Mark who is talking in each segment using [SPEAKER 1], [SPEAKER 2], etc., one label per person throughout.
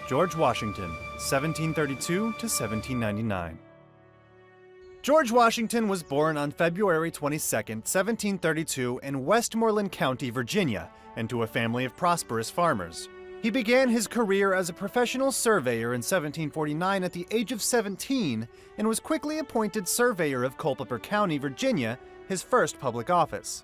[SPEAKER 1] George Washington, 1732 to 1799. George Washington was born on February 22, 1732 in Westmoreland County, Virginia, into a family of prosperous farmers. He began his career as a professional surveyor in 1749 at the age of 17 and was quickly appointed surveyor of Culpeper County, Virginia, his first public office.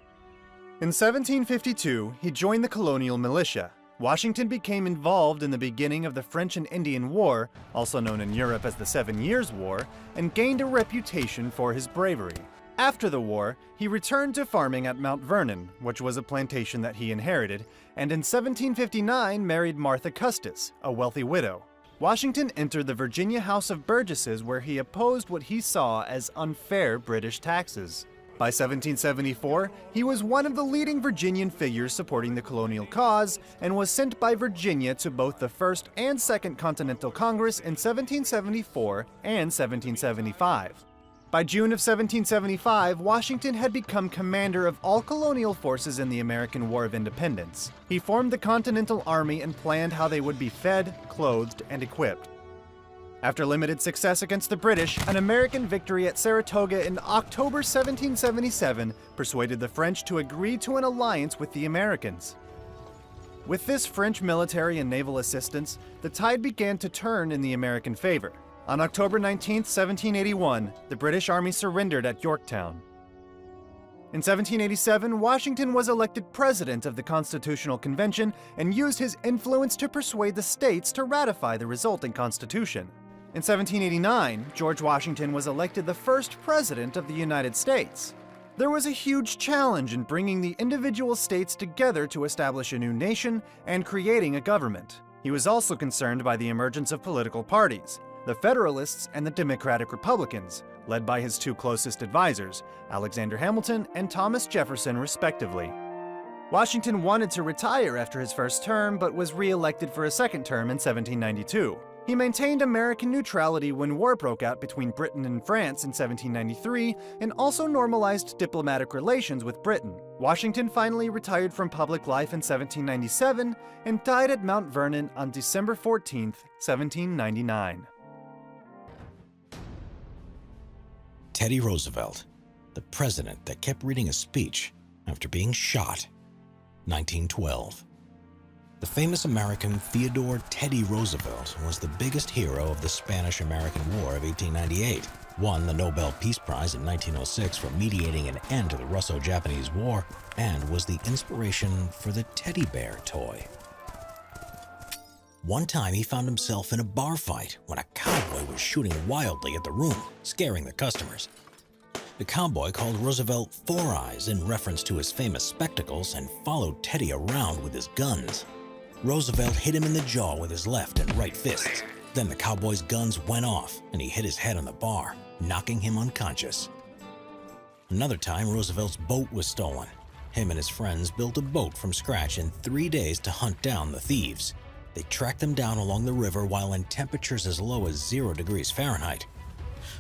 [SPEAKER 1] In 1752, he joined the colonial militia. Washington became involved in the beginning of the French and Indian War, also known in Europe as the 7 Years' War, and gained a reputation for his bravery. After the war, he returned to farming at Mount Vernon, which was a plantation that he inherited, and in 1759 married Martha Custis, a wealthy widow. Washington entered the Virginia House of Burgesses, where he opposed what he saw as unfair British taxes. By 1774, he was one of the leading Virginian figures supporting the colonial cause and was sent by Virginia to both the First and Second Continental Congress in 1774 and 1775. By June of 1775, Washington had become commander of all colonial forces in the American War of Independence. He formed the Continental Army and planned how they would be fed, clothed, and equipped. After limited success against the British, an American victory at Saratoga in October 1777 persuaded the French to agree to an alliance with the Americans. With this French military and naval assistance, the tide began to turn in the American favor. On October 19, 1781, the British Army surrendered at Yorktown. In 1787, Washington was elected president of the Constitutional Convention and used his influence to persuade the states to ratify the resulting constitution. In 1789, George Washington was elected the first president of the United States. There was a huge challenge in bringing the individual states together to establish a new nation and creating a government. He was also concerned by the emergence of political parties, the Federalists and the Democratic Republicans, led by his two closest advisors, Alexander Hamilton and Thomas Jefferson, respectively. Washington wanted to retire after his first term, but was re-elected for a second term in 1792. He maintained American neutrality when war broke out between Britain and France in 1793, and also normalized diplomatic relations with Britain. Washington finally retired from public life in 1797 and died at Mount Vernon on December 14, 1799.
[SPEAKER 2] Teddy Roosevelt, the president that kept reading a speech after being shot. 1912. The famous American Theodore Teddy Roosevelt was the biggest hero of the Spanish-American War of 1898, won the Nobel Peace Prize in 1906 for mediating an end to the Russo-Japanese War, and was the inspiration for the teddy bear toy. One time he found himself in a bar fight when a cowboy was shooting wildly at the room, scaring the customers. The cowboy called Roosevelt Four Eyes in reference to his famous spectacles and followed Teddy around with his guns. Roosevelt hit him in the jaw with his left and right fists. Then the cowboy's guns went off and he hit his head on the bar, knocking him unconscious. Another time, Roosevelt's boat was stolen. Him and his friends built a boat from scratch in 3 days to hunt down the thieves. They tracked them down along the river while in temperatures as low as 0 degrees Fahrenheit.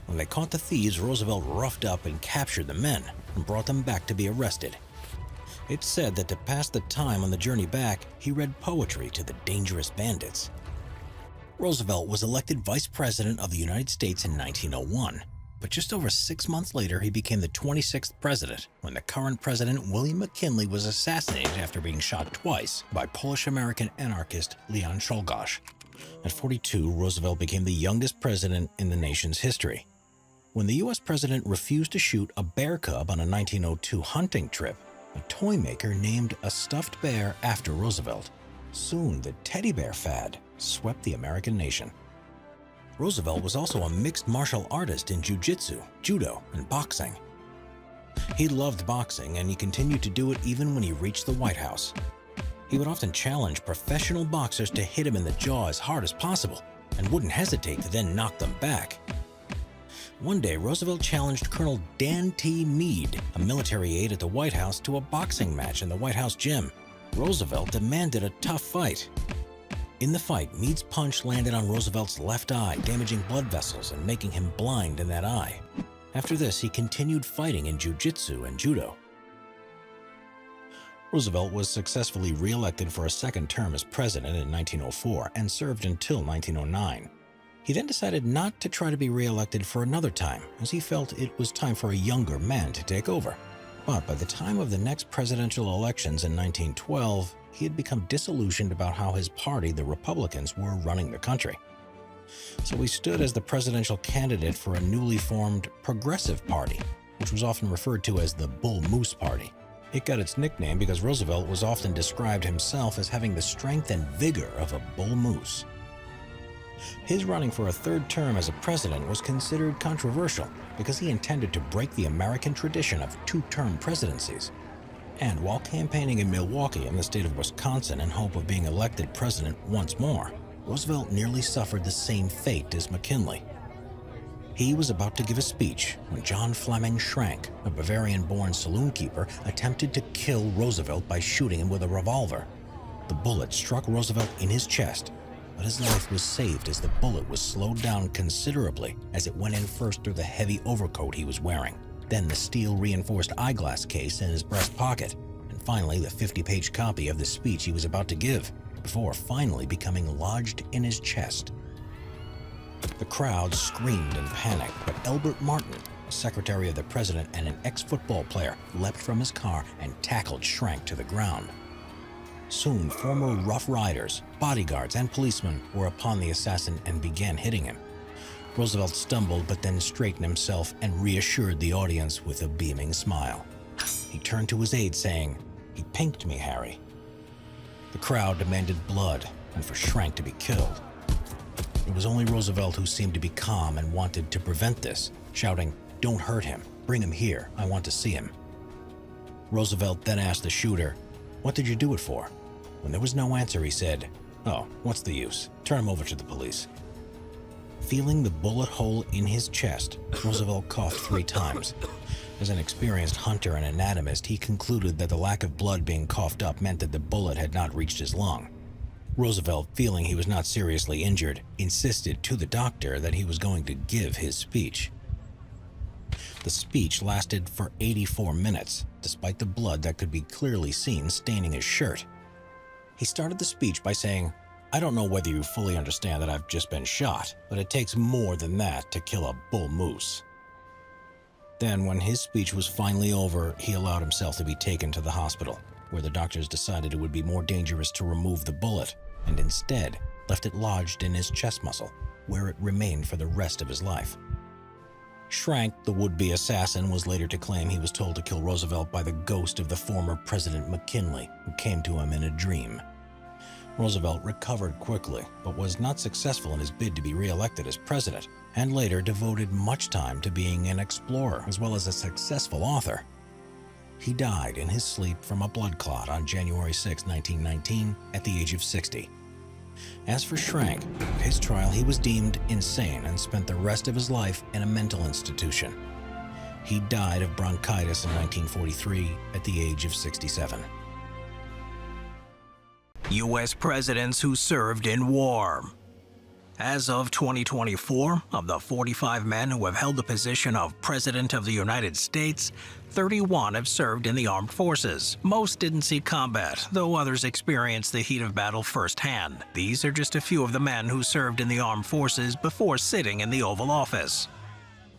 [SPEAKER 2] When they caught the thieves, Roosevelt roughed up and captured the men and brought them back to be arrested. It's said that to pass the time on the journey back, he read poetry to the dangerous bandits. Roosevelt was elected Vice President of the United States in 1901, but just over 6 months later, he became the 26th president when the current president, William McKinley, was assassinated after being shot twice by Polish-American anarchist Leon Czolgosz. At 42, Roosevelt became the youngest president in the nation's history. When the U.S. president refused to shoot a bear cub on a 1902 hunting trip, a toy maker named a stuffed bear after Roosevelt. Soon, the teddy bear fad swept the American nation. Roosevelt was also a mixed martial artist in jiu-jitsu, judo, and boxing. He loved boxing, and he continued to do it even when he reached the White House. He would often challenge professional boxers to hit him in the jaw as hard as possible, and wouldn't hesitate to then knock them back. One day, Roosevelt challenged Colonel Dan T. Meade, a military aide at the White House, to a boxing match in the White House gym. Roosevelt demanded a tough fight. In the fight, Meade's punch landed on Roosevelt's left eye, damaging blood vessels and making him blind in that eye. After this, he continued fighting in jiu-jitsu and judo. Roosevelt was successfully re-elected for a second term as president in 1904 and served until 1909. He then decided not to try to be re-elected for another time, as he felt it was time for a younger man to take over. But by the time of the next presidential elections in 1912, he had become disillusioned about how his party, the Republicans, were running the country. So he stood as the presidential candidate for a newly formed Progressive Party, which was often referred to as the Bull Moose Party. It got its nickname because Roosevelt was often described himself as having the strength and vigor of a bull moose. His running for a third term as a president was considered controversial because he intended to break the American tradition of two-term presidencies. And while campaigning in Milwaukee in the state of Wisconsin in hope of being elected president once more, Roosevelt nearly suffered the same fate as McKinley. He was about to give a speech when John Fleming Schrank, a Bavarian-born saloon-keeper, attempted to kill Roosevelt by shooting him with a revolver. The bullet struck Roosevelt in his chest, but his life was saved as the bullet was slowed down considerably as it went in first through the heavy overcoat he was wearing, then the steel-reinforced eyeglass case in his breast pocket, and finally the 50-page copy of the speech he was about to give, before finally becoming lodged in his chest. The crowd screamed in panic, but Elbert Martin, a secretary of the president and an ex-football player, leapt from his car and tackled Schrank to the ground. Soon, former Rough Riders, bodyguards, and policemen were upon the assassin and began hitting him. Roosevelt stumbled but then straightened himself and reassured the audience with a beaming smile. He turned to his aide saying, "He pinked me, Harry." The crowd demanded blood and for Schrank to be killed. It was only Roosevelt who seemed to be calm and wanted to prevent this, shouting, "Don't hurt him. Bring him here. I want to see him." Roosevelt then asked the shooter, "What did you do it for?" When there was no answer, he said, "Oh, what's the use? Turn him over to the police." Feeling the bullet hole in his chest, Roosevelt coughed 3 times. As an experienced hunter and anatomist, he concluded that the lack of blood being coughed up meant that the bullet had not reached his lung. Roosevelt, feeling he was not seriously injured, insisted to the doctor that he was going to give his speech. The speech lasted for 84 minutes, despite the blood that could be clearly seen staining his shirt. He started the speech by saying, "I don't know whether you fully understand that I've just been shot, but it takes more than that to kill a bull moose." Then, when his speech was finally over, he allowed himself to be taken to the hospital, where the doctors decided it would be more dangerous to remove the bullet, and instead left it lodged in his chest muscle, where it remained for the rest of his life. Schrank, the would-be assassin, was later to claim he was told to kill Roosevelt by the ghost of the former President McKinley, who came to him in a dream. Roosevelt recovered quickly, but was not successful in his bid to be re-elected as president, and later devoted much time to being an explorer as well as a successful author. He died in his sleep from a blood clot on January 6, 1919, at the age of 60. As for Schrank, at his trial he was deemed insane and spent the rest of his life in a mental institution. He died of bronchitis in 1943 at the age of 67.
[SPEAKER 3] U.S. presidents who served in war. As of 2024, of the 45 men who have held the position of President of the United States, 31 have served in the armed forces. Most didn't see combat, though others experienced the heat of battle firsthand. These are just a few of the men who served in the armed forces before sitting in the Oval Office.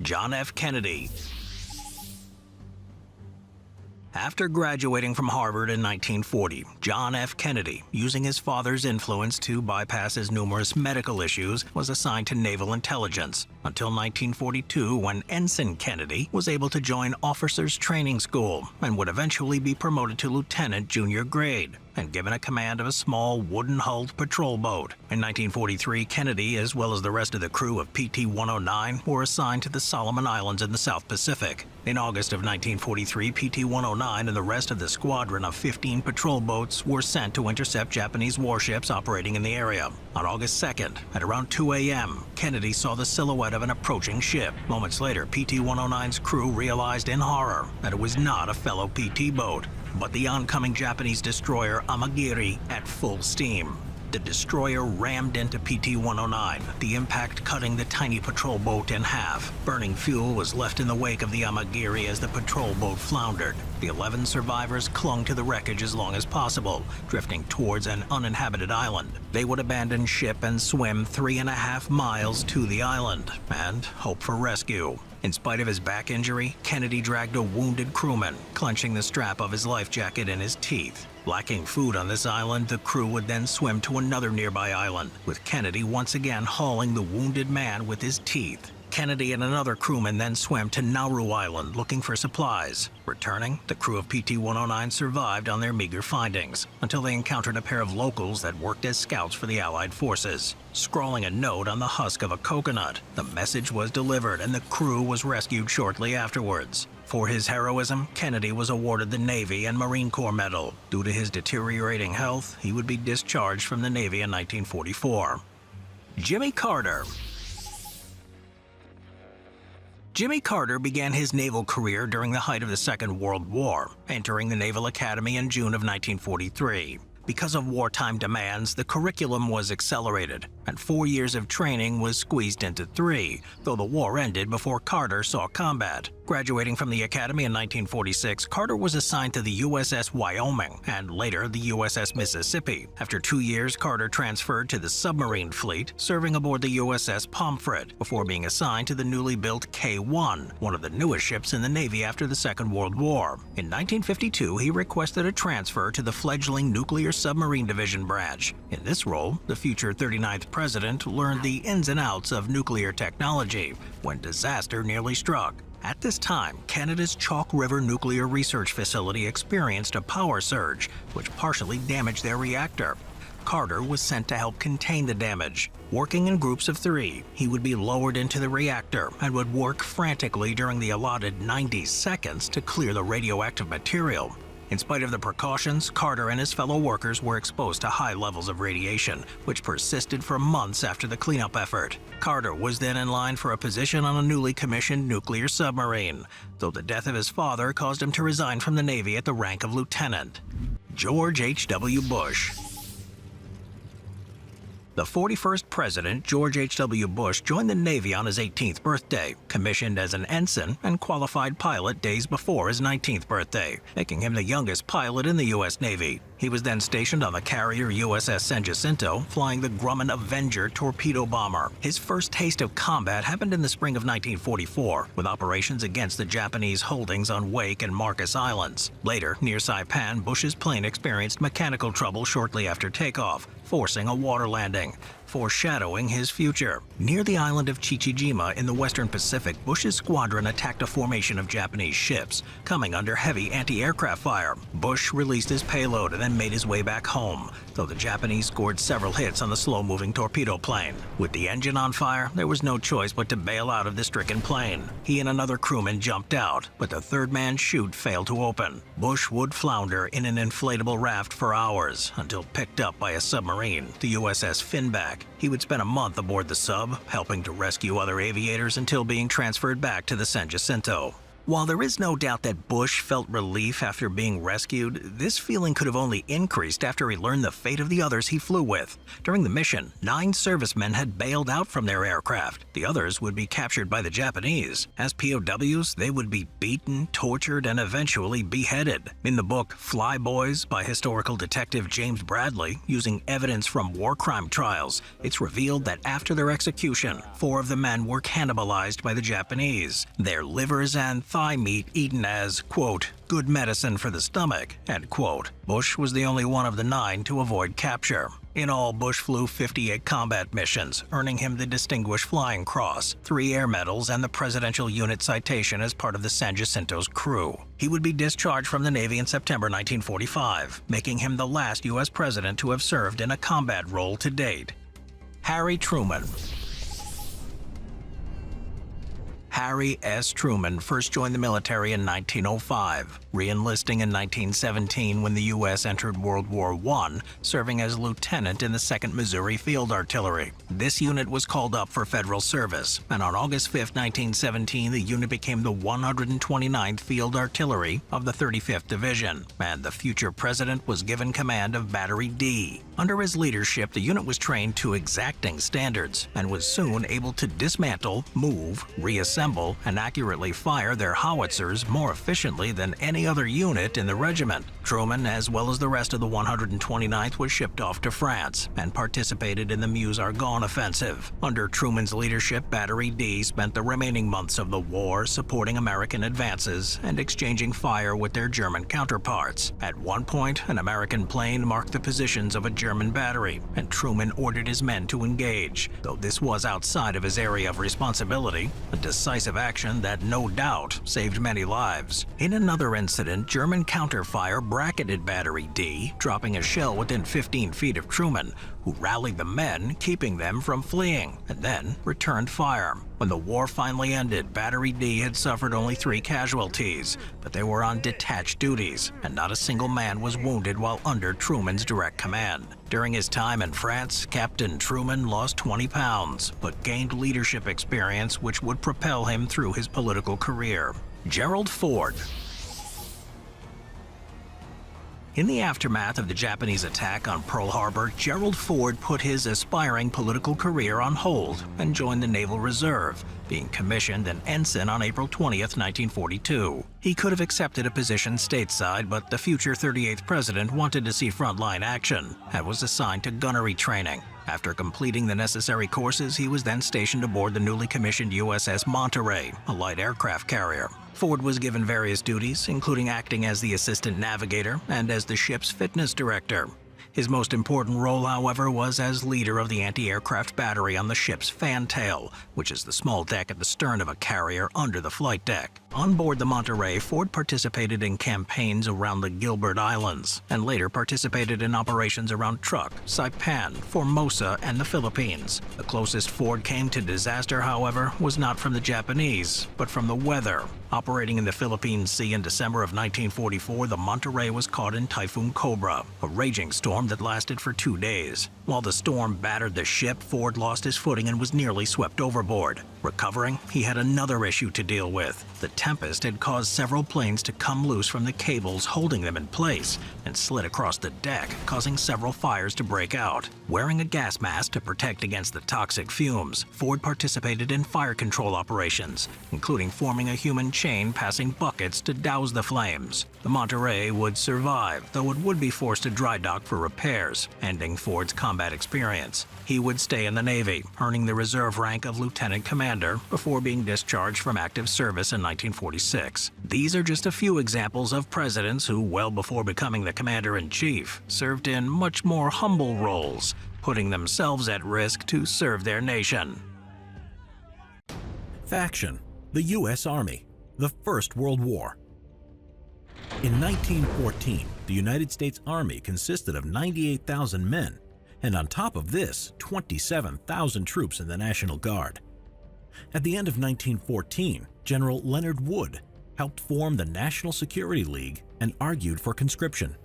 [SPEAKER 3] John F. Kennedy. After graduating from Harvard in 1940, John F. Kennedy, using his father's influence to bypass his numerous medical issues, was assigned to Naval Intelligence, until 1942 when Ensign Kennedy was able to join Officers Training School and would eventually be promoted to lieutenant junior grade and given a command of a small wooden-hulled patrol boat. In 1943, Kennedy, as well as the rest of the crew of PT-109, were assigned to the Solomon Islands in the South Pacific. In August of 1943, PT-109 and the rest of the squadron of 15 patrol boats were sent to intercept Japanese warships operating in the area. On August 2nd, at around 2 a.m., Kennedy saw the silhouette of an approaching ship. Moments later, PT-109's crew realized in horror that it was not a fellow PT boat, but the oncoming Japanese destroyer Amagiri at full steam. The destroyer rammed into PT-109, the impact cutting the tiny patrol boat in half. Burning fuel was left in the wake of the Amagiri as the patrol boat floundered. The 11 survivors clung to the wreckage as long as possible, drifting towards an uninhabited island. They would abandon ship and swim 3.5 miles to the island and hope for rescue. In spite of his back injury, Kennedy dragged a wounded crewman, clenching the strap of his life jacket in his teeth. Lacking food on this island, the crew would then swim to another nearby island, with Kennedy once again hauling the wounded man with his teeth. Kennedy and another crewman then swam to Nauru Island looking for supplies. Returning, the crew of PT-109 survived on their meager findings, until they encountered a pair of locals that worked as scouts for the Allied forces. Scrawling a note on the husk of a coconut, the message was delivered and the crew was rescued shortly afterwards. For his heroism, Kennedy was awarded the Navy and Marine Corps Medal. Due to his deteriorating health, he would be discharged from the Navy in 1944. Jimmy Carter. Jimmy Carter began his naval career during the height of the Second World War, entering the Naval Academy in June of 1943. Because of wartime demands, the curriculum was accelerated, and 4 years of training was squeezed into 3, though the war ended before Carter saw combat. Graduating from the Academy in 1946, Carter was assigned to the USS Wyoming and later the USS Mississippi. After 2 years, Carter transferred to the submarine fleet, serving aboard the USS Pomfret, before being assigned to the newly built K-1, one of the newest ships in the Navy after the Second World War. In 1952, he requested a transfer to the fledgling Nuclear Submarine Division branch. In this role, the future 39th president learned the ins and outs of nuclear technology when disaster nearly struck. At this time, Canada's Chalk River Nuclear Research Facility experienced a power surge, which partially damaged their reactor. Carter was sent to help contain the damage. Working in groups of 3, he would be lowered into the reactor and would work frantically during the allotted 90 seconds to clear the radioactive material. In spite of the precautions, Carter and his fellow workers were exposed to high levels of radiation, which persisted for months after the cleanup effort. Carter was then in line for a position on a newly commissioned nuclear submarine, though the death of his father caused him to resign from the Navy at the rank of lieutenant. George H.W. Bush. The 41st President, George H.W. Bush, joined the Navy on his 18th birthday, commissioned as an ensign and qualified pilot days before his 19th birthday, making him the youngest pilot in the U.S. Navy. He was then stationed on the carrier USS San Jacinto, flying the Grumman Avenger torpedo bomber. His first taste of combat happened in the spring of 1944, with operations against the Japanese holdings on Wake and Marcus Islands. Later, near Saipan, Bush's plane experienced mechanical trouble shortly after takeoff, forcing a water landing, foreshadowing his future. Near the island of Chichijima in the Western Pacific, Bush's squadron attacked a formation of Japanese ships, coming under heavy anti-aircraft fire. Bush released his payload and then made his way back home, though the Japanese scored several hits on the slow-moving torpedo plane. With the engine on fire, there was no choice but to bail out of the stricken plane. He and another crewman jumped out, but the third man's chute failed to open. Bush would flounder in an inflatable raft for hours, until picked up by a submarine, the USS Finback. He would spend a month aboard the sub, helping to rescue other aviators until being transferred back to the San Jacinto. While there is no doubt that Bush felt relief after being rescued, this feeling could have only increased after he learned the fate of the others he flew with. During the mission, 9 servicemen had bailed out from their aircraft. The others would be captured by the Japanese. As POWs, they would be beaten, tortured, and eventually beheaded. In the book Fly Boys by historical detective James Bradley, using evidence from war crime trials, it's revealed that after their execution, 4 of the men were cannibalized by the Japanese. Their livers and thigh meat eaten as, quote, good medicine for the stomach, end quote. Bush was the only one of the 9 to avoid capture. In all, Bush flew 58 combat missions, earning him the Distinguished Flying Cross, 3 air medals, and the Presidential Unit Citation as part of the San Jacinto's crew. He would be discharged from the Navy in September 1945, making him the last U.S. president to have served in a combat role to date. Harry Truman. Harry S. Truman first joined the military in 1905, re-enlisting in 1917 when the U.S. entered World War I, serving as lieutenant in the 2nd Missouri Field Artillery. This unit was called up for federal service, and on August 5, 1917, the unit became the 129th Field Artillery of the 35th Division, and the future president was given command of Battery D. Under his leadership, the unit was trained to exacting standards and was soon able to dismantle, move, reassemble, and accurately fire their howitzers more efficiently than any other unit in the regiment. Truman, as well as the rest of the 129th, was shipped off to France and participated in the Meuse-Argonne offensive. Under Truman's leadership, Battery D spent the remaining months of the war supporting American advances and exchanging fire with their German counterparts. At one point, an American plane marked the positions of a German battery, and Truman ordered his men to engage, though this was outside of his area of responsibility, a decisive action that no doubt saved many lives. In another incident, German counterfire bracketed Battery D, dropping a shell within 15 feet of Truman, who rallied the men, keeping them from fleeing, and then returned fire. When the war finally ended, Battery D had suffered only 3 casualties, but they were on detached duties, and not a single man was wounded while under Truman's direct command. During his time in France, Captain Truman lost 20 pounds, but gained leadership experience which would propel him through his political career. Gerald Ford. In the aftermath of the Japanese attack on Pearl Harbor, Gerald Ford put his aspiring political career on hold and joined the Naval Reserve, being commissioned an ensign on April 20th, 1942. He could have accepted a position stateside, but the future 38th president wanted to see frontline action and was assigned to gunnery training. After completing the necessary courses, he was then stationed aboard the newly commissioned USS Monterey, a light aircraft carrier. Ford was given various duties, including acting as the assistant navigator and as the ship's fitness director. His most important role, however, was as leader of the anti-aircraft battery on the ship's fantail, which is the small deck at the stern of a carrier under the flight deck. On board the Monterey, Ford participated in campaigns around the Gilbert Islands, and later participated in operations around Truk, Saipan, Formosa, and the Philippines. The closest Ford came to disaster, however, was not from the Japanese, but from the weather. Operating in the Philippine Sea in December of 1944, the Monterey was caught in Typhoon Cobra, a raging storm that lasted for 2 days. While the storm battered the ship, Ford lost his footing and was nearly swept overboard. Recovering, he had another issue to deal with. The tempest had caused several planes to come loose from the cables holding them in place and slid across the deck, causing several fires to break out. Wearing a gas mask to protect against the toxic fumes, Ford participated in fire control operations, including forming a human chain passing buckets to douse the flames. The Monterey would survive, though it would be forced to dry dock for repairs, ending Ford's combat experience. He would stay in the Navy, earning the reserve rank of lieutenant commander before being discharged from active service in 1946. These are just a few examples of presidents who, well before becoming the commander-in-chief, served in much more humble roles, putting themselves at risk to serve their nation.
[SPEAKER 2] Faction: the U.S. Army, the First World War. In 1914, the United States Army consisted of 98,000 men, and on top of this, 27,000 troops in the National Guard. At the end of 1914, General Leonard Wood helped form the National Security League and argued for conscription.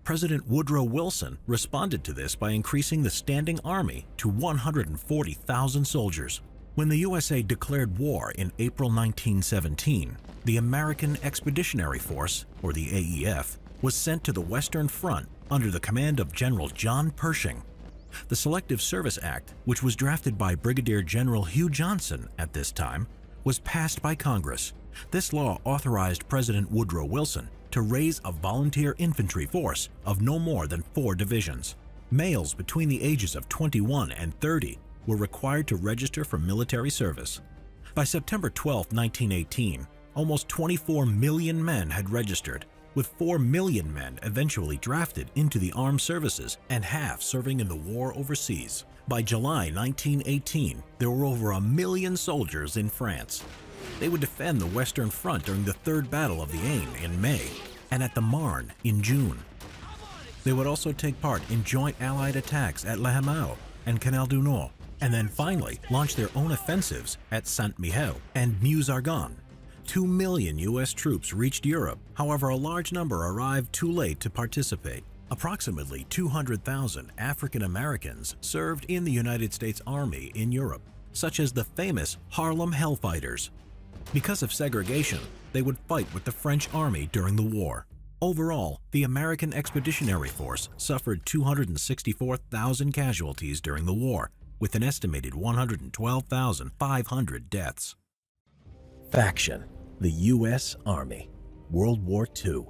[SPEAKER 2] President Woodrow Wilson responded to this by increasing the standing army to 140,000 soldiers. When the USA declared war in April 1917, the American Expeditionary Force, or the AEF, was sent to the Western Front under the command of General John Pershing. The Selective Service Act, which was drafted by Brigadier General Hugh Johnson at this time, was passed by Congress. This law authorized President Woodrow Wilson to raise a volunteer infantry force of no more than 4 divisions. Males between the ages of 21 and 30 were required to register for military service. By September 12, 1918, almost 24 million men had registered, with 4 million men eventually drafted into the armed services and half serving in the war overseas. By July 1918, there were over 1 million soldiers in France. They would defend the Western Front during the Third Battle of the Aisne in May and at the Marne in June. They would also take part in joint Allied attacks at Le Hamel and Canal du Nord, and then finally launch their own offensives at Saint-Mihiel and Meuse-Argonne. 2 million U.S. troops reached Europe. However, a large number arrived too late to participate. Approximately 200,000 African Americans served in the United States Army in Europe, such as the famous Harlem Hellfighters. Because of segregation, they would fight with the French Army during the war. Overall, the American Expeditionary Force suffered 264,000 casualties during the war, with an estimated 112,500 deaths. Faction: the U.S. Army, World War II.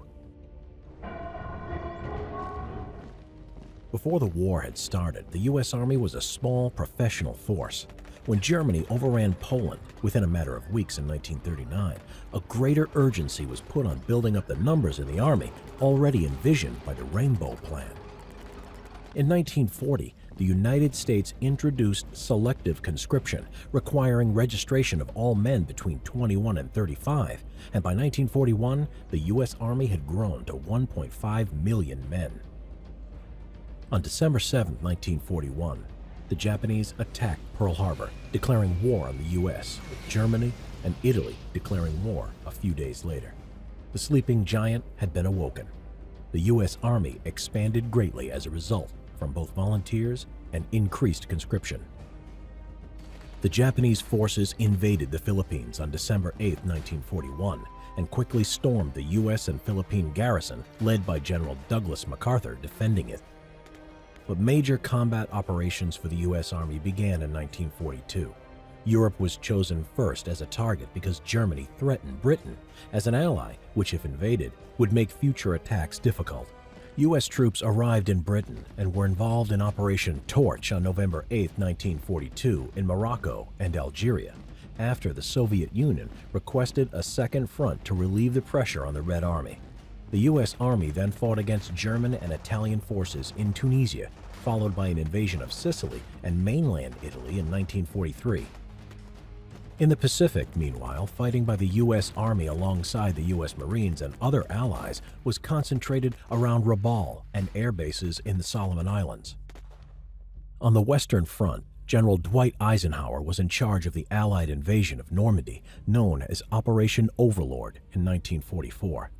[SPEAKER 2] Before the war had started, the U.S. Army was a small professional force. When Germany overran Poland within a matter of weeks in 1939, a greater urgency was put on building up the numbers in the Army already envisioned by the Rainbow Plan. In 1940, the United States introduced selective conscription, requiring registration of all men between 21 and 35, and by 1941, the U.S. Army had grown to 1.5 million men. On December 7, 1941, the Japanese attacked Pearl Harbor, declaring war on the U.S., with Germany and Italy declaring war a few days later. The sleeping giant had been awoken. The U.S. Army expanded greatly as a result, from both volunteers and increased conscription. The Japanese forces invaded the Philippines on December 8, 1941, and quickly stormed the U.S. and Philippine garrison led by General Douglas MacArthur defending it. But major combat operations for the U.S. Army began in 1942. Europe was chosen first as a target because Germany threatened Britain as an ally, which, if invaded, would make future attacks difficult. U.S. troops arrived in Britain and were involved in Operation Torch on November 8, 1942, in Morocco and Algeria, after the Soviet Union requested a second front to relieve the pressure on the Red Army. The U.S. Army then fought against German and Italian forces in Tunisia, followed by an invasion of Sicily and mainland Italy in 1943. In the Pacific, meanwhile, fighting by the U.S. Army alongside the U.S. Marines and other allies was concentrated around Rabaul and air bases in the Solomon Islands. On the Western Front, General Dwight Eisenhower was in charge of the Allied invasion of Normandy, known as Operation Overlord in 1944.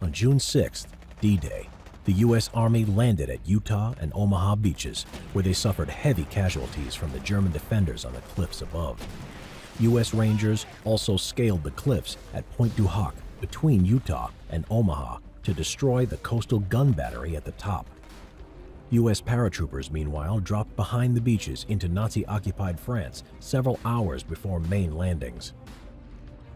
[SPEAKER 2] On June 6th, D-Day, the U.S. Army landed at Utah and Omaha beaches, where they suffered heavy casualties from the German defenders on the cliffs above. U.S. Rangers also scaled the cliffs at Point du Hoc between Utah and Omaha to destroy the coastal gun battery at the top. U.S. paratroopers, meanwhile, dropped behind the beaches into Nazi-occupied France several hours before main landings.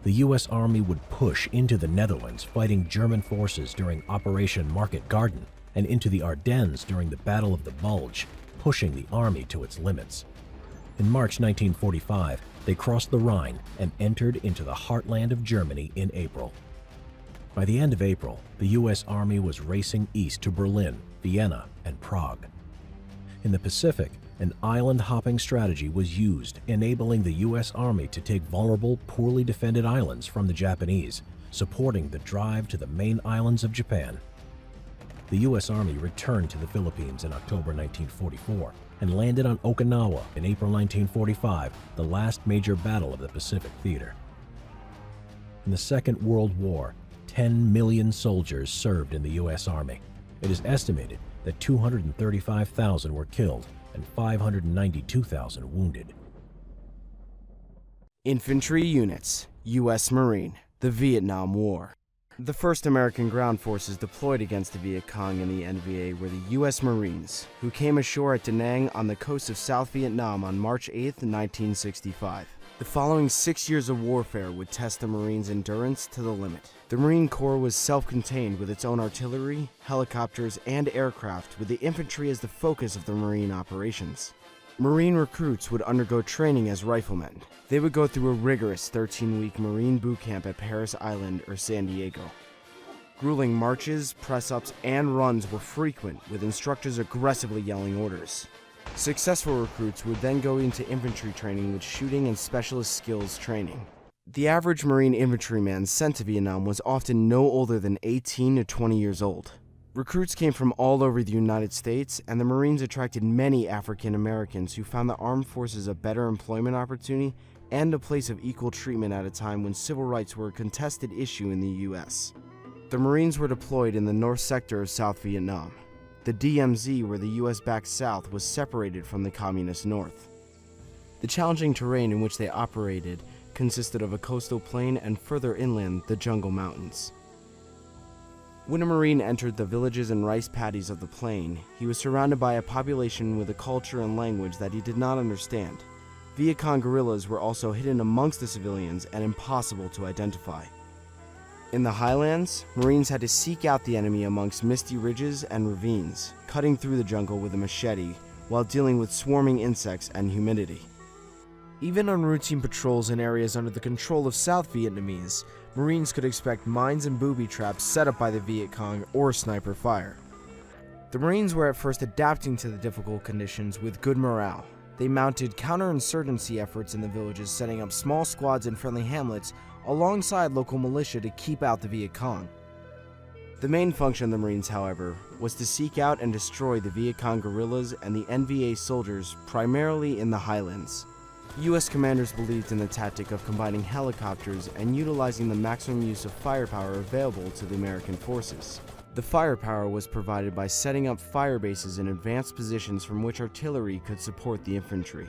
[SPEAKER 2] The U.S. Army would push into the Netherlands, fighting German forces during Operation Market Garden, and into the Ardennes during the Battle of the Bulge, pushing the Army to its limits. In March 1945, they crossed the Rhine and entered into the heartland of Germany in April. By the end of April, the U.S. Army was racing east to Berlin, Vienna, and Prague. In the Pacific, an island-hopping strategy was used, enabling the U.S. Army to take vulnerable, poorly defended islands from the Japanese, supporting the drive to the main islands of Japan. The U.S. Army returned to the Philippines in October 1944 and landed on Okinawa in April 1945, the last major battle of the Pacific Theater. In the Second World War, 10 million soldiers served in the U.S. Army. It is estimated that 235,000 were killed and 592,000 wounded.
[SPEAKER 4] Infantry units, U.S. Marine, the Vietnam War. The first American ground forces deployed against the Viet Cong and the NVA were the U.S. Marines, who came ashore at Da Nang on the coast of South Vietnam on March 8, 1965. The following 6 years of warfare would test the Marines' endurance to the limit. The Marine Corps was self-contained with its own artillery, helicopters, and aircraft, with the infantry as the focus of the Marine operations. Marine recruits would undergo training as riflemen. They would go through a rigorous 13-week Marine boot camp at Paris Island or San Diego. Grueling marches, press-ups, and runs were frequent, with instructors aggressively yelling orders. Successful recruits would then go into infantry training with shooting and specialist skills training. The average Marine infantryman sent to Vietnam was often no older than 18 to 20 years old. Recruits came from all over the United States, and the Marines attracted many African Americans who found the armed forces a better employment opportunity and a place of equal treatment at a time when civil rights were a contested issue in the U.S. The Marines were deployed in the north sector of South Vietnam. The DMZ, where the U.S. backed south, was separated from the communist north. The challenging terrain in which they operated consisted of a coastal plain and further inland the jungle mountains. When a Marine entered the villages and rice paddies of the plain, he was surrounded by a population with a culture and language that he did not understand. Viet Cong guerrillas were also hidden amongst the civilians and impossible to identify. In the highlands, Marines had to seek out the enemy amongst misty ridges and ravines, cutting through the jungle with a machete while dealing with swarming insects and humidity. Even on routine patrols in areas under the control of South Vietnamese, Marines could expect mines and booby traps set up by the Viet Cong or sniper fire. The Marines were at first adapting to the difficult conditions with good morale. They mounted counterinsurgency efforts in the villages, setting up small squads in friendly hamlets alongside local militia to keep out the Viet Cong. The main function of the Marines, however, was to seek out and destroy the Viet Cong guerrillas and the NVA soldiers, primarily in the highlands. U.S. commanders believed in the tactic of combining helicopters and utilizing the maximum use of firepower available to the American forces. The firepower was provided by setting up fire bases in advanced positions from which artillery could support the infantry.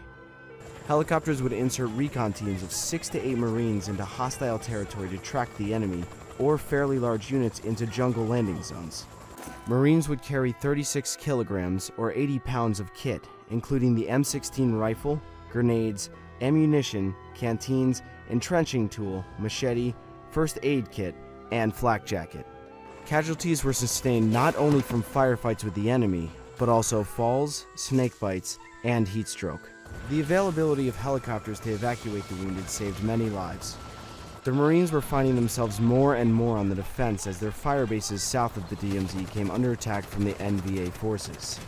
[SPEAKER 4] Helicopters would insert recon teams of 6 to 8 Marines into hostile territory to track the enemy, or fairly large units into jungle landing zones. Marines would carry 36 kilograms or 80 pounds of kit, including the M16 rifle, grenades, ammunition, canteens, entrenching tool, machete, first aid kit, and flak jacket. Casualties were sustained not only from firefights with the enemy, but also falls, snake bites, and heat stroke. The availability of helicopters to evacuate the wounded saved many lives. The Marines were finding themselves more and more on the defense as their fire bases south of the DMZ came under attack from the NVA forces.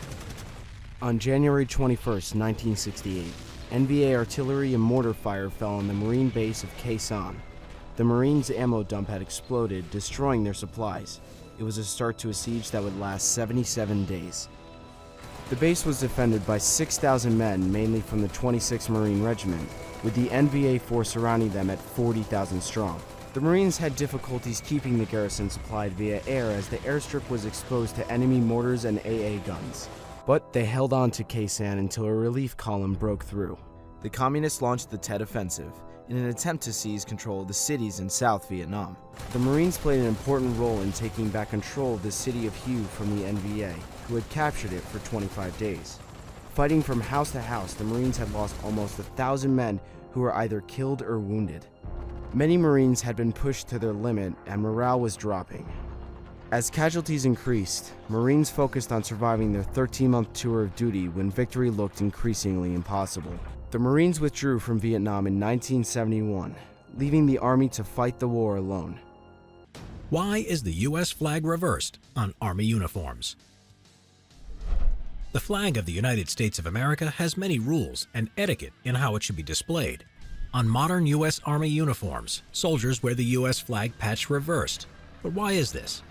[SPEAKER 4] On January 21, 1968, NVA artillery and mortar fire fell on the Marine base of Caasi. The Marines' ammo dump had exploded, destroying their supplies. It was a start to a siege that would last 77 days. The base was defended by 6,000 men, mainly from the 26th Marine Regiment, with the NVA force surrounding them at 40,000 strong. The Marines had difficulties keeping the garrison supplied via air as the airstrip was exposed to enemy mortars and AA guns. But they held on to Caasi until a relief column broke through. The Communists launched the Tet Offensive in an attempt to seize control of the cities in South Vietnam. The Marines played an important role in taking back control of the city of Hue from the NVA, who had captured it for 25 days. Fighting from house to house, the Marines had lost almost 1,000 men who were either killed or wounded. Many Marines had been pushed to their limit and morale was dropping. As casualties increased, Marines focused on surviving their 13-month tour of duty when victory looked increasingly impossible. The Marines withdrew from Vietnam in 1971, leaving the Army to fight the war alone.
[SPEAKER 3] Why is the U.S. flag reversed on Army uniforms? The flag of the United States of America has many rules and etiquette in how it should be displayed. On modern U.S. Army uniforms, soldiers wear the U.S. flag patch reversed. But why is this?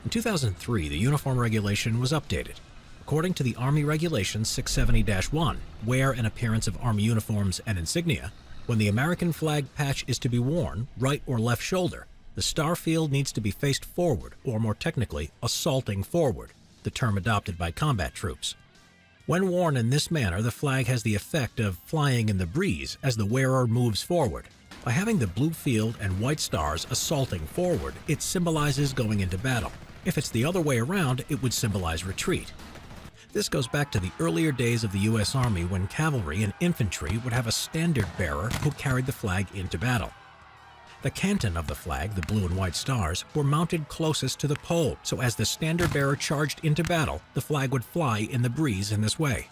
[SPEAKER 3] In 2003, the uniform regulation was updated. According to the Army Regulations 670-1, wear and appearance of Army uniforms and insignia, when the American flag patch is to be worn, right or left shoulder, the star field needs to be faced forward, or more technically, assaulting forward, the term adopted by combat troops. When worn in this manner, the flag has the effect of flying in the breeze as the wearer moves forward. By having the blue field and white stars assaulting forward, it symbolizes going into battle. If it's the other way around, it would symbolize retreat. This goes back to the earlier days of the U.S. Army when cavalry and infantry would have a standard bearer who carried the flag into battle. The canton of the flag, the blue and white stars, were mounted closest to the pole, so as the standard bearer charged into battle, the flag would fly in the breeze in this way.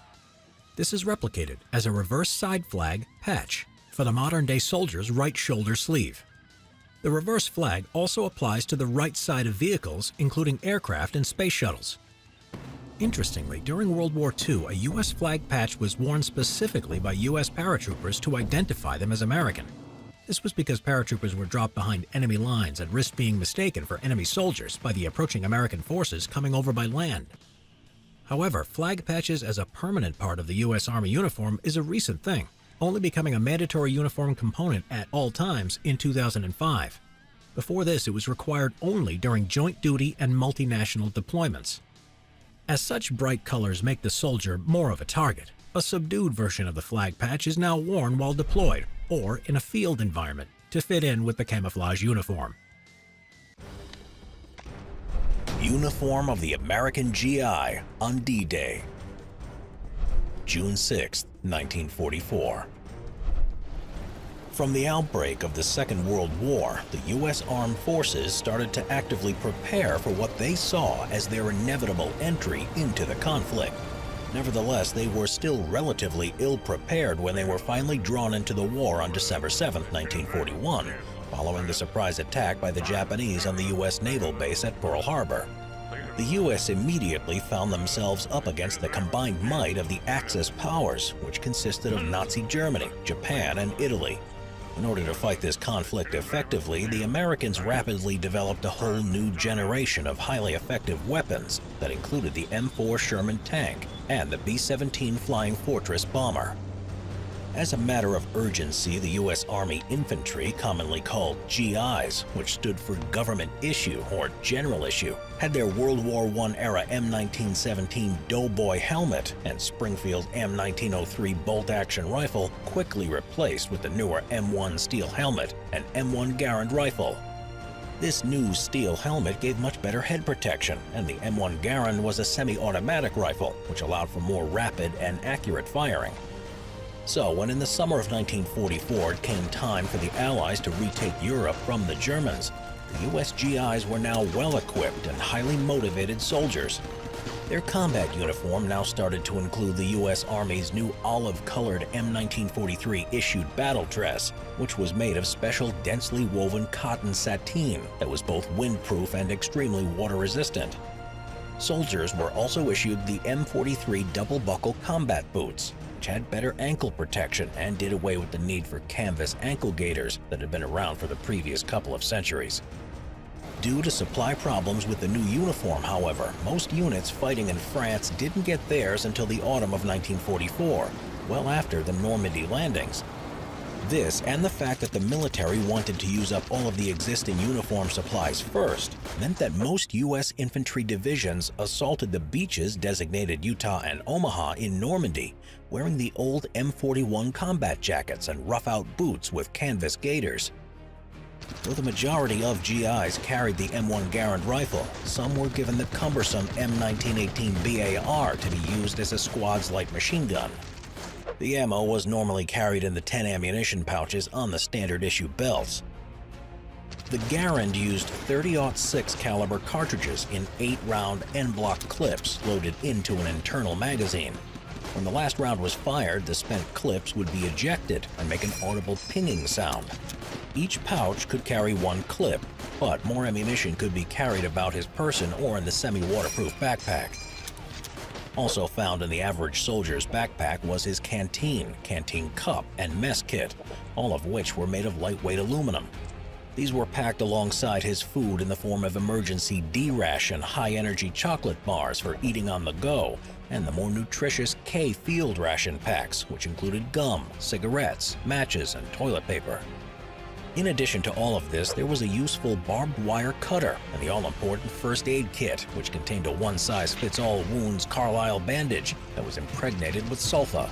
[SPEAKER 3] This is replicated as a reverse side flag patch for the modern-day soldier's right shoulder sleeve. The reverse flag also applies to the right side of vehicles, including aircraft and space shuttles. Interestingly, during World War II, a U.S. flag patch was worn specifically by U.S. paratroopers to identify them as American. This was because paratroopers were dropped behind enemy lines and risked being mistaken for enemy soldiers by the approaching American forces coming over by land. However, flag patches as a permanent part of the U.S. Army uniform is a recent thing, only becoming a mandatory uniform component at all times in 2005. Before this, it was required only during joint duty and multinational deployments. As such bright colors make the soldier more of a target, a subdued version of the flag patch is now worn while deployed or in a field environment to fit in with the camouflage uniform.
[SPEAKER 2] uniform of the American GI on D-Day. June 6, 1944. From the outbreak of the Second World War, the U.S. Armed Forces started to actively prepare for what they saw as their inevitable entry into the conflict. Nevertheless, they were still relatively ill-prepared when they were finally drawn into the war on December 7, 1941, following the surprise attack by the Japanese on the U.S. naval base at Pearl Harbor. The U.S. immediately found themselves up against the combined might of the Axis powers, which consisted of Nazi Germany, Japan, and Italy. In order to fight this conflict effectively, the Americans rapidly developed a whole new generation of highly effective weapons that included the M4 Sherman tank and the B-17 Flying Fortress bomber. As a matter of urgency, the U.S. Army Infantry, commonly called GIs, which stood for Government Issue or General Issue, had their World War I-era M1917 Doughboy helmet and Springfield M1903 bolt-action rifle quickly replaced with the newer M1 steel helmet and M1 Garand rifle. This new steel helmet gave much better head protection, and the M1 Garand was a semi-automatic rifle, which allowed for more rapid and accurate firing. So, when in the summer of 1944 it came time for the Allies to retake Europe from the Germans, the U.S. GIs were now well-equipped and highly motivated soldiers. Their combat uniform now started to include the U.S. Army's new olive-colored M1943 issued battle dress, which was made of special densely woven cotton sateen that was both windproof and extremely water-resistant. Soldiers were also issued the M43 double-buckle combat boots, which had better ankle protection and did away with the need for canvas ankle gaiters that had been around for the previous couple of centuries. Due to supply problems with the new uniform, however, most units fighting in France didn't get theirs until the autumn of 1944, well after the Normandy landings. This, and the fact that the military wanted to use up all of the existing uniform supplies first, meant that most U.S. infantry divisions assaulted the beaches designated Utah and Omaha in Normandy, wearing the old M41 combat jackets and rough-out boots with canvas gaiters. Though the majority of GIs carried the M1 Garand rifle, some were given the cumbersome M1918 BAR to be used as a squad's light machine gun. The ammo was normally carried in the 10 ammunition pouches on the standard issue belts. The Garand used .30-06 caliber cartridges in 8-round en-bloc clips loaded into an internal magazine. When the last round was fired, the spent clips would be ejected and make an audible pinging sound. Each pouch could carry one clip, but more ammunition could be carried about his person or in the semi-waterproof backpack. Also found in the average soldier's backpack was his canteen cup, and mess kit, all of which were made of lightweight aluminum. These were packed alongside his food in the form of emergency D-ration high-energy chocolate bars for eating on the go, and the more nutritious K field ration packs, which included gum, cigarettes, matches, and toilet paper. In addition to all of this, there was a useful barbed wire cutter and the all-important first aid kit, which contained a one-size-fits-all wounds Carlisle bandage that was impregnated with sulfa.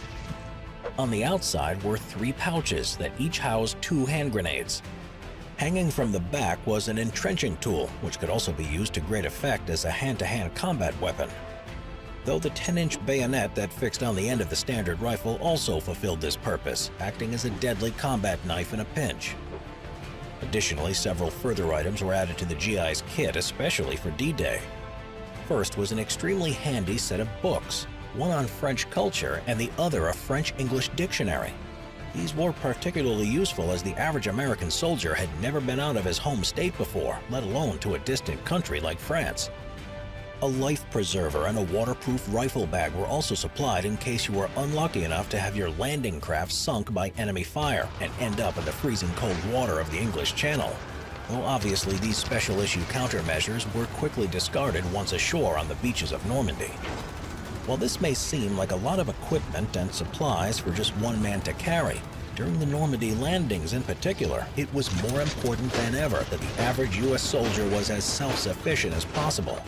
[SPEAKER 2] On the outside were 3 pouches that each housed 2 hand grenades. Hanging from the back was an entrenching tool, which could also be used to great effect as a hand-to-hand combat weapon. Though the 10-inch bayonet that fixed on the end of the standard rifle also fulfilled this purpose, acting as a deadly combat knife in a pinch. Additionally, several further items were added to the GI's kit, especially for D-Day. First was an extremely handy set of books, one on French culture and the other a French-English dictionary. These were particularly useful as the average American soldier had never been out of his home state before, let alone to a distant country like France. A life preserver and a waterproof rifle bag were also supplied in case you were unlucky enough to have your landing craft sunk by enemy fire and end up in the freezing cold water of the English Channel. Though obviously these special issue countermeasures were quickly discarded once ashore on the beaches of Normandy. While this may seem like a lot of equipment and supplies for just one man to carry, during the Normandy landings in particular, it was more important than ever that the average U.S. soldier was as self-sufficient as possible.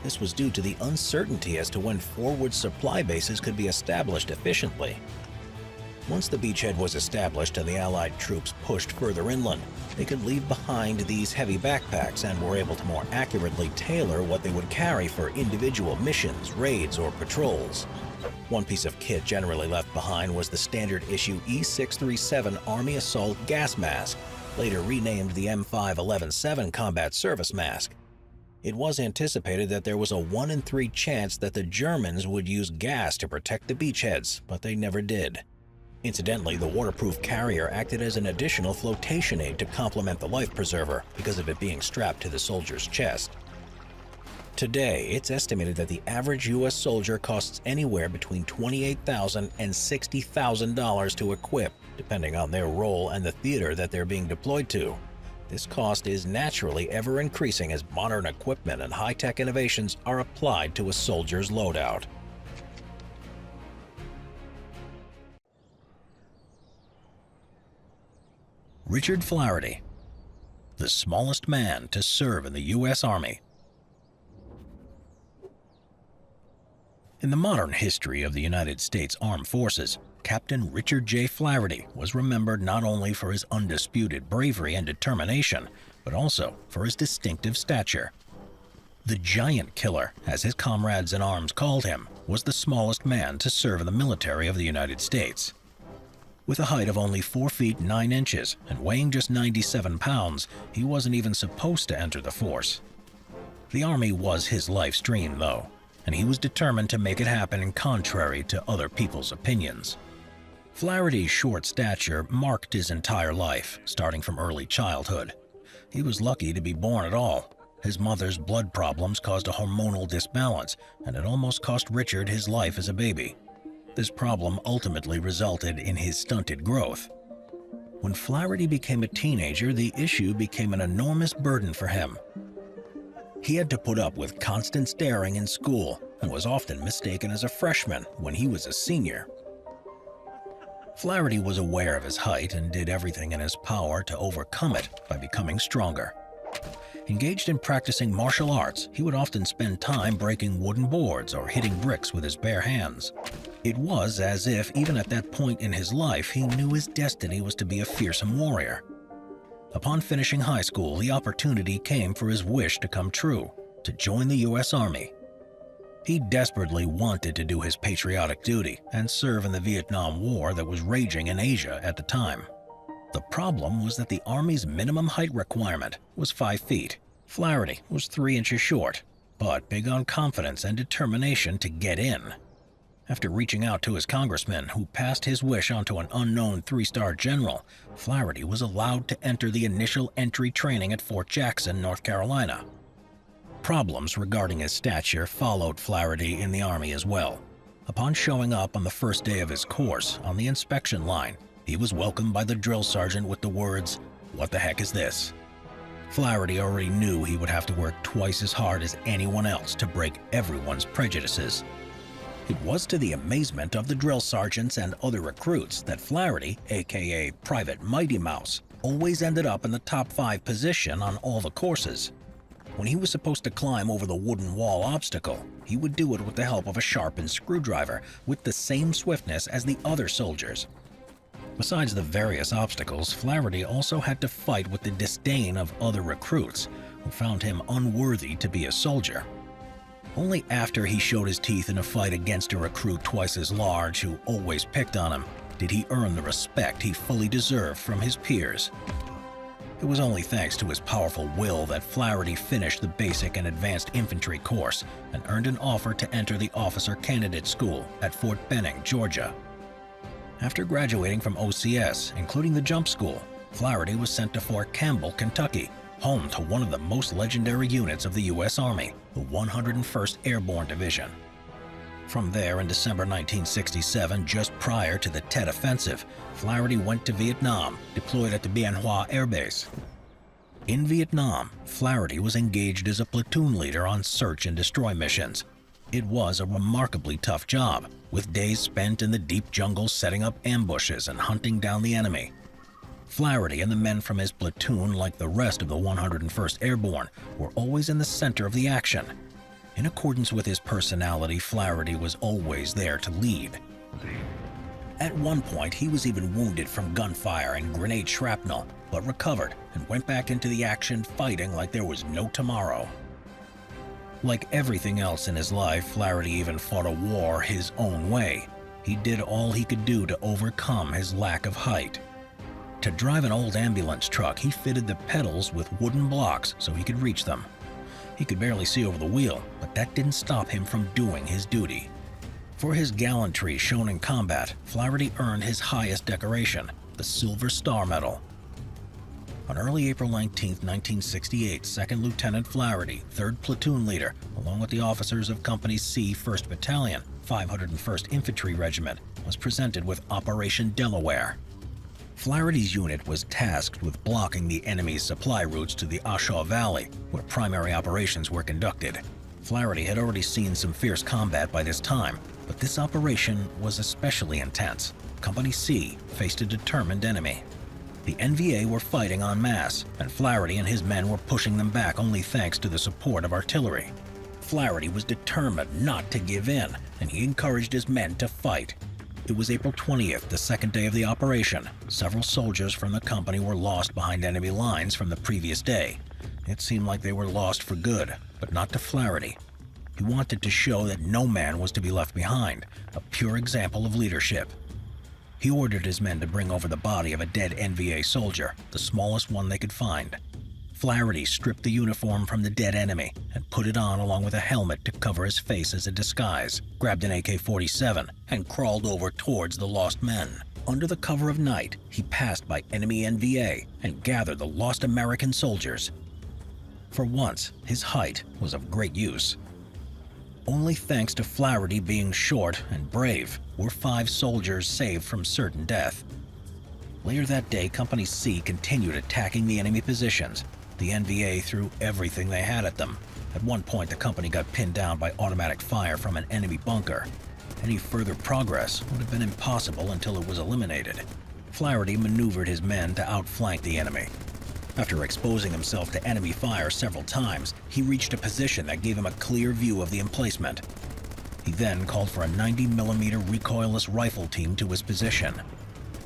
[SPEAKER 2] This was due to the uncertainty as to when forward supply bases could be established efficiently. Once the beachhead was established and the Allied troops pushed further inland, they could leave behind these heavy backpacks and were able to more accurately tailor what they would carry for individual missions, raids, or patrols. One piece of kit generally left behind was the standard issue E637 Army Assault Gas Mask, later renamed the M5117 Combat Service Mask. It was anticipated that there was a 1 in 3 chance that the Germans would use gas to protect the beachheads, but they never did. Incidentally, the waterproof carrier acted as an additional flotation aid to complement the life preserver because of it being strapped to the soldier's chest. Today, it's estimated that the average U.S. soldier costs anywhere between $28,000 and $60,000 to equip, depending on their role and the theater that they're being deployed to. This cost is naturally ever increasing as modern equipment and high-tech innovations are applied to a soldier's loadout. Richard Flaherty, the smallest man to serve in the U.S. Army. In the modern history of the United States Armed Forces, Captain Richard J. Flaherty was remembered not only for his undisputed bravery and determination, but also for his distinctive stature. The Giant Killer, as his comrades in arms called him, was the smallest man to serve in the military of the United States. With a height of only 4 feet 9 inches and weighing just 97 pounds, he wasn't even supposed to enter the force. The Army was his life's dream, though, and he was determined to make it happen contrary to other people's opinions. Flaherty's short stature marked his entire life, starting from early childhood. He was lucky to be born at all. His mother's blood problems caused a hormonal disbalance, and it almost cost Richard his life as a baby. This problem ultimately resulted in his stunted growth. When Flaherty became a teenager, the issue became an enormous burden for him. He had to put up with constant staring in school and was often mistaken as a freshman when he was a senior. Flaherty was aware of his height and did everything in his power to overcome it by becoming stronger. Engaged in practicing martial arts, he would often spend time breaking wooden boards or hitting bricks with his bare hands. It was as if, even at that point in his life, he knew his destiny was to be a fearsome warrior. Upon finishing high school, the opportunity came for his wish to come true, to join the U.S. Army. He desperately wanted to do his patriotic duty and serve in the Vietnam War that was raging in Asia at the time. The problem was that the Army's minimum height requirement was 5 feet. Flaherty was 3 inches short, but big on confidence and determination to get in. After reaching out to his congressman, who passed his wish on to an unknown 3-star general, Flaherty was allowed to enter the initial entry training at Fort Jackson, North Carolina. Problems regarding his stature followed Flaherty in the Army as well. Upon showing up on the first day of his course on the inspection line, he was welcomed by the drill sergeant with the words, "What the heck is this?" Flaherty already knew he would have to work twice as hard as anyone else to break everyone's prejudices. It was to the amazement of the drill sergeants and other recruits that Flaherty, aka Private Mighty Mouse, always ended up in the top 5 position on all the courses. When he was supposed to climb over the wooden wall obstacle, he would do it with the help of a sharpened screwdriver with the same swiftness as the other soldiers. Besides the various obstacles, Flaherty also had to fight with the disdain of other recruits who found him unworthy to be a soldier. Only after he showed his teeth in a fight against a recruit twice as large who always picked on him did he earn the respect he fully deserved from his peers. It was only thanks to his powerful will that Flaherty finished the basic and advanced infantry course and earned an offer to enter the officer candidate school at Fort Benning, Georgia. After graduating from OCS, including the jump school, Flaherty was sent to Fort Campbell, Kentucky, home to one of the most legendary units of the U.S. Army, the 101st Airborne Division. From there, in December 1967, just prior to the Tet Offensive, Flaherty went to Vietnam, deployed at the Bien Hoa Air Base. In Vietnam, Flaherty was engaged as a platoon leader on search and destroy missions. It was a remarkably tough job, with days spent in the deep jungle setting up ambushes and hunting down the enemy. Flaherty and the men from his platoon, like the rest of the 101st Airborne, were always in the center of the action. In accordance with his personality, Flaherty was always there to lead. At one point, he was even wounded from gunfire and grenade shrapnel, but recovered and went back into the action fighting like there was no tomorrow. Like everything else in his life, Flaherty even fought a war his own way. He did all he could do to overcome his lack of height. To drive an old ambulance truck, he fitted the pedals with wooden blocks so he could reach them. He could barely see over the wheel, but that didn't stop him from doing his duty. For his gallantry shown in combat, Flaherty earned his highest decoration, the Silver Star Medal. On early April 19, 1968, 2nd Lieutenant Flaherty, 3rd Platoon Leader, along with the officers of Company C, 1st Battalion, 501st Infantry Regiment, was presented with Operation Delaware. Flaherty's unit was tasked with blocking the enemy's supply routes to the Ashaw Valley, where primary operations were conducted. Flaherty had already seen some fierce combat by this time, but this operation was especially intense. Company C faced a determined enemy. The NVA were fighting en masse, and Flaherty and his men were pushing them back only thanks to the support of artillery. Flaherty was determined not to give in, and he encouraged his men to fight. It was April 20th, the second day of the operation. Several soldiers from the company were lost behind enemy lines from the previous day. It seemed like they were lost for good, but not to Flaherty. He wanted to show that no man was to be left behind, a pure example of leadership. He ordered his men to bring over the body of a dead NVA soldier, the smallest one they could find. Flaherty stripped the uniform from the dead enemy and put it on along with a helmet to cover his face as a disguise, grabbed an AK-47, and crawled over towards the lost men. Under the cover of night, he passed by enemy NVA and gathered the lost American soldiers. For once, his height was of great use. Only thanks to Flaherty being short and brave were 5 soldiers saved from certain death. Later that day, Company C continued attacking the enemy positions. The NVA threw everything they had at them. At one point, the company got pinned down by automatic fire from an enemy bunker. Any further progress would have been impossible until it was eliminated. Flaherty maneuvered his men to outflank the enemy. After exposing himself to enemy fire several times, he reached a position that gave him a clear view of the emplacement. He then called for a 90mm recoilless rifle team to his position.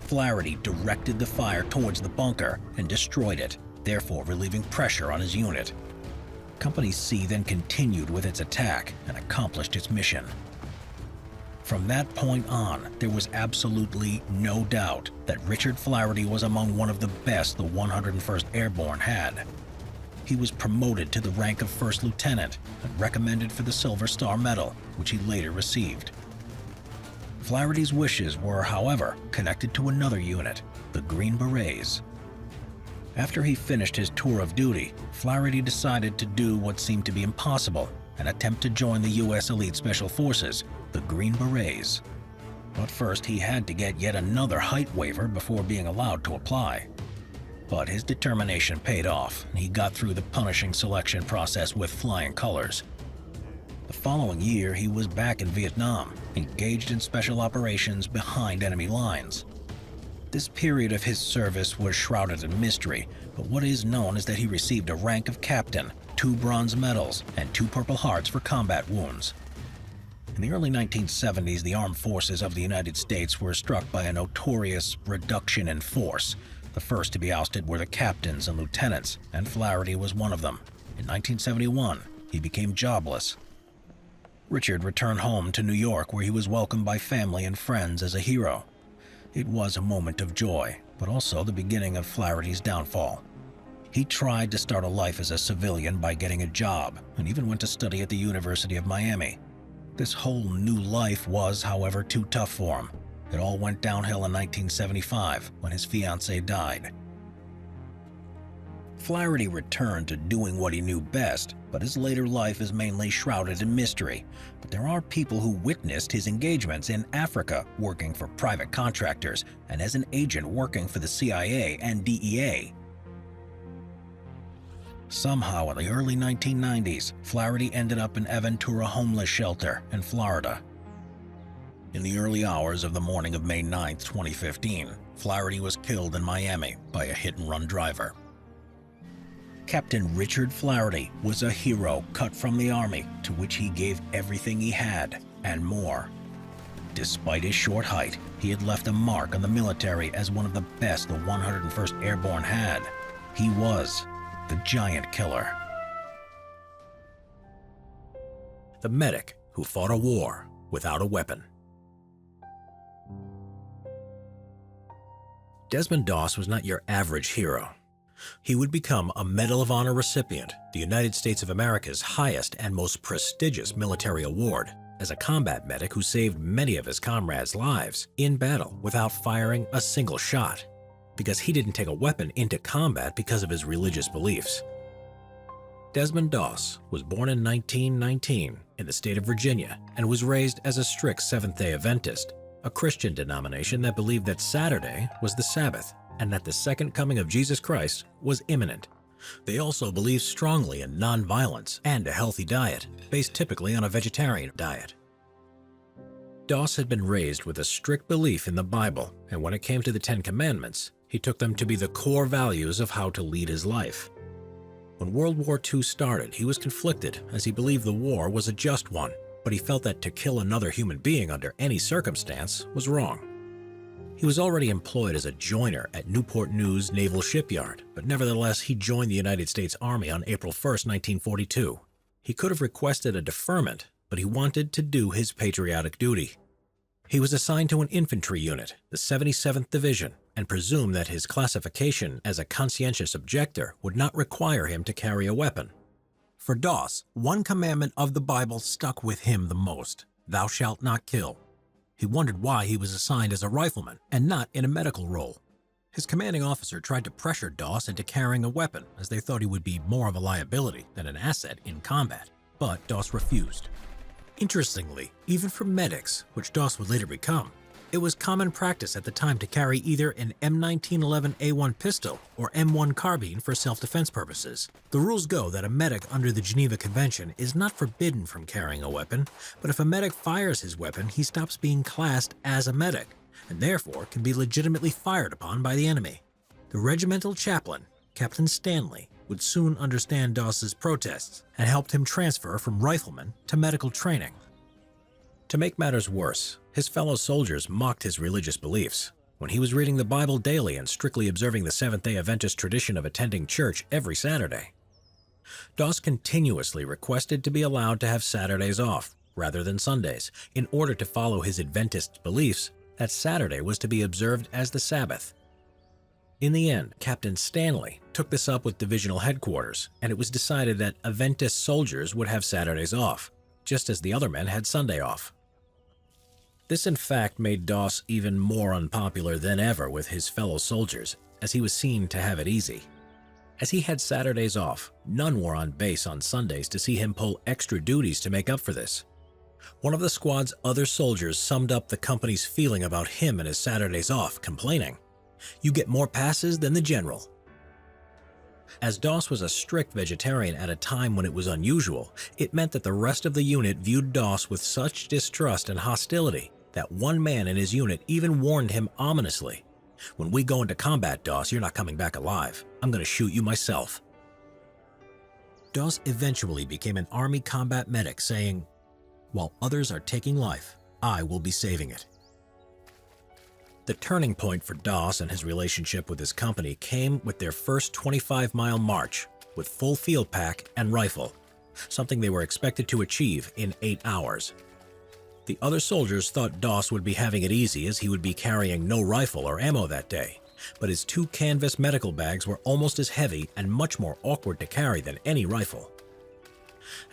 [SPEAKER 2] Flaherty directed the fire towards the bunker and destroyed it, therefore relieving pressure on his unit. Company C then continued with its attack and accomplished its mission. From that point on, there was absolutely no doubt that Richard Flaherty was among one of the best the 101st Airborne had. He was promoted to the rank of 1st Lieutenant and recommended for the Silver Star Medal, which he later received. Flaherty's wishes were, however, connected to another unit, the Green Berets. After he finished his tour of duty, Flaherty decided to do what seemed to be impossible, and attempt to join the U.S. Elite Special Forces, the Green Berets. But first, he had to get yet another height waiver before being allowed to apply. But his determination paid off, and he got through the punishing selection process with flying colors. The following year, he was back in Vietnam, engaged in special operations behind enemy lines. This period of his service was shrouded in mystery, but what is known is that he received a rank of captain, 2 bronze medals, and 2 Purple Hearts for combat wounds. In the early 1970s, the armed forces of the United States were struck by a notorious reduction in force. The first to be ousted were the captains and lieutenants, and Flaherty was one of them. In 1971, he became jobless. Richard returned home to New York, where he was welcomed by family and friends as a hero. It was a moment of joy, but also the beginning of Flaherty's downfall. He tried to start a life as a civilian by getting a job, and even went to study at the University of Miami. This whole new life was, however, too tough for him. It all went downhill in 1975, when his fiancée died. Flaherty returned to doing what he knew best, but his later life is mainly shrouded in mystery. But there are people who witnessed his engagements in Africa, working for private contractors, and as an agent working for the CIA and DEA. Somehow, in the early 1990s, Flaherty ended up in Aventura homeless shelter in Florida. In the early hours of the morning of May 9, 2015, Flaherty was killed in Miami by a hit-and-run driver. Captain Richard Flaherty was a hero cut from the Army, to which he gave everything he had and more. Despite his short height, he had left a mark on the military as one of the best the 101st Airborne had. He was the giant killer. The medic who fought a war without a weapon. Desmond Doss was not your average hero. He would become a Medal of Honor recipient, the United States of America's highest and most prestigious military award, as a combat medic who saved many of his comrades' lives in battle without firing a single shot, because he didn't take a weapon into combat because of his religious beliefs. Desmond Doss was born in 1919 in the state of Virginia and was raised as a strict Seventh-day Adventist, a Christian denomination that believed that Saturday was the Sabbath and that the second coming of Jesus Christ was imminent. They also believed strongly in nonviolence and a healthy diet, based typically on a vegetarian diet. Doss had been raised with a strict belief in the Bible, and when it came to the Ten Commandments, he took them to be the core values of how to lead his life. When World War II started, he was conflicted as he believed the war was a just one, but he felt that to kill another human being under any circumstance was wrong. He was already employed as a joiner at Newport News Naval Shipyard, but nevertheless he joined the United States Army on April 1, 1942. He could have requested a deferment, but he wanted to do his patriotic duty. He was assigned to an infantry unit, the 77th Division, and presumed that his classification as a conscientious objector would not require him to carry a weapon. For Doss, one commandment of the Bible stuck with him the most: "Thou shalt not kill." He wondered why he was assigned as a rifleman and not in a medical role. His commanding officer tried to pressure Doss into carrying a weapon, as they thought he would be more of a liability than an asset in combat, but Doss refused. Interestingly, even for medics, which Doss would later become, it was common practice at the time to carry either an M1911A1 pistol or M1 carbine for self-defense purposes. The rules go that a medic under the Geneva Convention is not forbidden from carrying a weapon, but if a medic fires his weapon, he stops being classed as a medic, and therefore can be legitimately fired upon by the enemy. The regimental chaplain, Captain Stanley, would soon understand Doss's protests and helped him transfer from rifleman to medical training. To make matters worse, his fellow soldiers mocked his religious beliefs. When he was reading the Bible daily and strictly observing the Seventh-day Adventist tradition of attending church every Saturday, Doss continuously requested to be allowed to have Saturdays off rather than Sundays in order to follow his Adventist beliefs that Saturday was to be observed as the Sabbath. In the end, Captain Stanley took this up with divisional headquarters, and it was decided that Adventist soldiers would have Saturdays off, just as the other men had Sunday off. This in fact made Doss even more unpopular than ever with his fellow soldiers, as he was seen to have it easy. As he had Saturdays off, none were on base on Sundays to see him pull extra duties to make up for this. One of the squad's other soldiers summed up the company's feeling about him and his Saturdays off, complaining, "You get more passes than the general." As Doss was a strict vegetarian at a time when it was unusual, it meant that the rest of the unit viewed Doss with such distrust and hostility that one man in his unit even warned him ominously, "When we go into combat, Doss, you're not coming back alive. I'm going to shoot you myself." Doss eventually became an Army combat medic, saying, "While others are taking life, I will be saving it." The turning point for Doss and his relationship with his company came with their first 25-mile march with full field pack and rifle, something they were expected to achieve in 8 hours. The other soldiers thought Doss would be having it easy as he would be carrying no rifle or ammo that day, but his 2 canvas medical bags were almost as heavy and much more awkward to carry than any rifle.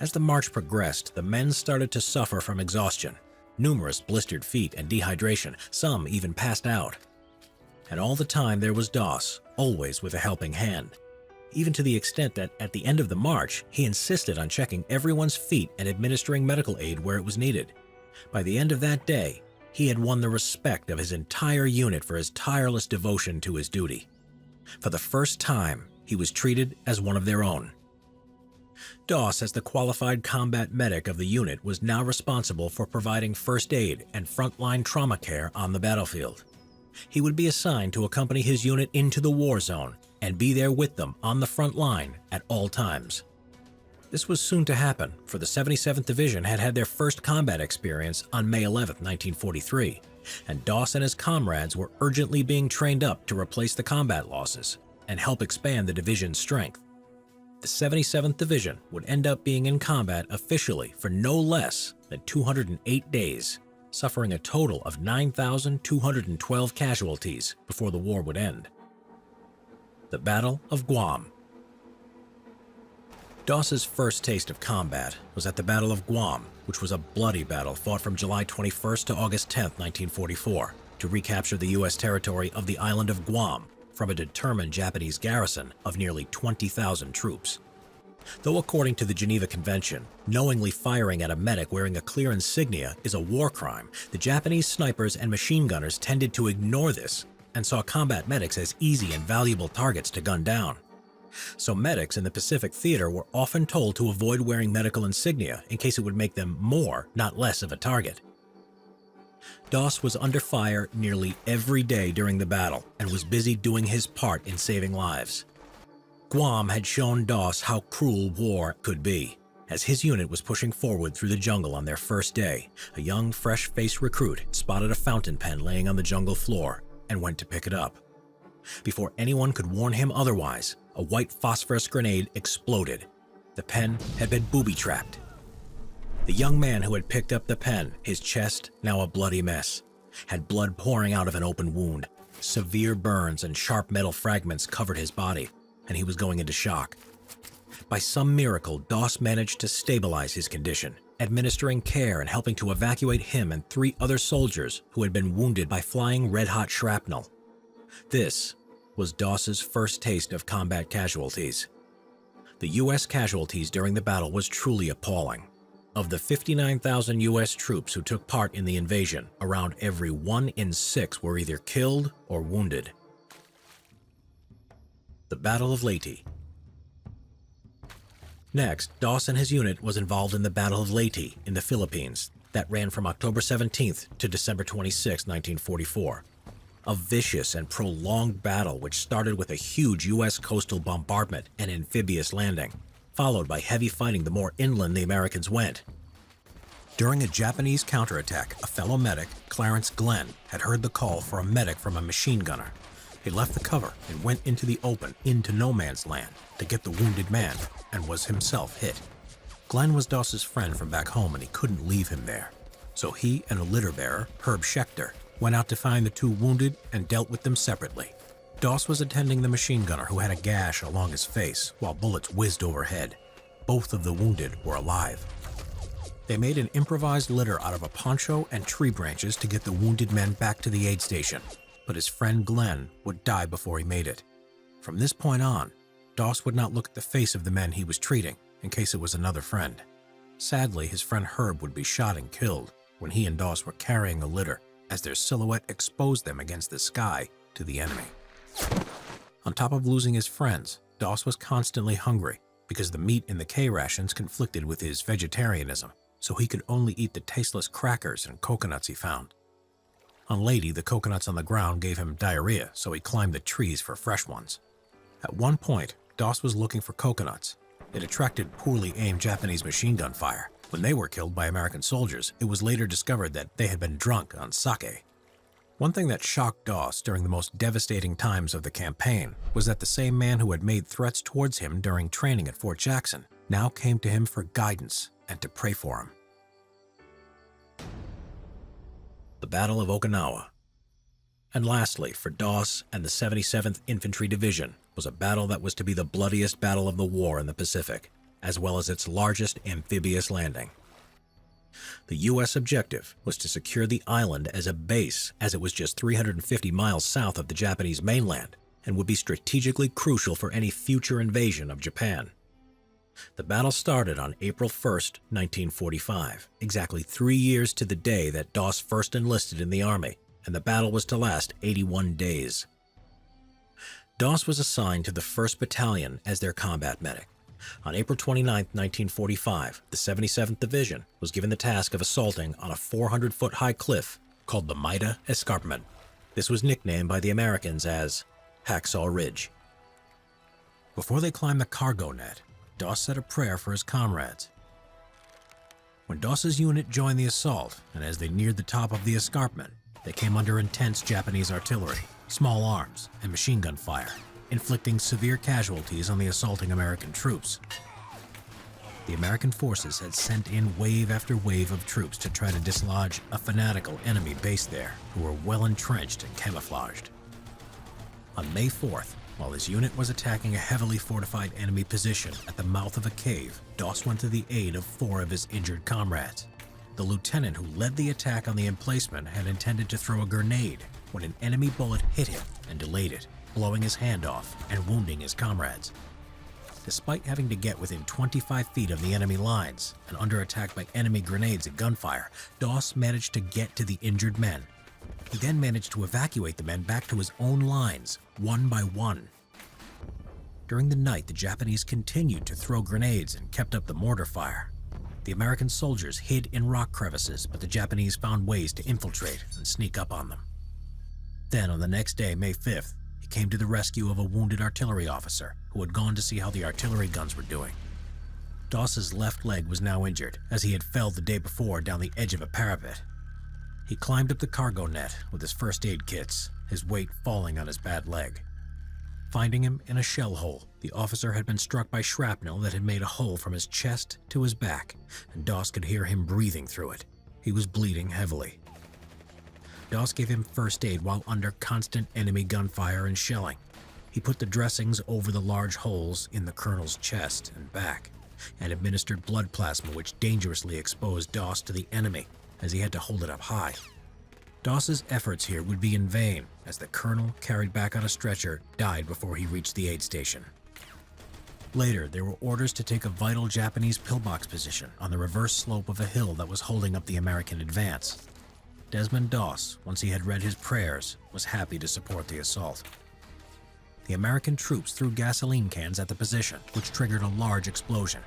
[SPEAKER 2] As the march progressed, the men started to suffer from exhaustion. Numerous blistered feet and dehydration, some even passed out. And all the time there was Doss, always with a helping hand, even to the extent that at the end of the march, he insisted on checking everyone's feet and administering medical aid where it was needed. By the end of that day, he had won the respect of his entire unit for his tireless devotion to his duty. For the first time, he was treated as one of their own. Doss, as the qualified combat medic of the unit, was now responsible for providing first aid and frontline trauma care on the battlefield. He would be assigned to accompany his unit into the war zone and be there with them on the front line at all times. This was soon to happen, for the 77th Division had had their first combat experience on May 11, 1943, and Doss and his comrades were urgently being trained up to replace the combat losses and help expand the division's strength. The 77th Division would end up being in combat officially for no less than 208 days, suffering a total of 9,212 casualties before the war would end. The Battle of Guam. Doss's first taste of combat was at the Battle of Guam, which was a bloody battle fought from July 21st to August 10, 1944, to recapture the U.S. territory of the island of Guam from a determined Japanese garrison of nearly 20,000 troops. Though according to the Geneva Convention, knowingly firing at a medic wearing a clear insignia is a war crime, the Japanese snipers and machine gunners tended to ignore this and saw combat medics as easy and valuable targets to gun down. So medics in the Pacific Theater were often told to avoid wearing medical insignia in case it would make them more, not less, of a target. Doss was under fire nearly every day during the battle and was busy doing his part in saving lives. Guam had shown Doss how cruel war could be. As his unit was pushing forward through the jungle on their first day, a young, fresh-faced recruit spotted a fountain pen laying on the jungle floor and went to pick it up. Before anyone could warn him otherwise, a white phosphorus grenade exploded. The pen had been booby-trapped. The young man who had picked up the pen, his chest now a bloody mess, had blood pouring out of an open wound. Severe burns and sharp metal fragments covered his body, and he was going into shock. By some miracle, Doss managed to stabilize his condition, administering care and helping to evacuate him and 3 other soldiers who had been wounded by flying red-hot shrapnel. This was Doss's first taste of combat casualties. The U.S. casualties during the battle was truly appalling. Of the 59,000 U.S. troops who took part in the invasion, around every 1 in 6 were either killed or wounded. The Battle of Leyte. Next, Doss and his unit was involved in the Battle of Leyte in the Philippines that ran from October 17th to December 26, 1944. A vicious and prolonged battle which started with a huge U.S. coastal bombardment and amphibious landing, followed by heavy fighting the more inland the Americans went. During a Japanese counterattack, a fellow medic, Clarence Glenn, had heard the call for a medic from a machine gunner. He left the cover and went into the open, into no man's land, to get the wounded man, and was himself hit. Glenn was Doss's friend from back home and he couldn't leave him there. So he and a litter bearer, Herb Schechter, went out to find the 2 wounded and dealt with them separately. Doss was attending the machine gunner who had a gash along his face while bullets whizzed overhead. Both of the wounded were alive. They made an improvised litter out of a poncho and tree branches to get the wounded men back to the aid station, but his friend Glenn would die before he made it. From this point on, Doss would not look at the face of the men he was treating in case it was another friend. Sadly, his friend Herb would be shot and killed when he and Doss were carrying a litter, as their silhouette exposed them against the sky to the enemy. On top of losing his friends, Doss was constantly hungry because the meat in the K rations conflicted with his vegetarianism, so he could only eat the tasteless crackers and coconuts he found. On Leyte, the coconuts on the ground gave him diarrhea, so he climbed the trees for fresh ones. At one point, Doss was looking for coconuts. It attracted poorly aimed Japanese machine gun fire. When they were killed by American soldiers, it was later discovered that they had been drunk on sake. One thing that shocked Doss during the most devastating times of the campaign was that the same man who had made threats towards him during training at Fort Jackson now came to him for guidance and to pray for him. The Battle of Okinawa. And lastly, for Doss and the 77th Infantry Division was a battle that was to be the bloodiest battle of the war in the Pacific, as well as its largest amphibious landing. The U.S. objective was to secure the island as a base, as it was just 350 miles south of the Japanese mainland and would be strategically crucial for any future invasion of Japan. The battle started on April 1st, 1945, exactly 3 years to the day that Doss first enlisted in the Army, and the battle was to last 81 days. Doss was assigned to the 1st Battalion as their combat medic. On April 29, 1945, the 77th Division was given the task of assaulting on a 400-foot-high cliff called the Maida Escarpment. This was nicknamed by the Americans as Hacksaw Ridge. Before they climbed the cargo net, Doss said a prayer for his comrades. When Doss's unit joined the assault, and as they neared the top of the escarpment, they came under intense Japanese artillery, small arms, and machine gun fire, inflicting severe casualties on the assaulting American troops. The American forces had sent in wave after wave of troops to try to dislodge a fanatical enemy base there, who were well entrenched and camouflaged. On May 4th, while his unit was attacking a heavily fortified enemy position at the mouth of a cave, Doss went to the aid of 4 of his injured comrades. The lieutenant who led the attack on the emplacement had intended to throw a grenade when an enemy bullet hit him and delayed it, blowing his hand off and wounding his comrades. Despite having to get within 25 feet of the enemy lines and under attack by enemy grenades and gunfire, Doss managed to get to the injured men. He then managed to evacuate the men back to his own lines, one by one. During the night, the Japanese continued to throw grenades and kept up the mortar fire. The American soldiers hid in rock crevices, but the Japanese found ways to infiltrate and sneak up on them. Then, on the next day, May 5th, he came to the rescue of a wounded artillery officer who had gone to see how the artillery guns were doing. Doss's left leg was now injured, as he had fell the day before down the edge of a parapet. He climbed up the cargo net with his first aid kits, his weight falling on his bad leg. Finding him in a shell hole, the officer had been struck by shrapnel that had made a hole from his chest to his back, and Doss could hear him breathing through it. He was bleeding heavily. Doss gave him first aid while under constant enemy gunfire and shelling. He put the dressings over the large holes in the colonel's chest and back, and administered blood plasma which dangerously exposed Doss to the enemy, as he had to hold it up high. Doss's efforts here would be in vain, as the colonel, carried back on a stretcher, died before he reached the aid station. Later, there were orders to take a vital Japanese pillbox position on the reverse slope of a hill that was holding up the American advance. Desmond Doss, once he had read his prayers, was happy to support the assault. The American troops threw gasoline cans at the position, which triggered a large explosion.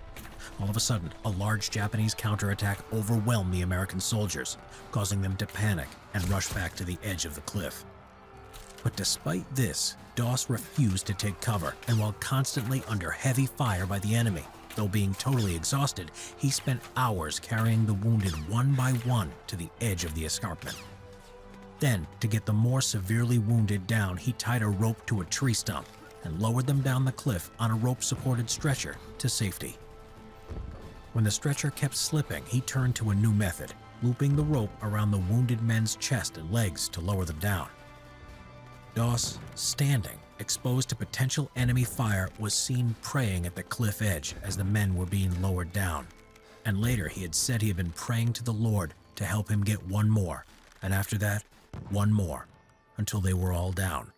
[SPEAKER 2] All of a sudden, a large Japanese counterattack overwhelmed the American soldiers, causing them to panic and rush back to the edge of the cliff. But despite this, Doss refused to take cover, and while constantly under heavy fire by the enemy, though being totally exhausted, he spent hours carrying the wounded one by one to the edge of the escarpment. Then, to get the more severely wounded down, he tied a rope to a tree stump and lowered them down the cliff on a rope-supported stretcher to safety. When the stretcher kept slipping, he turned to a new method, looping the rope around the wounded men's chest and legs to lower them down. Doss, standing, exposed to potential enemy fire, was seen praying at the cliff edge as the men were being lowered down. And later he had said he had been praying to the Lord to help him get one more, and after that, one more, until they were all down.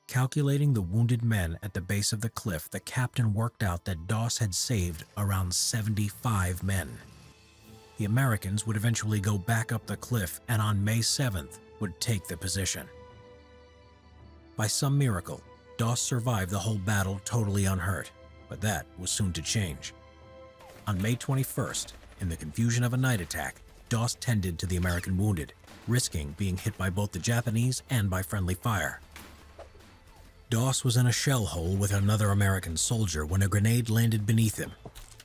[SPEAKER 2] Calculating the wounded men at the base of the cliff, the captain worked out that Doss had saved around 75 men. The Americans would eventually go back up the cliff and on May 7th would take the position. By some miracle, Doss survived the whole battle totally unhurt, but that was soon to change. On May 21st, in the confusion of a night attack, Doss tended to the American wounded, risking being hit by both the Japanese and by friendly fire. Doss was in a shell hole with another American soldier when a grenade landed beneath him.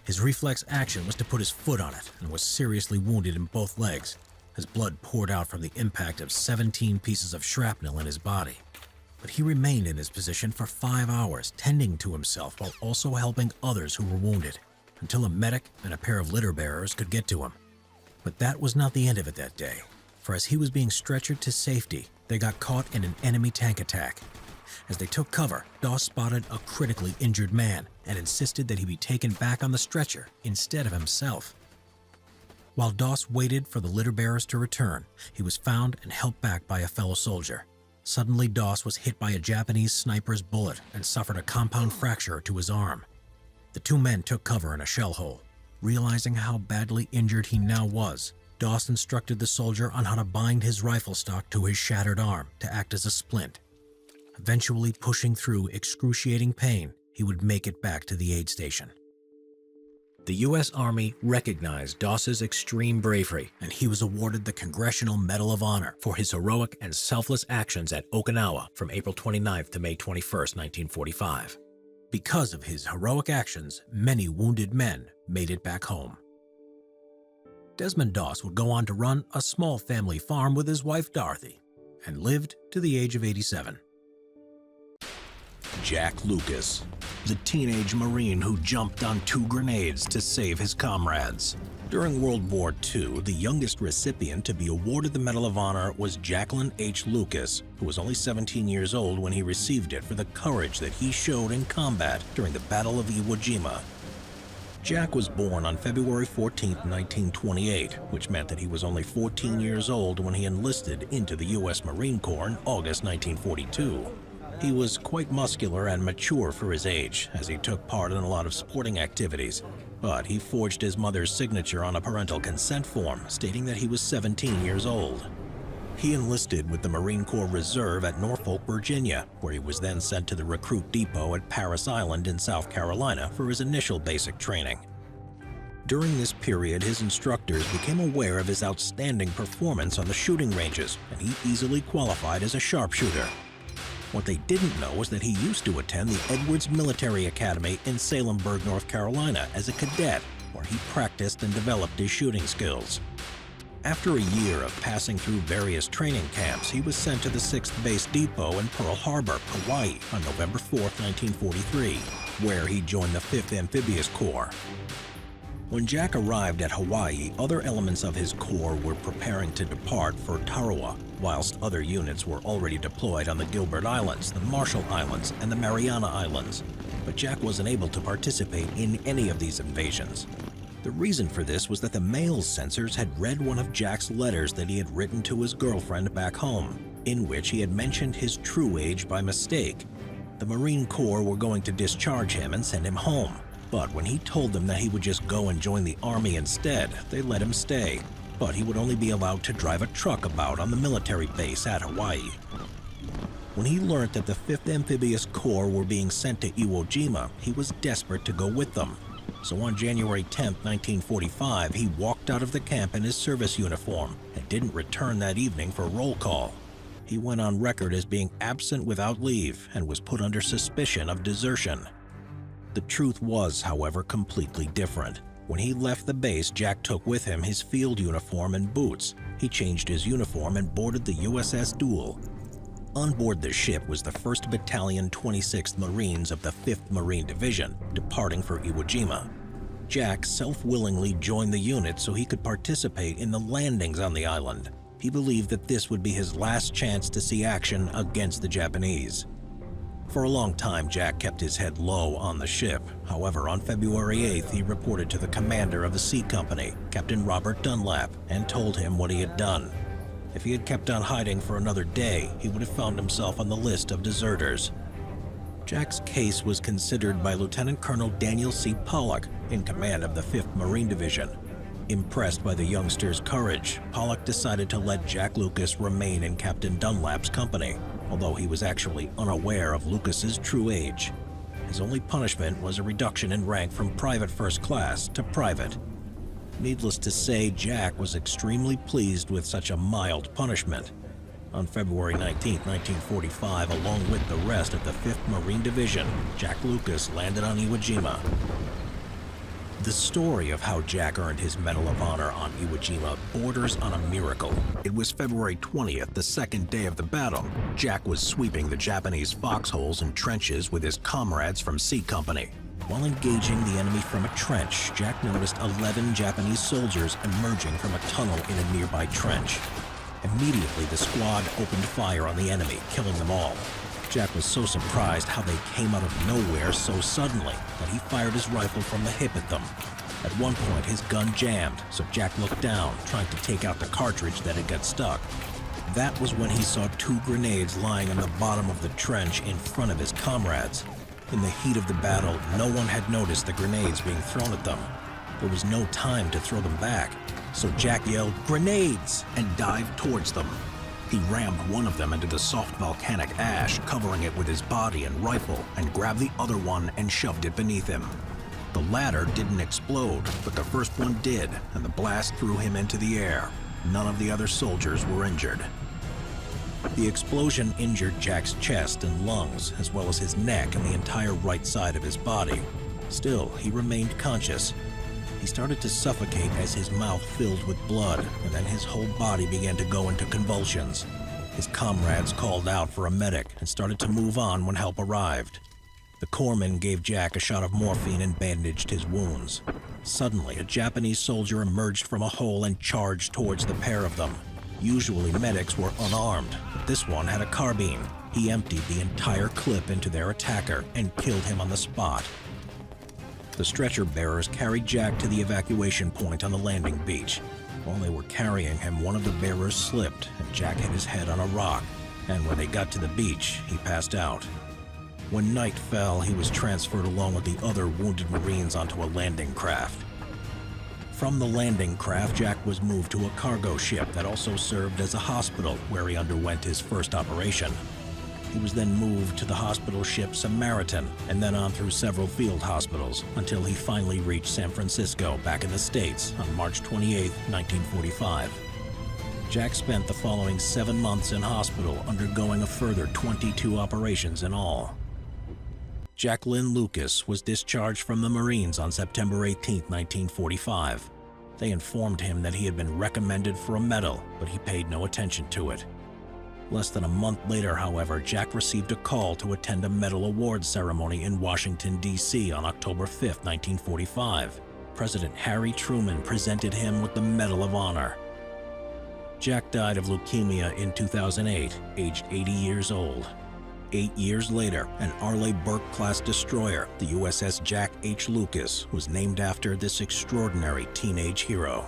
[SPEAKER 2] His reflex action was to put his foot on it and was seriously wounded in both legs, as blood poured out from the impact of 17 pieces of shrapnel in his body. But he remained in his position for 5 hours, tending to himself while also helping others who were wounded, until a medic and a pair of litter bearers could get to him. But that was not the end of it that day, for as he was being stretchered to safety, they got caught in an enemy tank attack. As they took cover, Doss spotted a critically injured man and insisted that he be taken back on the stretcher instead of himself. While Doss waited for the litter bearers to return, he was found and helped back by a fellow soldier. Suddenly, Doss was hit by a Japanese sniper's bullet and suffered a compound fracture to his arm. The two men took cover in a shell hole. Realizing how badly injured he now was, Doss instructed the soldier on how to bind his rifle stock to his shattered arm to act as a splint. Eventually pushing through excruciating pain, he would make it back to the aid station. The U.S. Army recognized Doss's extreme bravery, and he was awarded the Congressional Medal of Honor for his heroic and selfless actions at Okinawa from April 29th to May 21st, 1945. Because of his heroic actions, many wounded men made it back home. Desmond Doss would go on to run a small family farm with his wife Dorothy and lived to the age of 87. Jack Lucas, the teenage Marine who jumped on 2 grenades to save his comrades. During World War II, the youngest recipient to be awarded the Medal of Honor was Jacqueline H. Lucas, who was only 17 years old when he received it for the courage that he showed in combat during the Battle of Iwo Jima. Jack was born on February 14, 1928, which meant that he was only 14 years old when he enlisted into the U.S. Marine Corps in August 1942. He was quite muscular and mature for his age, as he took part in a lot of sporting activities, but he forged his mother's signature on a parental consent form, stating that he was 17 years old. He enlisted with the Marine Corps Reserve at Norfolk, Virginia, where he was then sent to the recruit depot at Parris Island in South Carolina for his initial basic training. During this period, his instructors became aware of his outstanding performance on the shooting ranges, and he easily qualified as a sharpshooter. What they didn't know was that he used to attend the Edwards Military Academy in Salemburg, North Carolina as a cadet, where he practiced and developed his shooting skills. After a year of passing through various training camps, he was sent to the 6th Base Depot in Pearl Harbor, Hawaii on November 4, 1943, where he joined the 5th Amphibious Corps. When Jack arrived at Hawaii, other elements of his corps were preparing to depart for Tarawa, whilst other units were already deployed on the Gilbert Islands, the Marshall Islands, and the Mariana Islands. But Jack wasn't able to participate in any of these invasions. The reason for this was that the mail's censors had read one of Jack's letters that he had written to his girlfriend back home, in which he had mentioned his true age by mistake. The Marine Corps were going to discharge him and send him home, but when he told them that he would just go and join the Army instead, they let him stay, but he would only be allowed to drive a truck about on the military base at Hawaii. When he learned that the 5th Amphibious Corps were being sent to Iwo Jima, he was desperate to go with them. So on January 10, 1945, he walked out of the camp in his service uniform and didn't return that evening for roll call. He went on record as being absent without leave and was put under suspicion of desertion. The truth was, however, completely different. When he left the base, Jack took with him his field uniform and boots. He changed his uniform and boarded the USS Duel. On board the ship was the 1st Battalion 26th Marines of the 5th Marine Division, departing for Iwo Jima. Jack self-willingly joined the unit so he could participate in the landings on the island. He believed that this would be his last chance to see action against the Japanese. For a long time, Jack kept his head low on the ship. However, on February 8th, he reported to the commander of the Sea Company, Captain Robert Dunlap, and told him what he had done. If he had kept on hiding for another day, he would have found himself on the list of deserters. Jack's case was considered by Lieutenant Colonel Daniel C. Pollock, in command of the 5th Marine Division. Impressed by the youngster's courage, Pollock decided to let Jack Lucas remain in Captain Dunlap's company, although he was actually unaware of Lucas's true age. His only punishment was a reduction in rank from Private First Class to Private. Needless to say, Jack was extremely pleased with such a mild punishment. On February 19, 1945, along with the rest of the 5th Marine Division, Jack Lucas landed on Iwo Jima. The story of how Jack earned his Medal of Honor on Iwo Jima borders on a miracle. It was February 20th, the 2nd day of the battle. Jack was sweeping the Japanese foxholes and trenches with his comrades from C Company. While engaging the enemy from a trench, Jack noticed 11 Japanese soldiers emerging from a tunnel in a nearby trench. Immediately, the squad opened fire on the enemy, killing them all. Jack was so surprised how they came out of nowhere so suddenly that he fired his rifle from the hip at them. At one point, his gun jammed, so Jack looked down, trying to take out the cartridge that had got stuck. That was when he saw 2 grenades lying on the bottom of the trench in front of his comrades. In the heat of the battle, no one had noticed the grenades being thrown at them. There was no time to throw them back, so Jack yelled, "Grenades!" and dived towards them. He rammed one of them into the soft volcanic ash, covering it with his body and rifle, and grabbed the other one and shoved it beneath him. The latter didn't explode, but the first one did, and the blast threw him into the air. None of the other soldiers were injured.
[SPEAKER 3] The explosion injured Jack's chest and lungs, as well as his neck and the entire right side of his body. Still, he remained conscious. He started to suffocate as his mouth filled with blood, and then his whole body began to go into convulsions. His comrades called out for a medic and started to move on when help arrived. The corpsman gave Jack a shot of morphine and bandaged his wounds. Suddenly, a Japanese soldier emerged from a hole and charged towards the pair of them. Usually medics were unarmed, but this one had a carbine. He emptied the entire clip into their attacker and killed him on the spot. The stretcher bearers carried Jack to the evacuation point on the landing beach. While they were carrying him, one of the bearers slipped and Jack hit his head on a rock, and when they got to the beach, he passed out. When night fell, he was transferred along with the other wounded Marines onto a landing craft. From the landing craft, Jack was moved to a cargo ship that also served as a hospital where he underwent his first operation. He was then moved to the hospital ship Samaritan and then on through several field hospitals until he finally reached San Francisco back in the States on March 28, 1945. Jack spent the following 7 months in hospital, undergoing a further 22 operations in all. Jacqueline Lucas was discharged from the Marines on September 18, 1945. They informed him that he had been recommended for a medal, but he paid no attention to it. Less than a month later, however, Jack received a call to attend a medal awards ceremony in Washington, D.C. on October 5, 1945. President Harry Truman presented him with the Medal of Honor. Jack died of leukemia in 2008, aged 80 years old. 8 years later, an Arleigh Burke-class destroyer, the USS Jack H. Lucas, was named after this extraordinary teenage hero.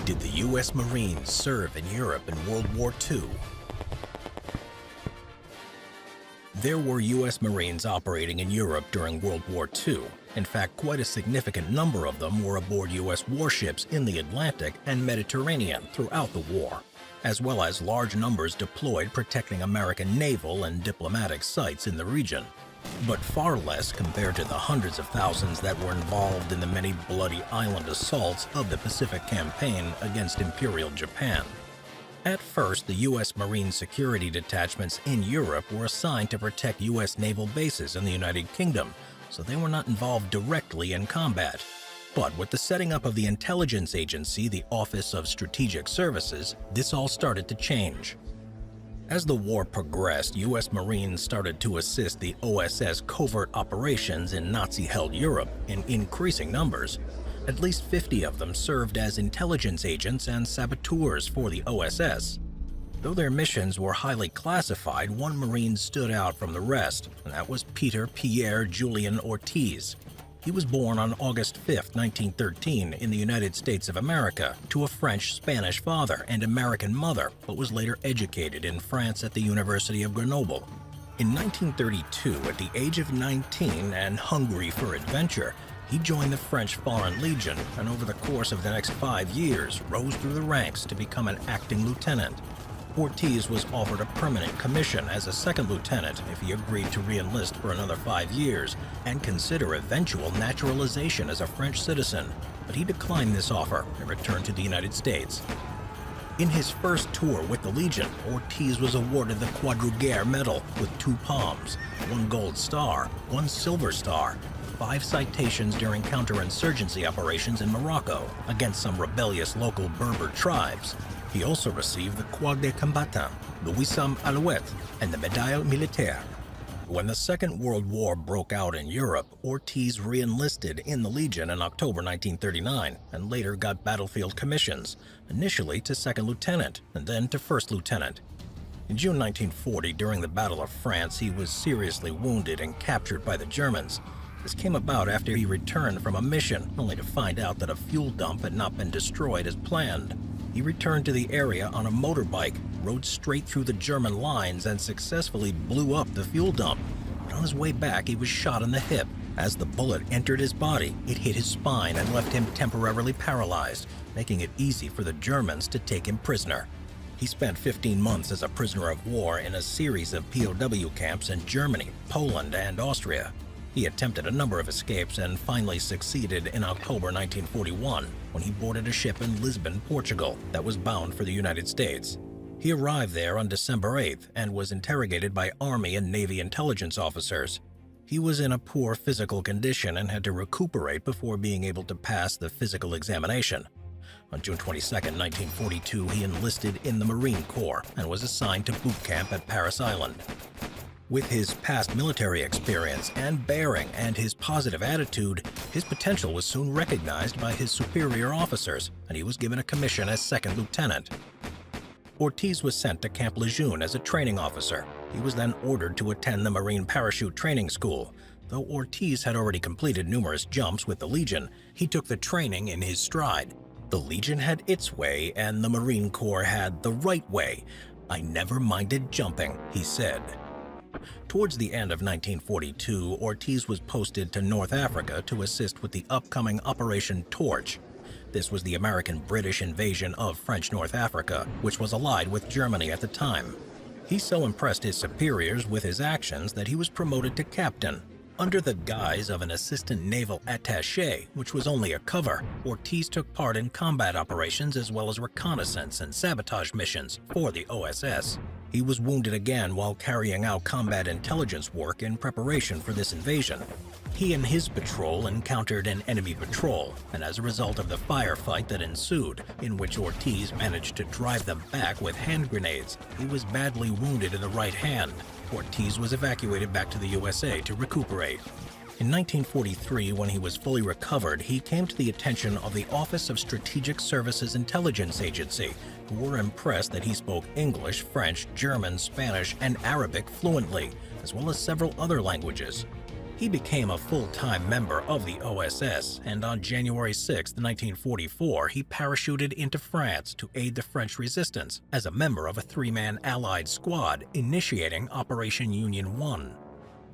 [SPEAKER 3] Did the U.S. Marines serve in Europe in World War II? There were U.S. Marines operating in Europe during World War II. In fact, quite a significant number of them were aboard U.S. warships in the Atlantic and Mediterranean throughout the war, as well as large numbers deployed protecting American naval and diplomatic sites in the region, but far less compared to the hundreds of thousands that were involved in the many bloody island assaults of the Pacific Campaign against Imperial Japan. At first, the U.S. Marine security detachments in Europe were assigned to protect U.S. naval bases in the United Kingdom, so they were not involved directly in combat. But with the setting up of the intelligence agency, the Office of Strategic Services, this all started to change. As the war progressed, U.S. Marines started to assist the OSS covert operations in Nazi-held Europe in increasing numbers. At least 50 of them served as intelligence agents and saboteurs for the OSS. Though their missions were highly classified, one Marine stood out from the rest, and that was Peter Pierre Julien Ortiz. He was born on August 5, 1913, in the United States of America, to a French-Spanish father and American mother, but was later educated in France at the University of Grenoble. In 1932, at the age of 19 and hungry for adventure, he joined the French Foreign Legion and over the course of the next 5 years rose through the ranks to become an acting lieutenant. Ortiz was offered a permanent commission as a second lieutenant if he agreed to re-enlist for another 5 years and consider eventual naturalization as a French citizen, but he declined this offer and returned to the United States. In his first tour with the Legion, Ortiz was awarded the Quadriguerre Medal with 2 palms, 1 gold star, 1 silver star, 5 citations during counterinsurgency operations in Morocco against some rebellious local Berber tribes. He also received the Croix des Combattants, the Wissam Alouette, and the Médaille Militaire. When the Second World War broke out in Europe, Ortiz re-enlisted in the Legion in October 1939 and later got battlefield commissions, initially to second lieutenant and then to first lieutenant. In June 1940, during the Battle of France, he was seriously wounded and captured by the Germans. This came about after he returned from a mission, only to find out that a fuel dump had not been destroyed as planned. He returned to the area on a motorbike, rode straight through the German lines, and successfully blew up the fuel dump. But on his way back, he was shot in the hip. As the bullet entered his body, it hit his spine and left him temporarily paralyzed, making it easy for the Germans to take him prisoner. He spent 15 months as a prisoner of war in a series of POW camps in Germany, Poland, and Austria. He attempted a number of escapes and finally succeeded in October 1941 when he boarded a ship in Lisbon, Portugal that was bound for the United States. He arrived there on December 8th and was interrogated by Army and Navy intelligence officers. He was in a poor physical condition and had to recuperate before being able to pass the physical examination. On June 22, 1942, he enlisted in the Marine Corps and was assigned to boot camp at Paris Island. With his past military experience and bearing and his positive attitude, his potential was soon recognized by his superior officers, and he was given a commission as second lieutenant. Ortiz was sent to Camp Lejeune as a training officer. He was then ordered to attend the Marine Parachute Training School. Though Ortiz had already completed numerous jumps with the Legion, he took the training in his stride. The Legion had its way, and the Marine Corps had the right way. "I never minded jumping," he said. Towards the end of 1942, Ortiz was posted to North Africa to assist with the upcoming Operation Torch. This was the American-British invasion of French North Africa, which was allied with Germany at the time. He so impressed his superiors with his actions that he was promoted to captain. Under the guise of an assistant naval attaché, which was only a cover, Ortiz took part in combat operations as well as reconnaissance and sabotage missions for the OSS. He was wounded again while carrying out combat intelligence work in preparation for this invasion. He and his patrol encountered an enemy patrol, and as a result of the firefight that ensued, in which Ortiz managed to drive them back with hand grenades, he was badly wounded in the right hand. Ortiz was evacuated back to the USA to recuperate. In 1943, when he was fully recovered, he came to the attention of the Office of Strategic Services Intelligence Agency, who were impressed that he spoke English, French, German, Spanish, and Arabic fluently, as well as several other languages. He became a full-time member of the OSS, and on January 6, 1944, he parachuted into France to aid the French resistance as a member of a three-man Allied squad initiating Operation Union 1.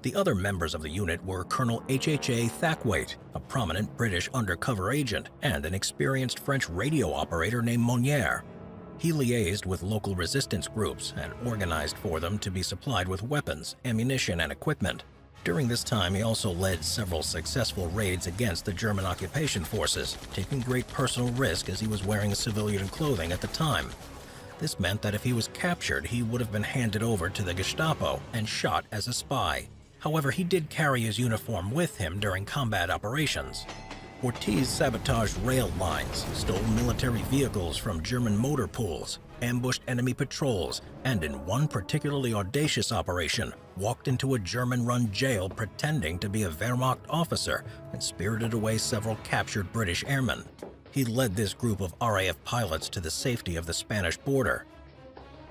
[SPEAKER 3] The other members of the unit were Colonel H.H.A. Thackwait, a prominent British undercover agent, and an experienced French radio operator named Monnier. He liaised with local resistance groups and organized for them to be supplied with weapons, ammunition, and equipment. During this time, he also led several successful raids against the German occupation forces, taking great personal risk as he was wearing civilian clothing at the time. This meant that if he was captured, he would have been handed over to the Gestapo and shot as a spy. However, he did carry his uniform with him during combat operations. Ortiz sabotaged rail lines, stole military vehicles from German motor pools, ambushed enemy patrols, and in one particularly audacious operation, walked into a German-run jail pretending to be a Wehrmacht officer and spirited away several captured British airmen. He led this group of RAF pilots to the safety of the Spanish border.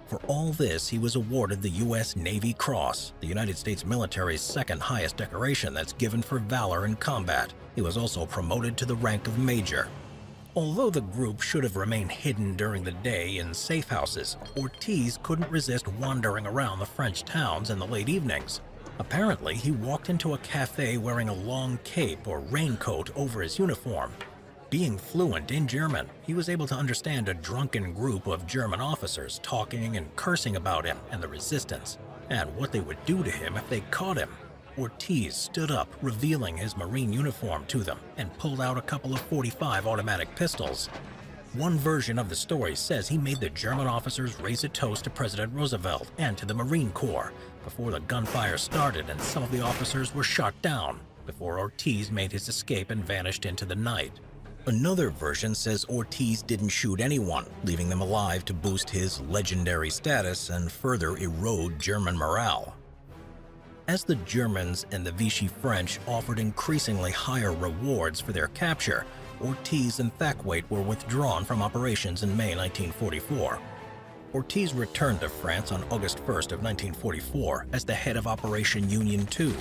[SPEAKER 3] For all this, he was awarded the U.S. Navy Cross, the United States military's second highest decoration that's given for valor in combat. He was also promoted to the rank of major. Although the group should have remained hidden during the day in safe houses, Ortiz couldn't resist wandering around the French towns in the late evenings. Apparently, he walked into a cafe wearing a long cape or raincoat over his uniform. Being fluent in German, he was able to understand a drunken group of German officers talking and cursing about him and the resistance, and what they would do to him if they caught him. Ortiz stood up, revealing his Marine uniform to them, and pulled out a couple of .45 automatic pistols. One version of the story says he made the German officers raise a toast to President Roosevelt and to the Marine Corps before the gunfire started, and some of the officers were shot down before Ortiz made his escape and vanished into the night. Another version says Ortiz didn't shoot anyone, leaving them alive to boost his legendary status and further erode German morale. As the Germans and the Vichy French offered increasingly higher rewards for their capture, Ortiz and Thackwait were withdrawn from operations in May 1944. Ortiz returned to France on August 1st of 1944 as the head of Operation Union 2,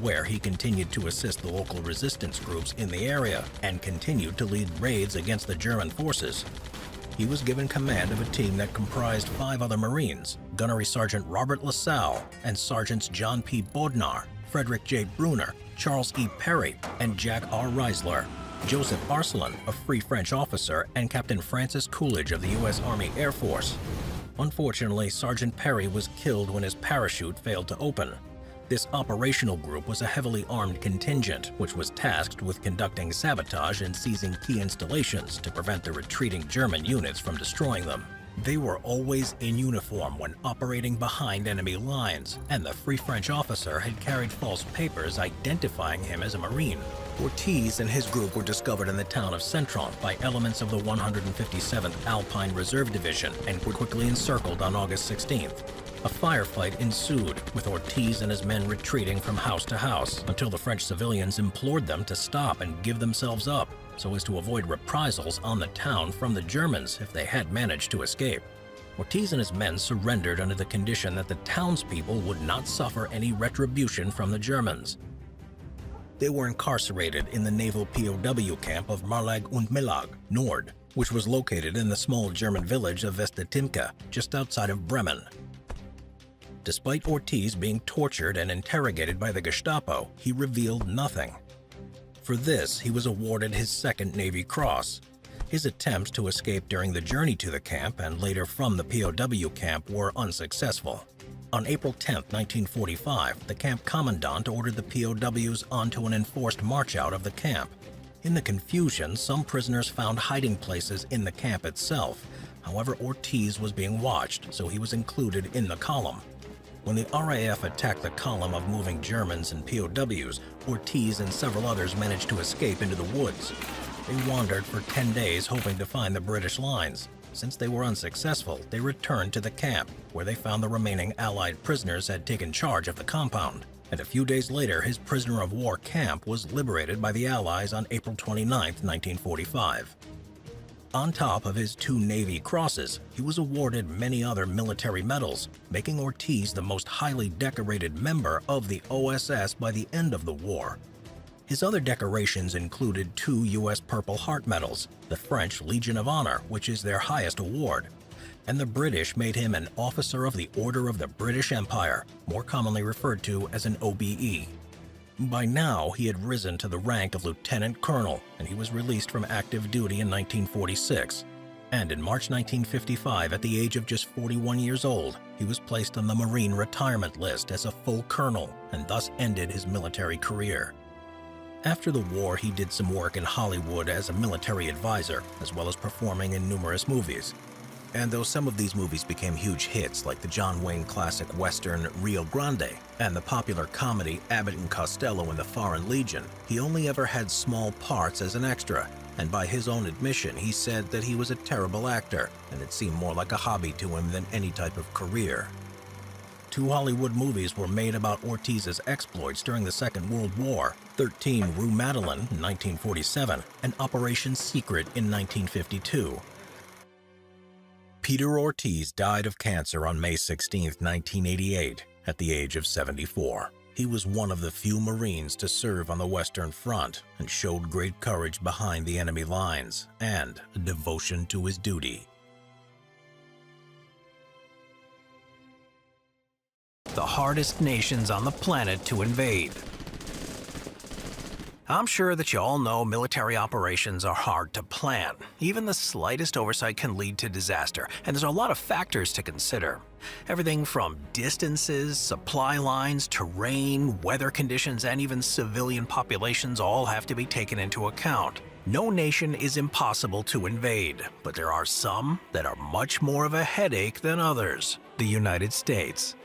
[SPEAKER 3] where he continued to assist the local resistance groups in the area and continued to lead raids against the German forces. He was given command of a team that comprised 5 other Marines, Gunnery Sergeant Robert LaSalle and Sergeants John P. Bodnar, Frederick J. Bruner, Charles E. Perry, and Jack R. Reisler. Joseph Arcelin, a Free French officer, and Captain Francis Coolidge of the U.S. Army Air Force. Unfortunately, Sergeant Perry was killed when his parachute failed to open. This operational group was a heavily armed contingent, which was tasked with conducting sabotage and seizing key installations to prevent the retreating German units from destroying them. They were always in uniform when operating behind enemy lines, and the Free French officer had carried false papers identifying him as a Marine. Ortiz and his group were discovered in the town of Centron by elements of the 157th Alpine Reserve Division and were quickly encircled on August 16th. A firefight ensued, with Ortiz and his men retreating from house to house until the French civilians implored them to stop and give themselves up, so as to avoid reprisals on the town from the Germans if they had managed to escape. Ortiz and his men surrendered under the condition that the townspeople would not suffer any retribution from the Germans. They were incarcerated in the naval POW camp of Marlag und Melag, Nord, which was located in the small German village of Vestetimka, just outside of Bremen. Despite Ortiz being tortured and interrogated by the Gestapo, he revealed nothing. For this, he was awarded his second Navy Cross. His attempts to escape during the journey to the camp and later from the POW camp were unsuccessful. On April 10, 1945, the camp commandant ordered the POWs onto an enforced march out of the camp. In the confusion, some prisoners found hiding places in the camp itself. However, Ortiz was being watched, so he was included in the column. When the RAF attacked the column of moving Germans and POWs, Ortiz and several others managed to escape into the woods. They wandered for 10 days hoping to find the British lines. Since they were unsuccessful, they returned to the camp, where they found the remaining Allied prisoners had taken charge of the compound. And a few days later, his prisoner of war camp was liberated by the Allies on April 29, 1945. On top of his 2 Navy Crosses, he was awarded many other military medals, making Ortiz the most highly decorated member of the OSS by the end of the war. His other decorations included 2 U.S. Purple Heart medals, the French Legion of Honor, which is their highest award, and the British made him an Officer of the Order of the British Empire, more commonly referred to as an OBE. By now, he had risen to the rank of Lieutenant Colonel, and he was released from active duty in 1946. And in March 1955, at the age of just 41 years old, he was placed on the Marine retirement list as a full colonel, and thus ended his military career. After the war, he did some work in Hollywood as a military advisor, as well as performing in numerous movies. And though some of these movies became huge hits, like the John Wayne classic western Rio Grande and the popular comedy Abbott and Costello in the Foreign Legion, he only ever had small parts as an extra, and by his own admission, he said that he was a terrible actor, and it seemed more like a hobby to him than any type of career. 2 Hollywood movies were made about Ortiz's exploits during the Second World War, 13 Rue Madeline in 1947 and Operation Secret in 1952. Peter Ortiz died of cancer on May 16, 1988, at the age of 74. He was one of the few Marines to serve on the Western Front and showed great courage behind the enemy lines and a devotion to his duty.
[SPEAKER 5] The hardest nations on the planet to invade. I'm sure that you all know military operations are hard to plan. Even the slightest oversight can lead to disaster, and there's a lot of factors to consider. Everything from distances, supply lines, terrain, weather conditions, and even civilian populations all have to be taken into account. No nation is impossible to invade, but there are some that are much more of a headache than others. The United States.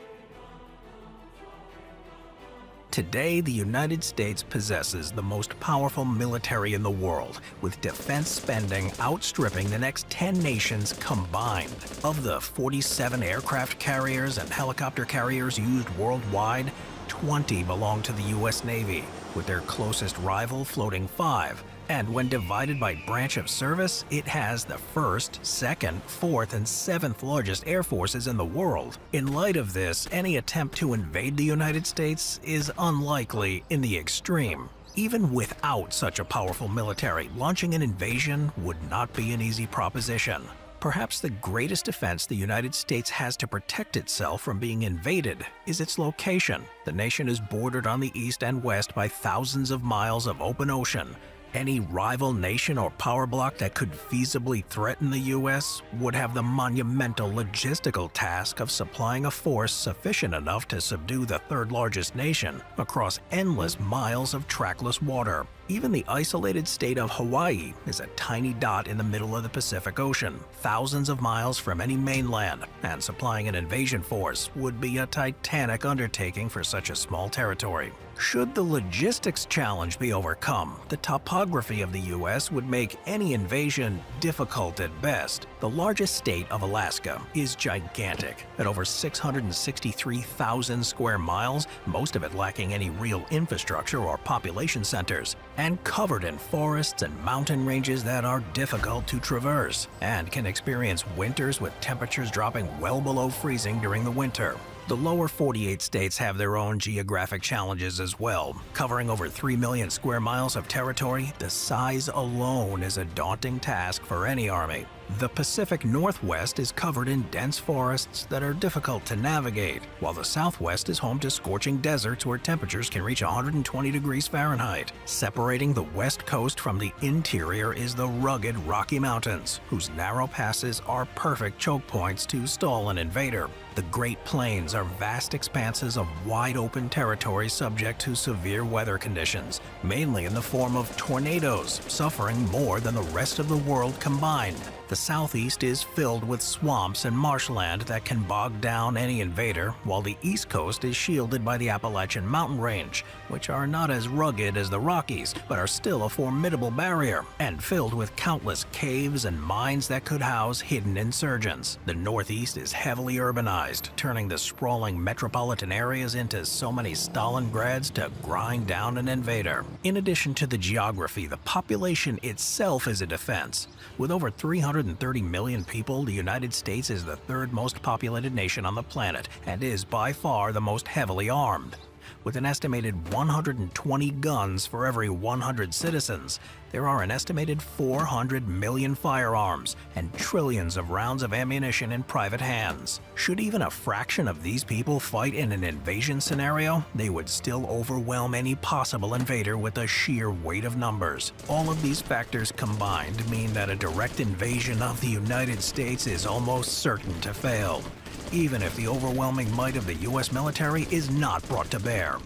[SPEAKER 5] Today, the United States possesses the most powerful military in the world, with defense spending outstripping the next 10 nations combined. Of the 47 aircraft carriers and helicopter carriers used worldwide, 20 belong to the U.S. Navy, with their closest rival floating 5. And when divided by branch of service, it has the 1st, 2nd, 4th, and 7th largest air forces in the world. In light of this, any attempt to invade the United States is unlikely in the extreme. Even without such a powerful military, launching an invasion would not be an easy proposition. Perhaps the greatest defense the United States has to protect itself from being invaded is its location. The nation is bordered on the east and west by thousands of miles of open ocean. Any rival nation or power bloc that could feasibly threaten the U.S. would have the monumental logistical task of supplying a force sufficient enough to subdue the 3rd largest nation across endless miles of trackless water. Even the isolated state of Hawaii is a tiny dot in the middle of the Pacific Ocean, thousands of miles from any mainland, and supplying an invasion force would be a titanic undertaking for such a small territory. Should the logistics challenge be overcome, the topography of the U.S. would make any invasion difficult at best. The largest state of Alaska is gigantic, at over 663,000 square miles, most of it lacking any real infrastructure or population centers, and covered in forests and mountain ranges that are difficult to traverse, and can experience winters with temperatures dropping well below freezing during the winter. The lower 48 states have their own geographic challenges as well. Covering over 3 million square miles of territory, the size alone is a daunting task for any army. The Pacific Northwest is covered in dense forests that are difficult to navigate, while the Southwest is home to scorching deserts where temperatures can reach 120 degrees Fahrenheit. Separating the West Coast from the interior is the rugged Rocky Mountains, whose narrow passes are perfect choke points to stall an invader. The Great Plains are vast expanses of wide-open territory subject to severe weather conditions, mainly in the form of tornadoes, suffering more than the rest of the world combined. The Southeast is filled with swamps and marshland that can bog down any invader, while the East Coast is shielded by the Appalachian Mountain Range, which are not as rugged as the Rockies, but are still a formidable barrier, and filled with countless caves and mines that could house hidden insurgents. The Northeast is heavily urbanized, turning the sprawling metropolitan areas into so many Stalingrads to grind down an invader. In addition to the geography, the population itself is a defense. With over 330 million people, the United States is the third most populated nation on the planet and is by far the most heavily armed. With an estimated 120 guns for every 100 citizens, there are an estimated 400 million firearms and trillions of rounds of ammunition in private hands. Should even a fraction of these people fight in an invasion scenario, they would still overwhelm any possible invader with the sheer weight of numbers. All of these factors combined mean that a direct invasion of the United States is almost certain to fail, even if the overwhelming might of the U.S. military is not brought to bear.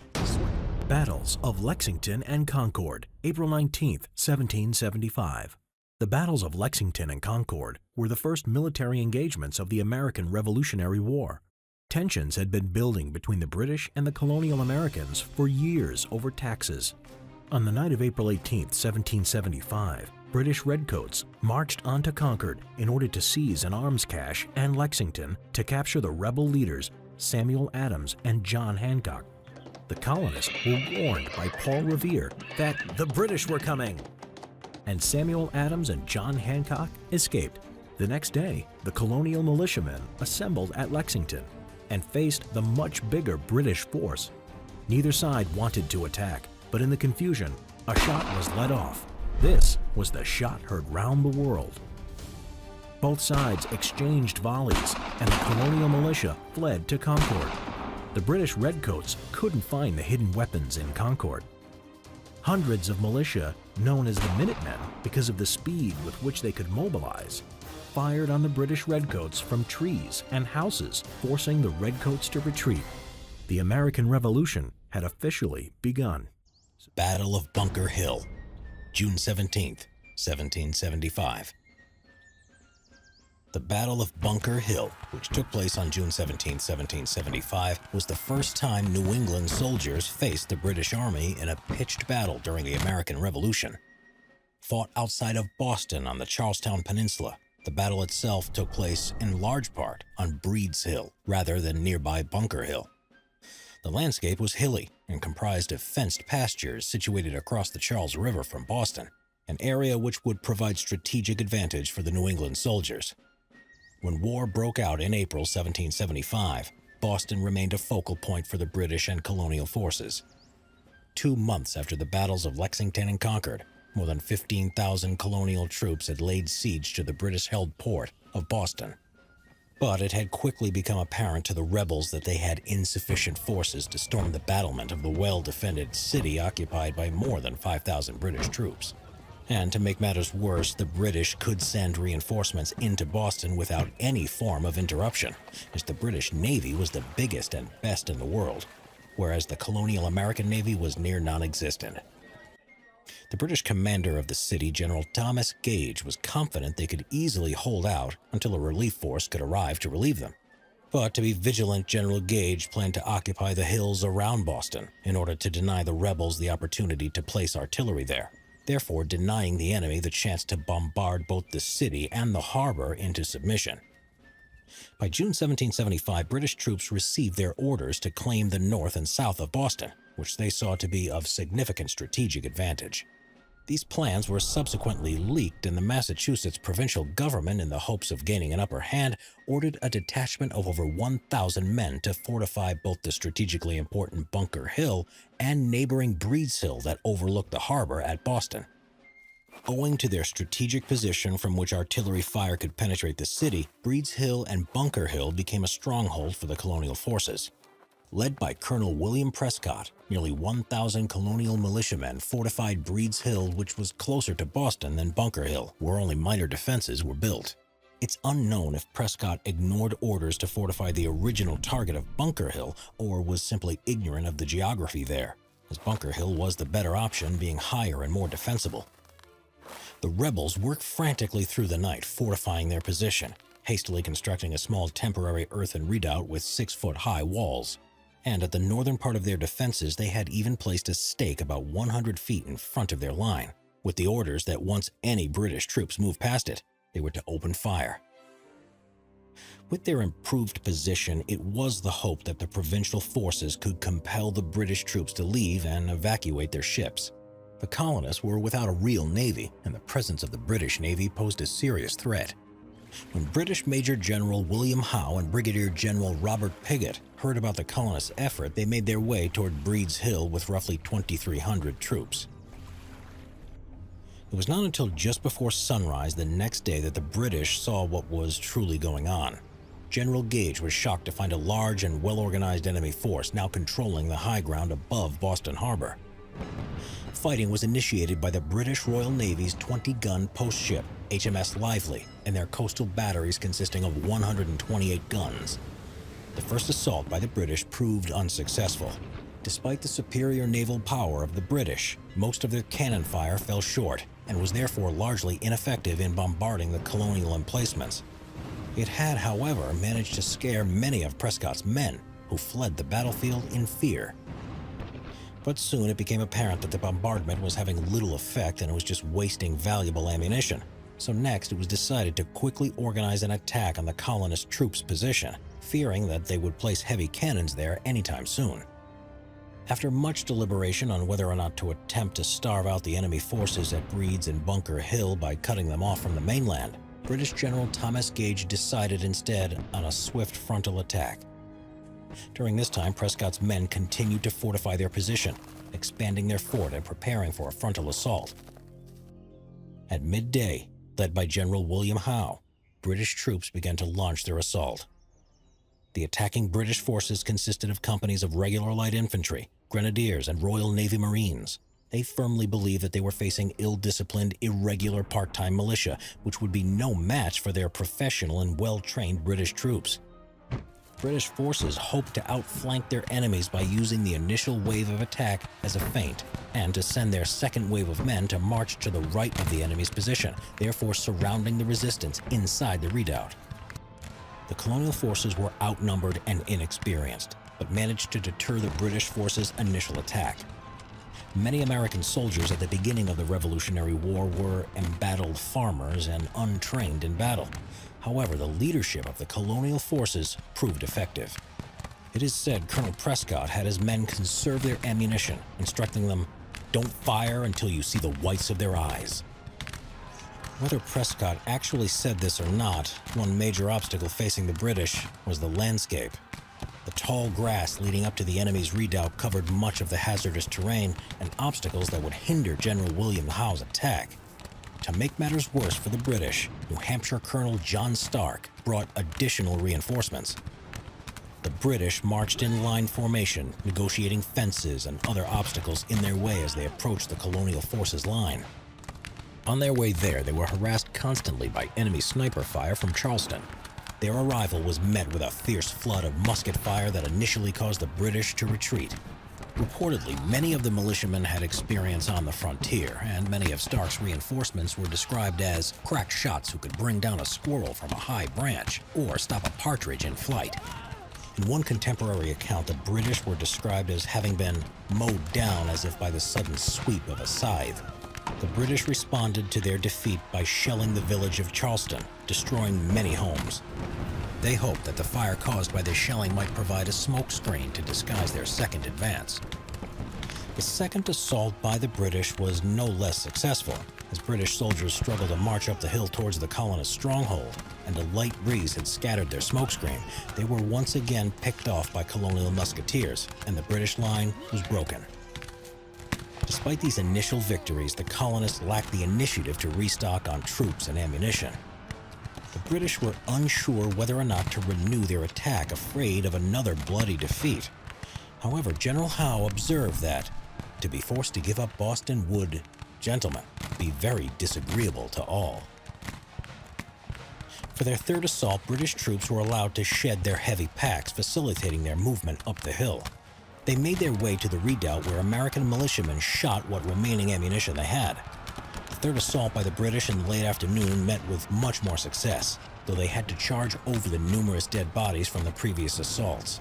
[SPEAKER 6] Battles of Lexington and Concord, April 19, 1775. The battles of Lexington and Concord were the first military engagements of the American Revolutionary War. Tensions had been building between the British and the colonial Americans for years over taxes. On the night of April 18, 1775, British redcoats marched onto Concord in order to seize an arms cache and Lexington to capture the rebel leaders Samuel Adams and John Hancock. The colonists were warned by Paul Revere that the British were coming, and Samuel Adams and John Hancock escaped. The next day, the colonial militiamen assembled at Lexington and faced the much bigger British force. Neither side wanted to attack, but in the confusion, a shot was let off. This was the shot heard round the world. Both sides exchanged volleys, and the colonial militia fled to Concord. The British redcoats couldn't find the hidden weapons in Concord. Hundreds of militia, known as the Minutemen because of the speed with which they could mobilize, fired on the British redcoats from trees and houses, forcing the redcoats to retreat. The American Revolution had officially begun.
[SPEAKER 2] Battle of Bunker Hill, June 17, 1775. The Battle of Bunker Hill, which took place on June 17, 1775, was the first time New England soldiers faced the British Army in a pitched battle during the American Revolution. Fought outside of Boston on the Charlestown Peninsula, the battle itself took place in large part on Breed's Hill rather than nearby Bunker Hill. The landscape was hilly and comprised of fenced pastures situated across the Charles River from Boston, an area which would provide strategic advantage for the New England soldiers. When war broke out in April 1775, Boston remained a focal point for the British and colonial forces. 2 months after the battles of Lexington and Concord, more than 15,000 colonial troops had laid siege to the British-held port of Boston. But it had quickly become apparent to the rebels that they had insufficient forces to storm the battlement of the well-defended city occupied by more than 5,000 British troops. And to make matters worse, the British could send reinforcements into Boston without any form of interruption, as the British Navy was the biggest and best in the world, whereas the colonial American Navy was near non-existent. The British commander of the city, General Thomas Gage, was confident they could easily hold out until a relief force could arrive to relieve them. But to be vigilant, General Gage planned to occupy the hills around Boston in order to deny the rebels the opportunity to place artillery there, therefore denying the enemy the chance to bombard both the city and the harbor into submission. By June 1775, British troops received their orders to claim the north and south of Boston, which they saw to be of significant strategic advantage. These plans were subsequently leaked, and the Massachusetts provincial government, in the hopes of gaining an upper hand, ordered a detachment of over 1,000 men to fortify both the strategically important Bunker Hill and neighboring Breed's Hill that overlooked the harbor at Boston. Owing to their strategic position from which artillery fire could penetrate the city, Breed's Hill and Bunker Hill became a stronghold for the colonial forces. Led by Colonel William Prescott, nearly 1,000 colonial militiamen fortified Breed's Hill, which was closer to Boston than Bunker Hill, where only minor defenses were built. It's unknown if Prescott ignored orders to fortify the original target of Bunker Hill or was simply ignorant of the geography there, as Bunker Hill was the better option, being higher and more defensible. The rebels worked frantically through the night, fortifying their position, hastily constructing a small temporary earthen redoubt with 6-foot-high walls. And at the northern part of their defenses, they had even placed a stake about 100 feet in front of their line, with the orders that once any British troops moved past it, they were to open fire. With their improved position, it was the hope that the provincial forces could compel the British troops to leave and evacuate their ships. The colonists were without a real navy, and the presence of the British Navy posed a serious threat. When British Major General William Howe and Brigadier General Robert Pigott heard about the colonists' effort, they made their way toward Breed's Hill with roughly 2,300 troops. It was not until just before sunrise the next day that the British saw what was truly going on. General Gage was shocked to find a large and well-organized enemy force now controlling the high ground above Boston Harbor. Fighting was initiated by the British Royal Navy's 20-gun post ship, HMS Lively, and their coastal batteries consisting of 128 guns. The first assault by the British proved unsuccessful. Despite the superior naval power of the British, most of their cannon fire fell short and was therefore largely ineffective in bombarding the colonial emplacements. It had, however, managed to scare many of Prescott's men, who fled the battlefield in fear. But soon it became apparent that the bombardment was having little effect and it was just wasting valuable ammunition. So next it was decided to quickly organize an attack on the colonist troops' position, fearing that they would place heavy cannons there anytime soon. After much deliberation on whether or not to attempt to starve out the enemy forces at Breed's and Bunker Hill by cutting them off from the mainland, British General Thomas Gage decided instead on a swift frontal attack. During this time, Prescott's men continued to fortify their position, expanding their fort and preparing for a frontal assault. At midday, led by General William Howe, British troops began to launch their assault. The attacking British forces consisted of companies of regular light infantry, grenadiers, and Royal Navy Marines. They firmly believed that they were facing ill-disciplined, irregular part-time militia, which would be no match for their professional and well-trained British troops. British forces hoped to outflank their enemies by using the initial wave of attack as a feint, and to send their second wave of men to march to the right of the enemy's position, therefore surrounding the resistance inside the redoubt. The colonial forces were outnumbered and inexperienced, but managed to deter the British forces' initial attack. Many American soldiers at the beginning of the Revolutionary War were embattled farmers and untrained in battle. However, the leadership of the colonial forces proved effective. It is said Colonel Prescott had his men conserve their ammunition, instructing them, "Don't fire until you see the whites of their eyes." Whether Prescott actually said this or not, one major obstacle facing the British was the landscape. The tall grass leading up to the enemy's redoubt covered much of the hazardous terrain and obstacles that would hinder General William Howe's attack. To make matters worse for the British, New Hampshire Colonel John Stark brought additional reinforcements. The British marched in line formation, negotiating fences and other obstacles in their way as they approached the colonial forces' line. On their way there, they were harassed constantly by enemy sniper fire from Charleston. Their arrival was met with a fierce flood of musket fire that initially caused the British to retreat. Reportedly, many of the militiamen had experience on the frontier, and many of Stark's reinforcements were described as crack shots who could bring down a squirrel from a high branch or stop a partridge in flight. In one contemporary account, the British were described as having been mowed down as if by the sudden sweep of a scythe. The British responded to their defeat by shelling the village of Charleston, destroying many homes. They hoped that the fire caused by this shelling might provide a smokescreen to disguise their second advance. The second assault by the British was no less successful, as British soldiers struggled to march up the hill towards the colonists' stronghold, and a light breeze had scattered their smokescreen. They were once again picked off by colonial musketeers, and the British line was broken. Despite these initial victories, the colonists lacked the initiative to restock on troops and ammunition. The British were unsure whether or not to renew their attack, afraid of another bloody defeat. However, General Howe observed that to be forced to give up Boston would, gentlemen, be very disagreeable to all. For their third assault, British troops were allowed to shed their heavy packs, facilitating their movement up the hill. They made their way to the redoubt where American militiamen shot what remaining ammunition they had. The third assault by the British in the late afternoon met with much more success, though they had to charge over the numerous dead bodies from the previous assaults.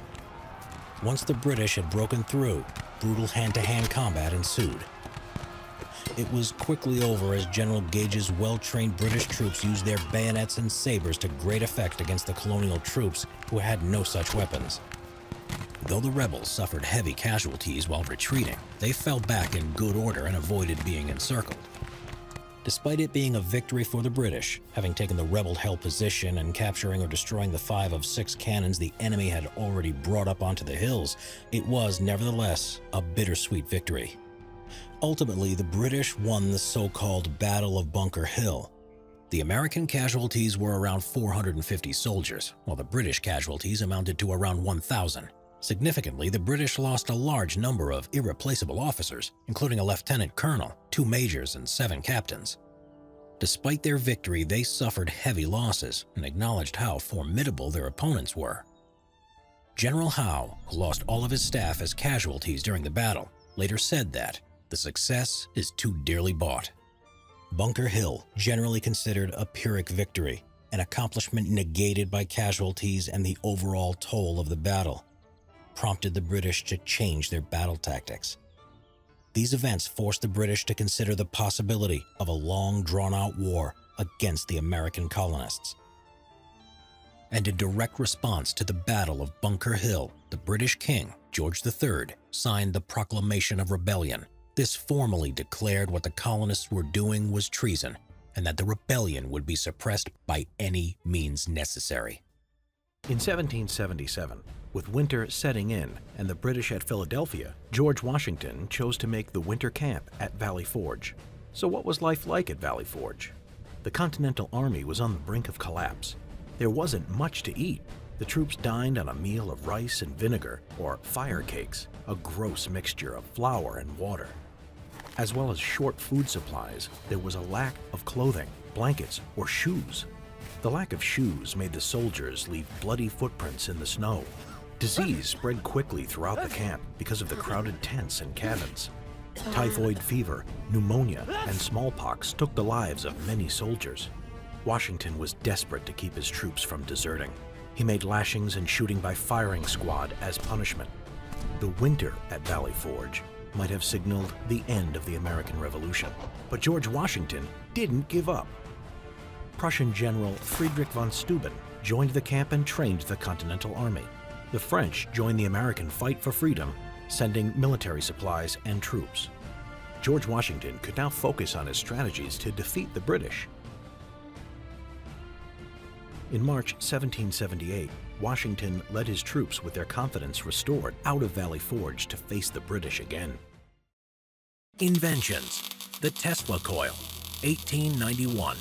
[SPEAKER 2] Once the British had broken through, brutal hand-to-hand combat ensued. It was quickly over as General Gage's well-trained British troops used their bayonets and sabers to great effect against the colonial troops who had no such weapons. Though the rebels suffered heavy casualties while retreating, they fell back in good order and avoided being encircled. Despite it being a victory for the British, having taken the rebel-held position and capturing or destroying the 5 of 6 cannons the enemy had already brought up onto the hills, it was nevertheless a bittersweet victory. Ultimately, the British won the so-called Battle of Bunker Hill. The American casualties were around 450 soldiers, while the British casualties amounted to around 1,000. Significantly, the British lost a large number of irreplaceable officers, including a lieutenant colonel, 2 majors, and 7 captains. Despite their victory, they suffered heavy losses and acknowledged how formidable their opponents were. General Howe, who lost all of his staff as casualties during the battle, later said that the success is too dearly bought. Bunker Hill, generally considered a Pyrrhic victory, an accomplishment negated by casualties and the overall toll of the battle, prompted the British to change their battle tactics. These events forced the British to consider the possibility of a long, drawn-out war against the American colonists. And in direct response to the Battle of Bunker Hill, the British King, George III, signed the Proclamation of Rebellion. This formally declared what the colonists were doing was treason, and that the rebellion would be suppressed by any means necessary.
[SPEAKER 5] In 1777, with winter setting in and the British at Philadelphia, George Washington chose to make the winter camp at Valley Forge. So what was life like at Valley Forge? The Continental Army was on the brink of collapse. There wasn't much to eat. The troops dined on a meal of rice and vinegar, or fire cakes, a gross mixture of flour and water. As well as short food supplies, there was a lack of clothing, blankets, or shoes. The lack of shoes made the soldiers leave bloody footprints in the snow. Disease spread quickly throughout the camp because of the crowded tents and cabins. Typhoid fever, pneumonia, and smallpox took the lives of many soldiers. Washington was desperate to keep his troops from deserting. He made lashings and shooting by firing squad as punishment. The winter at Valley Forge might have signaled the end of the American Revolution, but George Washington didn't give up. Prussian General Friedrich von Steuben joined the camp and trained the Continental Army. The French joined the American fight for freedom, sending military supplies and troops. George Washington could now focus on his strategies to defeat the British. In March 1778, Washington led his troops with their confidence restored out of Valley Forge to face the British again.
[SPEAKER 6] Inventions. The Tesla coil, 1891.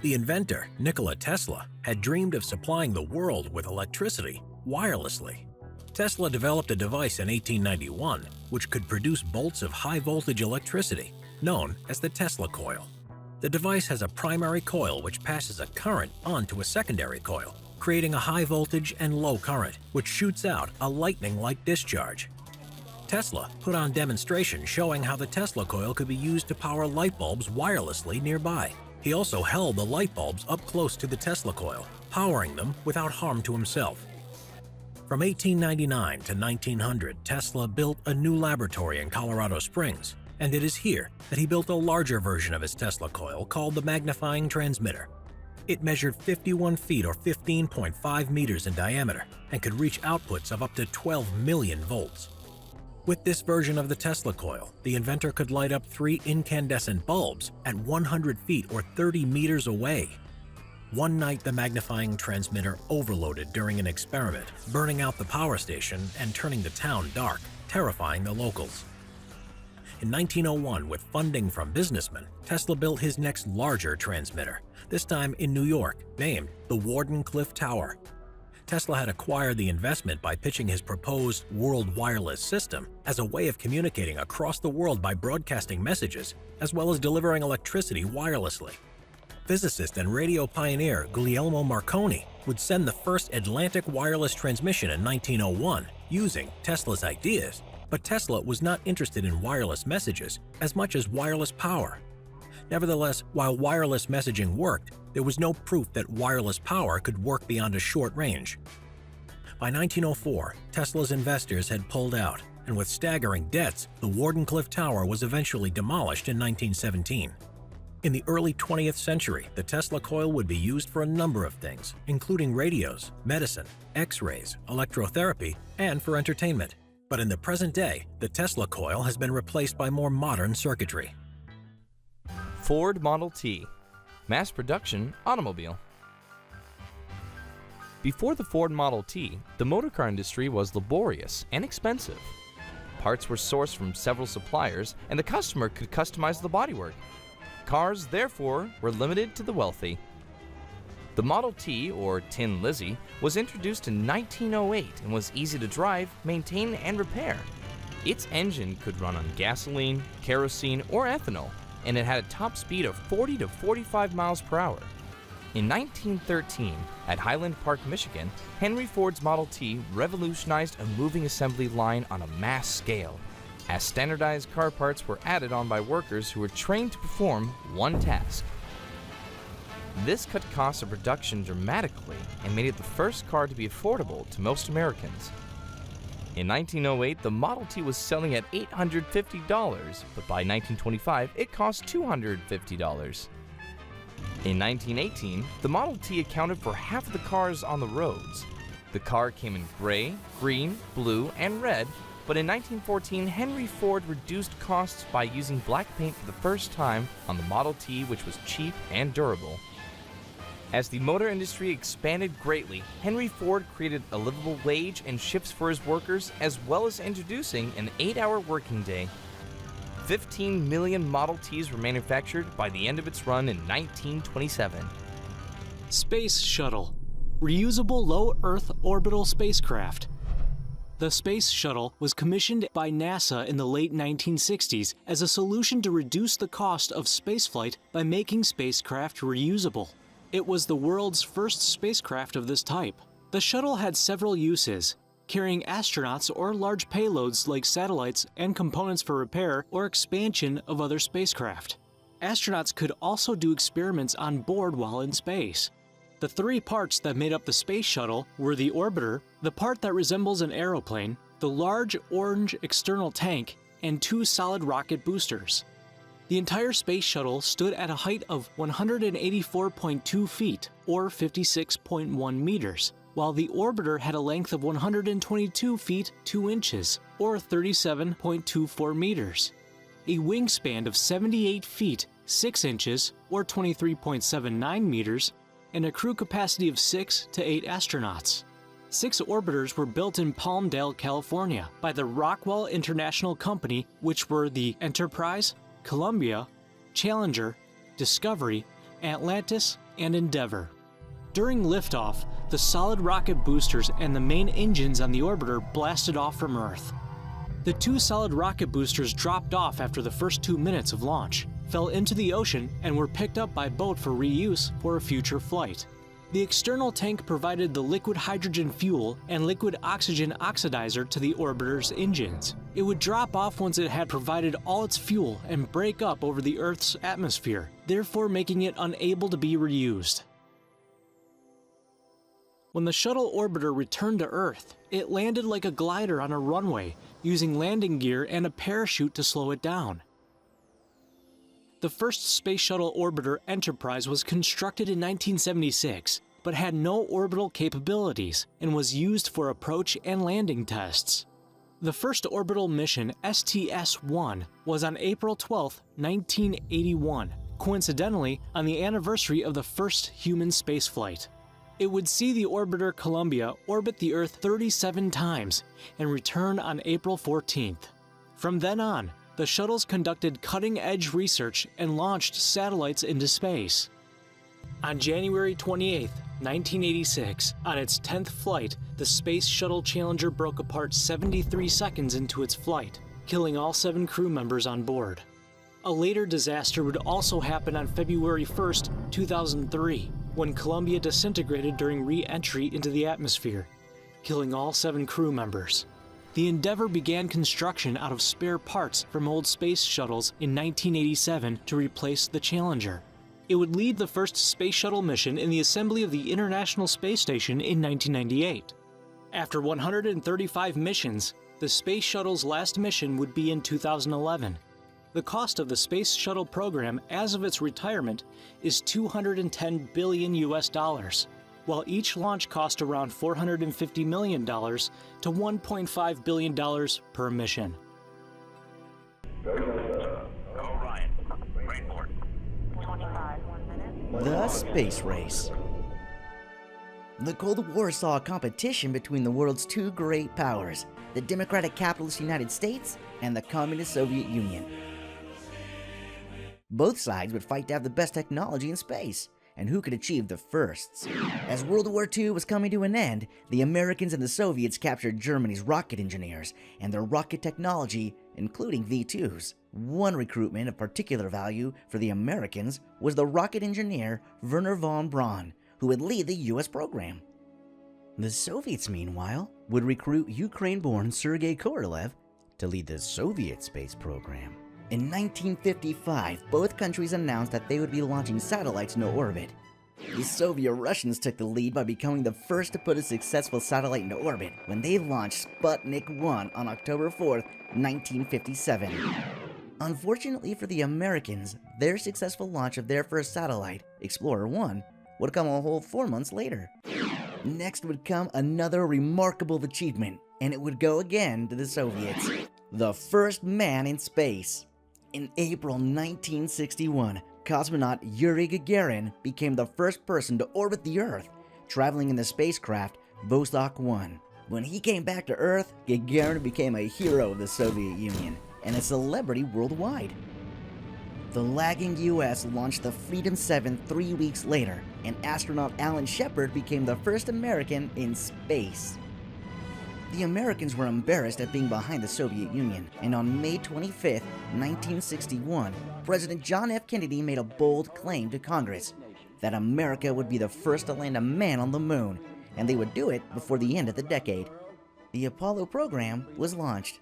[SPEAKER 6] The inventor, Nikola Tesla, had dreamed of supplying the world with electricity wirelessly. Tesla developed a device in 1891 which could produce bolts of high-voltage electricity, known as the Tesla coil. The device has a primary coil which passes a current onto a secondary coil, creating a high voltage and low current, which shoots out a lightning-like discharge. Tesla put on demonstrations showing how the Tesla coil could be used to power light bulbs wirelessly nearby. He also held the light bulbs up close to the Tesla coil, powering them without harm to himself. From 1899 to 1900, Tesla built a new laboratory in Colorado Springs, and it is here that he built a larger version of his Tesla coil called the magnifying transmitter. It measured 51 feet or 15.5 meters in diameter and could reach outputs of up to 12 million volts. With this version of the Tesla coil, the inventor could light up 3 incandescent bulbs at 100 feet or 30 meters away. One night, the magnifying transmitter overloaded during an experiment, burning out the power station and turning the town dark, terrifying the locals. In 1901, with funding from businessmen, Tesla built his next larger transmitter, this time in New York, named the Wardenclyffe Tower. Tesla had acquired the investment by pitching his proposed world wireless system as a way of communicating across the world by broadcasting messages, as well as delivering electricity wirelessly. Physicist and radio pioneer Guillermo Marconi would send the first Atlantic wireless transmission in 1901 using Tesla's ideas, but Tesla was not interested in wireless messages as much as wireless power. Nevertheless, while wireless messaging worked, there was no proof that wireless power could work beyond a short range. By 1904, Tesla's investors had pulled out, and with staggering debts, the Wardenclyffe Tower was eventually demolished in 1917. In the early 20th century, the Tesla coil would be used for a number of things, including radios, medicine, X-rays, electrotherapy, and for entertainment. But in the present day, the Tesla coil has been replaced by more modern circuitry.
[SPEAKER 7] Ford Model T, mass production automobile. Before the Ford Model T, the motorcar industry was laborious and expensive. Parts were sourced from several suppliers, and the customer could customize the bodywork. Cars, therefore, were limited to the wealthy. The Model T, or Tin Lizzie, was introduced in 1908 and was easy to drive, maintain, and repair. Its engine could run on gasoline, kerosene, or ethanol, and it had a top speed of 40 to 45 miles per hour. In 1913, at Highland Park, Michigan, Henry Ford's Model T revolutionized a moving assembly line on a mass scale, as standardized car parts were added on by workers who were trained to perform one task. This cut costs of production dramatically and made it the first car to be affordable to most Americans. In 1908, the Model T was selling at $850, but by 1925, it cost $250. In 1918, the Model T accounted for half of the cars on the roads. The car came in gray, green, blue, and red, but in 1914, Henry Ford reduced costs by using black paint for the first time on the Model T, which was cheap and durable. As the motor industry expanded greatly, Henry Ford created a livable wage and shifts for his workers, as well as introducing an 8-hour working day. 15 million Model Ts were manufactured by the end of its run in 1927.
[SPEAKER 8] Space Shuttle, reusable low Earth orbital spacecraft. The Space Shuttle was commissioned by NASA in the late 1960s as a solution to reduce the cost of spaceflight by making spacecraft reusable. It was the world's first spacecraft of this type. The shuttle had several uses, carrying astronauts or large payloads like satellites and components for repair or expansion of other spacecraft. Astronauts could also do experiments on board while in space. The 3 parts that made up the space shuttle were the orbiter, the part that resembles an aeroplane, the large orange external tank, and 2 solid rocket boosters. The entire space shuttle stood at a height of 184.2 feet, or 56.1 meters, while the orbiter had a length of 122 feet 2 inches, or 37.24 meters, a wingspan of 78 feet 6 inches, or 23.79 meters, and a crew capacity of 6 to 8 astronauts. 6 orbiters were built in Palmdale, California, by the Rockwell International Company, which were the Enterprise, Columbia, Challenger, Discovery, Atlantis, and Endeavour. During liftoff, the solid rocket boosters and the main engines on the orbiter blasted off from Earth. The 2 solid rocket boosters dropped off after the first 2 minutes of launch, fell into the ocean, and were picked up by boat for reuse for a future flight. The external tank provided the liquid hydrogen fuel and liquid oxygen oxidizer to the orbiter's engines. It would drop off once it had provided all its fuel and break up over the Earth's atmosphere, therefore making it unable to be reused. When the shuttle orbiter returned to Earth, it landed like a glider on a runway, using landing gear and a parachute to slow it down. The first Space Shuttle Orbiter Enterprise was constructed in 1976, but had no orbital capabilities and was used for approach and landing tests. The first orbital mission, STS-1, was on April 12, 1981, coincidentally on the anniversary of the first human spaceflight. It would see the orbiter Columbia orbit the Earth 37 times and return on April 14th. From then on, the shuttles conducted cutting-edge research and launched satellites into space. On January 28, 1986, on its 10th flight, the Space Shuttle Challenger broke apart 73 seconds into its flight, killing all 7 crew members on board. A later disaster would also happen on February 1, 2003, when Columbia disintegrated during re-entry into the atmosphere, killing all 7 crew members. The Endeavour began construction out of spare parts from old space shuttles in 1987 to replace the Challenger. It would lead the first space shuttle mission in the assembly of the International Space Station in 1998. After 135 missions, the Space Shuttle's last mission would be in 2011. The cost of the Space Shuttle program as of its retirement is $210 billion, while each launch cost around $450 million to $1.5 billion per mission.
[SPEAKER 9] The Space Race. The Cold War saw a competition between the world's 2 great powers, the Democratic Capitalist United States and the Communist Soviet Union. Both sides would fight to have the best technology in space, and who could achieve the firsts. As World War II was coming to an end, the Americans and the Soviets captured Germany's rocket engineers and their rocket technology, including V-2s. One recruitment of particular value for the Americans was the rocket engineer Wernher von Braun, who would lead the US program. The Soviets, meanwhile, would recruit Ukraine-born Sergei Korolev to lead the Soviet space program. In 1955, both countries announced that they would be launching satellites into orbit. The Soviet Russians took the lead by becoming the first to put a successful satellite into orbit when they launched Sputnik 1 on October 4, 1957. Unfortunately for the Americans, their successful launch of their first satellite, Explorer 1, would come a whole 4 months later. Next would come another remarkable achievement, and it would go again to the Soviets. The first man in space. In April 1961, cosmonaut Yuri Gagarin became the first person to orbit the Earth, traveling in the spacecraft Vostok 1. When he came back to Earth, Gagarin became a hero of the Soviet Union and a celebrity worldwide. The lagging US launched the Freedom 7 3 weeks later, and astronaut Alan Shepard became the first American in space. The Americans were embarrassed at being behind the Soviet Union, and on May 25, 1961, President John F. Kennedy made a bold claim to Congress that America would be the first to land a man on the moon, and they would do it before the end of the decade. The Apollo program was launched.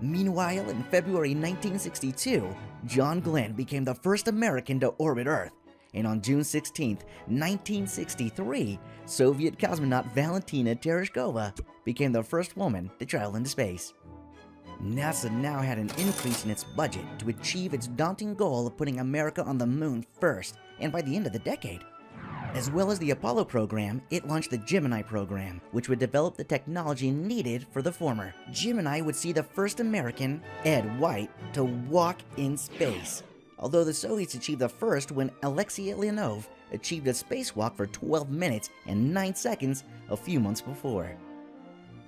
[SPEAKER 9] Meanwhile, in February 1962, John Glenn became the first American to orbit Earth, and on June 16, 1963, Soviet cosmonaut Valentina Tereshkova became the first woman to travel into space. NASA now had an increase in its budget to achieve its daunting goal of putting America on the moon first, and by the end of the decade. As well as the Apollo program, it launched the Gemini program, which would develop the technology needed for the former. Gemini would see the first American, Ed White, to walk in space, although the Soviets achieved the first when Alexei Leonov achieved a spacewalk for 12 minutes and 9 seconds a few months before.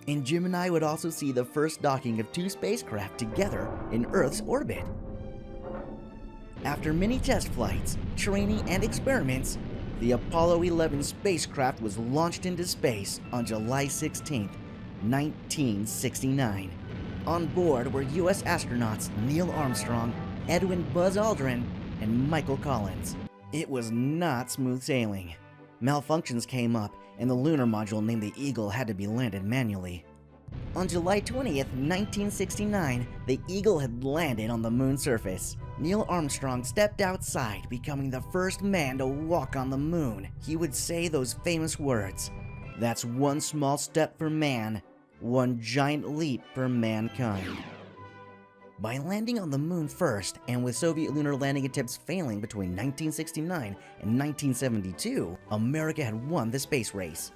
[SPEAKER 9] And Gemini would also see the first docking of 2 spacecraft together in Earth's orbit. After many test flights, training, and experiments, the Apollo 11 spacecraft was launched into space on July 16, 1969. On board were U.S. astronauts Neil Armstrong, Edwin Buzz Aldrin, and Michael Collins. It was not smooth sailing. Malfunctions came up, and the lunar module named the Eagle had to be landed manually. On July 20th, 1969, the Eagle had landed on the moon's surface. Neil Armstrong stepped outside, becoming the first man to walk on the moon. He would say those famous words, "That's one small step for man, one giant leap for mankind." By landing on the moon first, and with Soviet lunar landing attempts failing between 1969 and 1972, America had won the space race.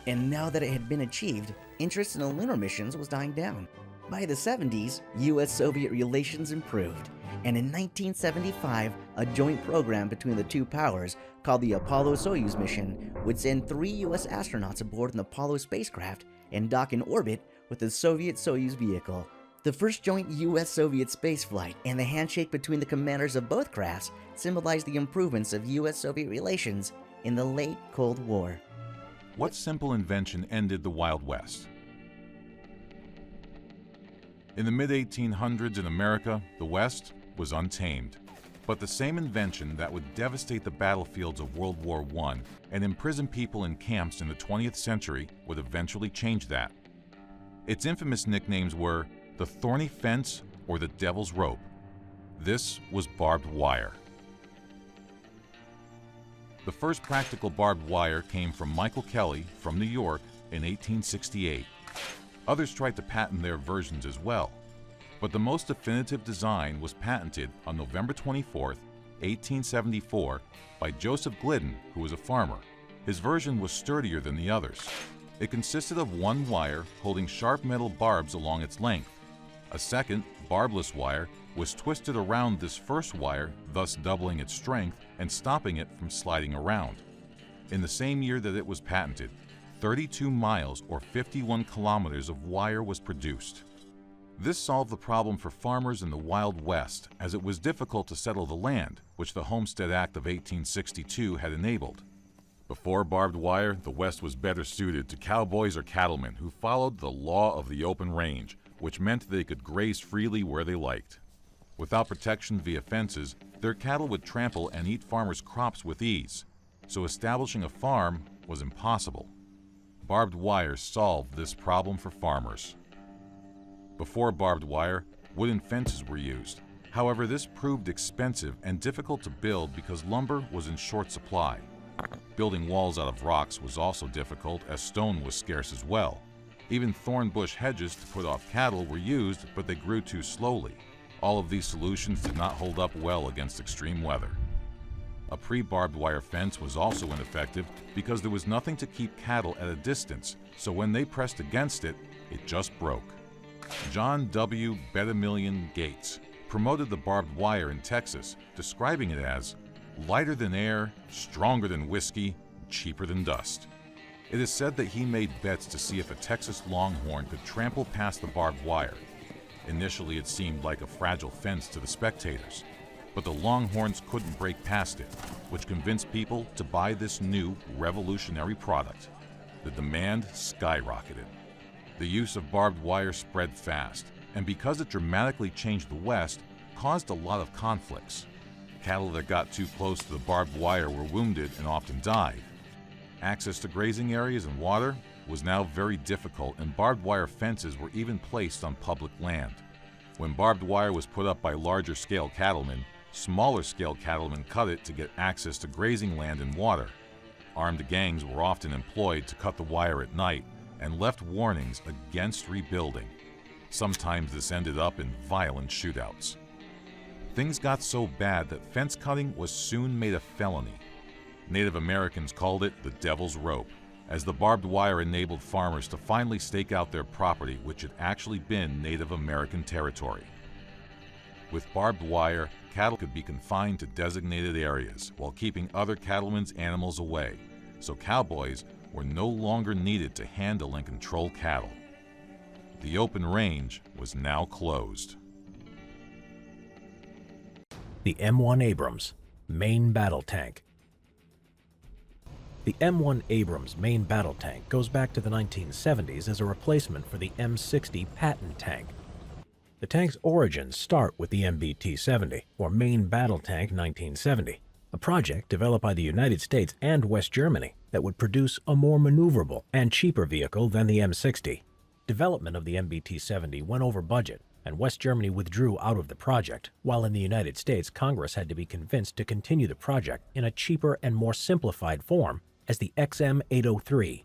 [SPEAKER 9] And now that it had been achieved, interest in the lunar missions was dying down. By the 70s, US-Soviet relations improved, and in 1975, a joint program between the two powers called the Apollo-Soyuz mission would send 3 US astronauts aboard an Apollo spacecraft and dock in orbit with the Soviet Soyuz vehicle. The first joint US-Soviet spaceflight and the handshake between the commanders of both crafts symbolized the improvements of US-Soviet relations in the late Cold War.
[SPEAKER 10] What simple invention ended the Wild West? In the mid-1800s in America, the West was untamed. But the same invention that would devastate the battlefields of World War I and imprison people in camps in the 20th century would eventually change that. Its infamous nicknames were the Thorny Fence or the Devil's Rope. This was barbed wire. The first practical barbed wire came from Michael Kelly from New York in 1868. Others tried to patent their versions as well, but the most definitive design was patented on November 24, 1874 by Joseph Glidden, who was a farmer. His version was sturdier than the others. It consisted of one wire holding sharp metal barbs along its length. A second, barbless wire, was twisted around this first wire, thus doubling its strength and stopping it from sliding around. In the same year that it was patented, 32 miles or 51 kilometers of wire was produced. This solved the problem for farmers in the Wild West, as it was difficult to settle the land, which the Homestead Act of 1862 had enabled. Before barbed wire, the West was better suited to cowboys or cattlemen who followed the law of the open range, which meant they could graze freely where they liked. Without protection via fences, their cattle would trample and eat farmers' crops with ease, so establishing a farm was impossible. Barbed wire solved this problem for farmers. Before barbed wire, wooden fences were used. However, this proved expensive and difficult to build because lumber was in short supply. Building walls out of rocks was also difficult, as stone was scarce as well. Even thorn bush hedges to put off cattle were used, but they grew too slowly. All of these solutions did not hold up well against extreme weather. A pre-barbed wire fence was also ineffective because there was nothing to keep cattle at a distance, so when they pressed against it, it just broke. John W. Bedamillion Gates promoted the barbed wire in Texas, describing it as lighter than air, stronger than whiskey, cheaper than dust. It is said that he made bets to see if a Texas longhorn could trample past the barbed wire. Initially, it seemed like a fragile fence to the spectators, but the longhorns couldn't break past it, which convinced people to buy this new revolutionary product. The demand skyrocketed. The use of barbed wire spread fast, and because it dramatically changed the West, caused a lot of conflicts. Cattle that got too close to the barbed wire were wounded and often died. Access to grazing areas and water was now very difficult, and barbed wire fences were even placed on public land. When barbed wire was put up by larger scale cattlemen, smaller scale cattlemen cut it to get access to grazing land and water. Armed gangs were often employed to cut the wire at night and left warnings against rebuilding. Sometimes this ended up in violent shootouts. Things got so bad that fence cutting was soon made a felony. Native Americans called it the Devil's Rope, as the barbed wire enabled farmers to finally stake out their property, which had actually been Native American territory. With barbed wire, cattle could be confined to designated areas while keeping other cattlemen's animals away, so cowboys were no longer needed to handle and control cattle. The open range was now closed.
[SPEAKER 6] The M1 Abrams, main battle tank. The M1 Abrams main battle tank goes back to the 1970s as a replacement for the M60 Patton tank. The tank's origins start with the MBT-70, or Main Battle Tank 1970. a project developed by the United States and West Germany that would produce a more maneuverable and cheaper vehicle than the M60. Development of the MBT-70 went over budget, and West Germany withdrew out of the project, while in the United States, Congress had to be convinced to continue the project in a cheaper and more simplified form as the XM803.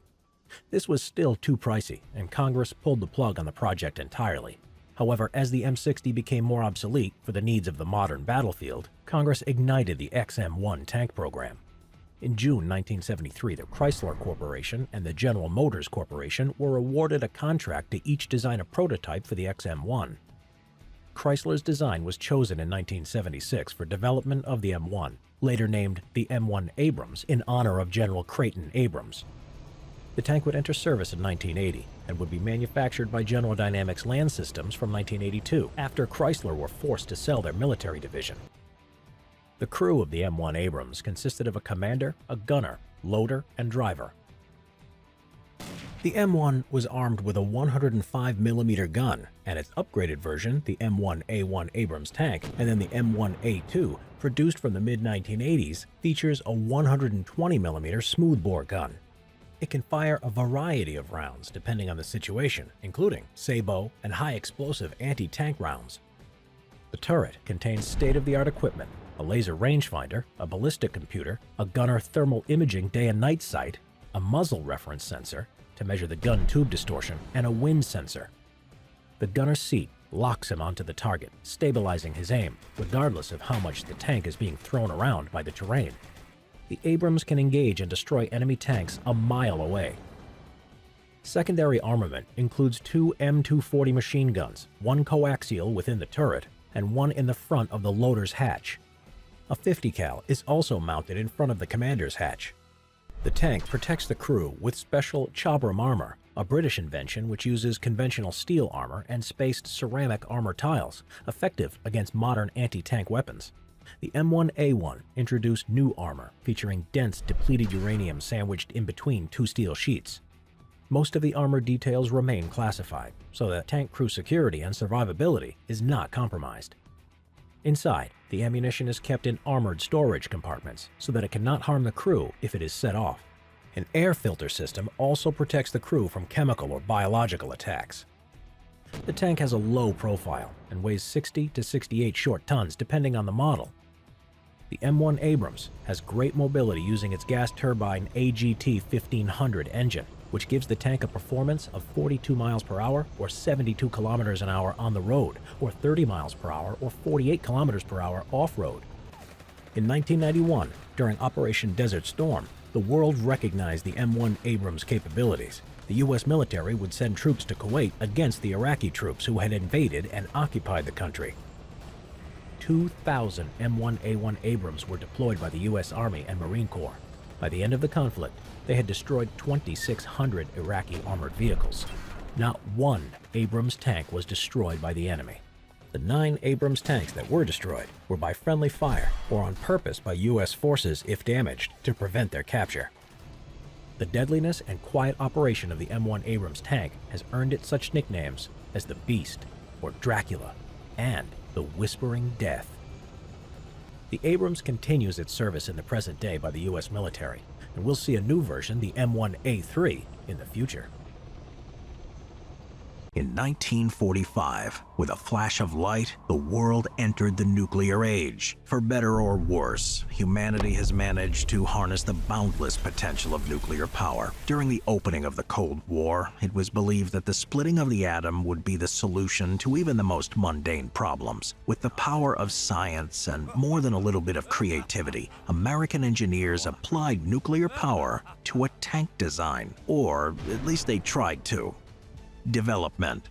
[SPEAKER 6] This was still too pricey, and Congress pulled the plug on the project entirely. However, as the M60 became more obsolete for the needs of the modern battlefield, Congress ignited the XM1 tank program. In June 1973, the Chrysler Corporation and the General Motors Corporation were awarded a contract to each design a prototype for the XM1. Chrysler's design was chosen in 1976 for development of the M1, later named the M1 Abrams in honor of General Creighton Abrams. The tank would enter service in 1980 and would be manufactured by General Dynamics Land Systems from 1982 after Chrysler were forced to sell their military division. The crew of the M1 Abrams consisted of a commander, a gunner, loader, and driver. The M1 was armed with a 105mm gun, and its upgraded version, the M1A1 Abrams tank, and then the M1A2, produced from the mid-1980s, features a 120mm smoothbore gun. It can fire a variety of rounds depending on the situation, including sabot and high-explosive anti-tank rounds. The turret contains state-of-the-art equipment, a laser rangefinder, a ballistic computer, a gunner thermal imaging day and night sight, a muzzle reference sensor to measure the gun tube distortion, and a wind sensor. The gunner's seat locks him onto the target, stabilizing his aim, regardless of how much the tank is being thrown around by the terrain. The Abrams can engage and destroy enemy tanks a mile away. Secondary armament includes 2 M240 machine guns, one coaxial within the turret, and one in the front of the loader's hatch. A 50 cal is also mounted in front of the commander's hatch. The tank protects the crew with special Chabram armor, a British invention which uses conventional steel armor and spaced ceramic armor tiles, effective against modern anti-tank weapons. The M1A1 introduced new armor featuring dense depleted uranium sandwiched in between 2 steel sheets. Most of the armor details remain classified, so that tank crew security and survivability is not compromised. Inside, the ammunition is kept in armored storage compartments so that it cannot harm the crew if it is set off. An air filter system also protects the crew from chemical or biological attacks. The tank has a low profile and weighs 60 to 68 short tons depending on the model. The M1 Abrams has great mobility using its gas turbine AGT 1500 engine, which gives the tank a performance of 42 miles per hour or 72 kilometers an hour on the road, or 30 miles per hour or 48 kilometers per hour off-road. In 1991, during Operation Desert Storm, the world recognized the M1 Abrams capabilities. The U.S. military would send troops to Kuwait against the Iraqi troops who had invaded and occupied the country. 2,000 M1A1 Abrams were deployed by the U.S. Army and Marine Corps. By the end of the conflict, they had destroyed 2,600 Iraqi armored vehicles. Not one Abrams tank was destroyed by the enemy. The 9 Abrams tanks that were destroyed were by friendly fire or on purpose by U.S. forces if damaged to prevent their capture. The deadliness and quiet operation of the M1 Abrams tank has earned it such nicknames as the Beast, or Dracula, and the Whispering Death. The Abrams continues its service in the present day by the U.S. military, and we'll see a new version, the M1A3, in the future.
[SPEAKER 5] In 1945, with a flash of light, the world entered the nuclear age. For better or worse, humanity has managed to harness the boundless potential of nuclear power. During the opening of the Cold War, it was believed that the splitting of the atom would be the solution to even the most mundane problems. With the power of science and more than a little bit of creativity, American engineers applied nuclear power to a tank design, or at least they tried to. Development.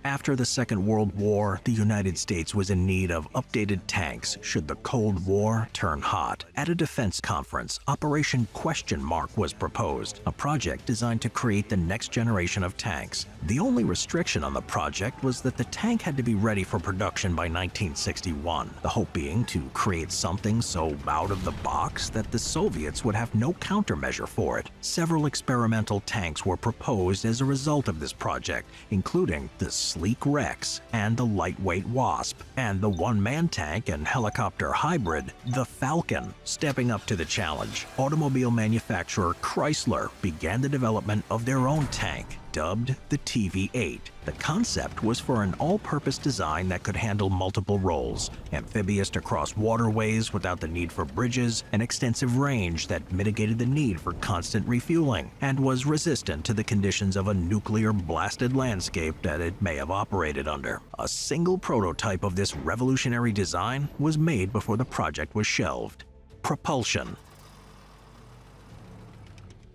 [SPEAKER 5] After the Second World War, the United States was in need of updated tanks should the Cold War turn hot. At a defense conference, Operation Question Mark was proposed, a project designed to create the next generation of tanks. The only restriction on the project was that the tank had to be ready for production by 1961, the hope being to create something so out of the box that the Soviets would have no countermeasure for it. Several experimental tanks were proposed as a result of this project, including the sleek Rex and the lightweight Wasp, and the one-man tank and helicopter hybrid, the Falcon. Stepping up to the challenge, automobile manufacturer Chrysler began the development of their own tank, dubbed the TV-8. The concept was for an all-purpose design that could handle multiple roles, amphibious to cross waterways without the need for bridges, an extensive range that mitigated the need for constant refueling, and was resistant to the conditions of a nuclear-blasted landscape that it may have operated under. A single prototype of this revolutionary design was made before the project was shelved. Propulsion.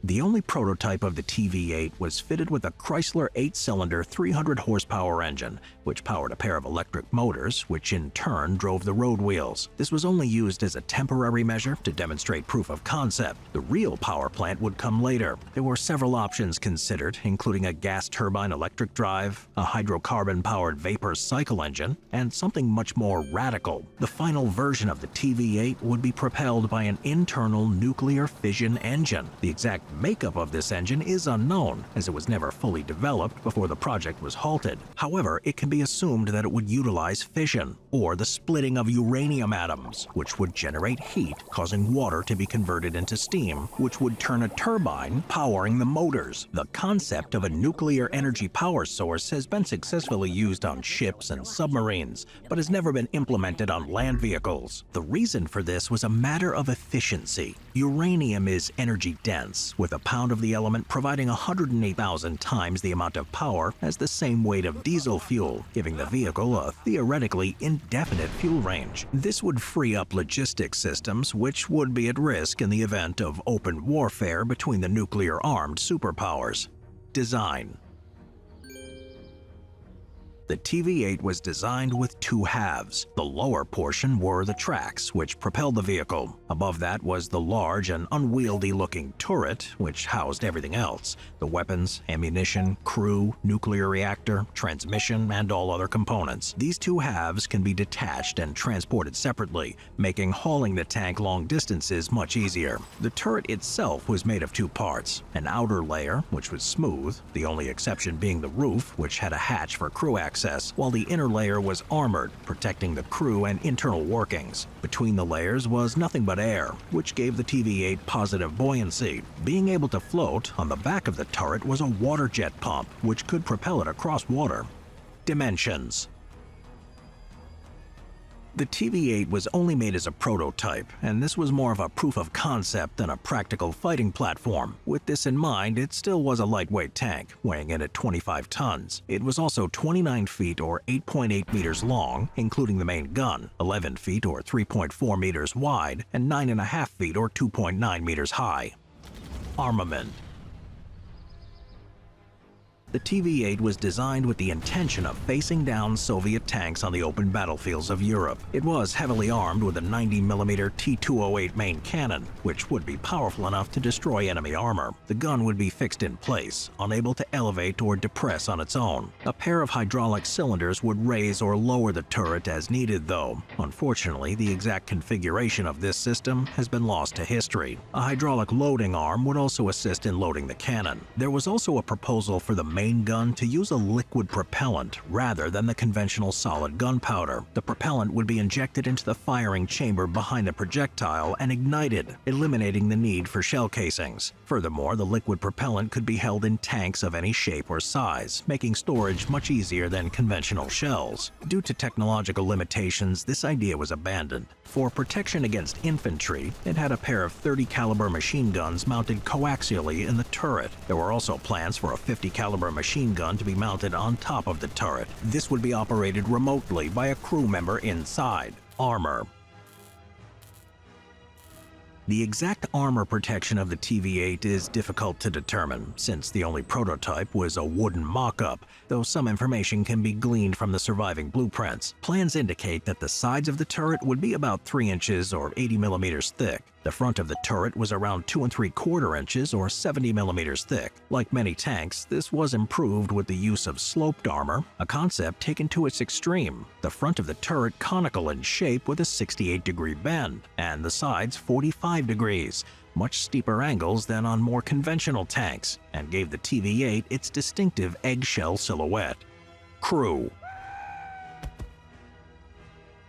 [SPEAKER 5] The only prototype of the TV-8 was fitted with a Chrysler 8-cylinder 300-horsepower engine, which powered a pair of electric motors, which in turn drove the road wheels. This was only used as a temporary measure to demonstrate proof of concept. The real power plant would come later. There were several options considered, including a gas turbine electric drive, a hydrocarbon-powered vapor cycle engine, and something much more radical. The final version of the TV-8 would be propelled by an internal nuclear fission engine. The exact makeup of this engine is unknown, as it was never fully developed before the project was halted. However, it can be assumed that it would utilize fission, or the splitting of uranium atoms, which would generate heat, causing water to be converted into steam, which would turn a turbine powering the motors. The concept of a nuclear energy power source has been successfully used on ships and submarines, but has never been implemented on land vehicles. The reason for this was a matter of efficiency. Uranium is energy dense, with a pound of the element providing 108,000 times the amount of power as the same weight of diesel fuel, giving the vehicle a theoretically indefinite fuel range. This would free up logistics systems, which would be at risk in the event of open warfare between the nuclear-armed superpowers. Design. The TV-8 was designed with two halves. The lower portion were the tracks, which propelled the vehicle. Above that was the large and unwieldy-looking turret, which housed everything else: the weapons, ammunition, crew, nuclear reactor, transmission, and all other components. These two halves can be detached and transported separately, making hauling the tank long distances much easier. The turret itself was made of two parts: an outer layer, which was smooth, the only exception being the roof, which had a hatch for crew access, while the inner layer was armored, protecting the crew and internal workings. Between the layers was nothing but air, which gave the TV-8 positive buoyancy. Being able to float, on the back of the turret was a water jet pump, which could propel it across water. Dimensions. The TV-8 was only made as a prototype, and this was more of a proof of concept than a practical fighting platform. With this in mind, it still was a lightweight tank, weighing in at 25 tons. It was also 29 feet or 8.8 meters long, including the main gun, 11 feet or 3.4 meters wide, and 9.5 feet or 2.9 meters high. Armament. The TV-8 was designed with the intention of facing down Soviet tanks on the open battlefields of Europe. It was heavily armed with a 90mm T-208 main cannon, which would be powerful enough to destroy enemy armor. The gun would be fixed in place, unable to elevate or depress on its own. A pair of hydraulic cylinders would raise or lower the turret as needed, though. Unfortunately, the exact configuration of this system has been lost to history. A hydraulic loading arm would also assist in loading the cannon. There was also a proposal for the main gun to use a liquid propellant rather than the conventional solid gunpowder. The propellant would be injected into the firing chamber behind the projectile and ignited, eliminating the need for shell casings. Furthermore, the liquid propellant could be held in tanks of any shape or size, making storage much easier than conventional shells. Due to technological limitations, this idea was abandoned. For protection against infantry, it had a pair of 30 caliber machine guns mounted coaxially in the turret. There were also plans for a 50 caliber machine gun to be mounted on top of the turret. This would be operated remotely by a crew member inside. Armor. The exact armor protection of the TV-8 is difficult to determine, since the only prototype was a wooden mock-up, though some information can be gleaned from the surviving blueprints. Plans indicate that the sides of the turret would be about 3 inches or 80 millimeters thick. The front of the turret was around 2 3/4 inches or 70 millimeters thick. Like many tanks, this was improved with the use of sloped armor, a concept taken to its extreme. The front of the turret conical in shape with a 68-degree bend, and the sides 45 degrees, much steeper angles than on more conventional tanks, and gave the TV-8 its distinctive eggshell silhouette.
[SPEAKER 3] crew.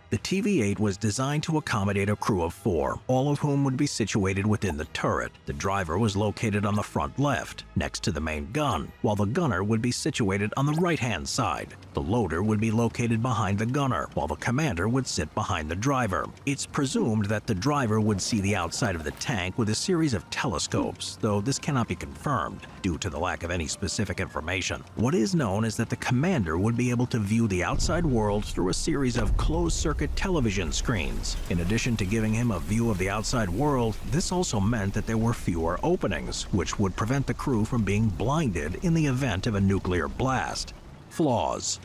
[SPEAKER 3] The TV-8 was designed to accommodate a crew of 4, all of whom would be situated within the turret. The driver was located on the front left, next to the main gun, while the gunner would be situated on the right-hand side. The loader would be located behind the gunner, while the commander would sit behind the driver. It's presumed that the driver would see the outside of the tank with a series of telescopes, though this cannot be confirmed due to the lack of any specific information. What is known is that the commander would be able to view the outside world through a series of closed-circuit television screens. In addition to giving him a view of the outside world, this also meant that there were fewer openings, which would prevent the crew from being blinded in the event of a nuclear blast. Flaws.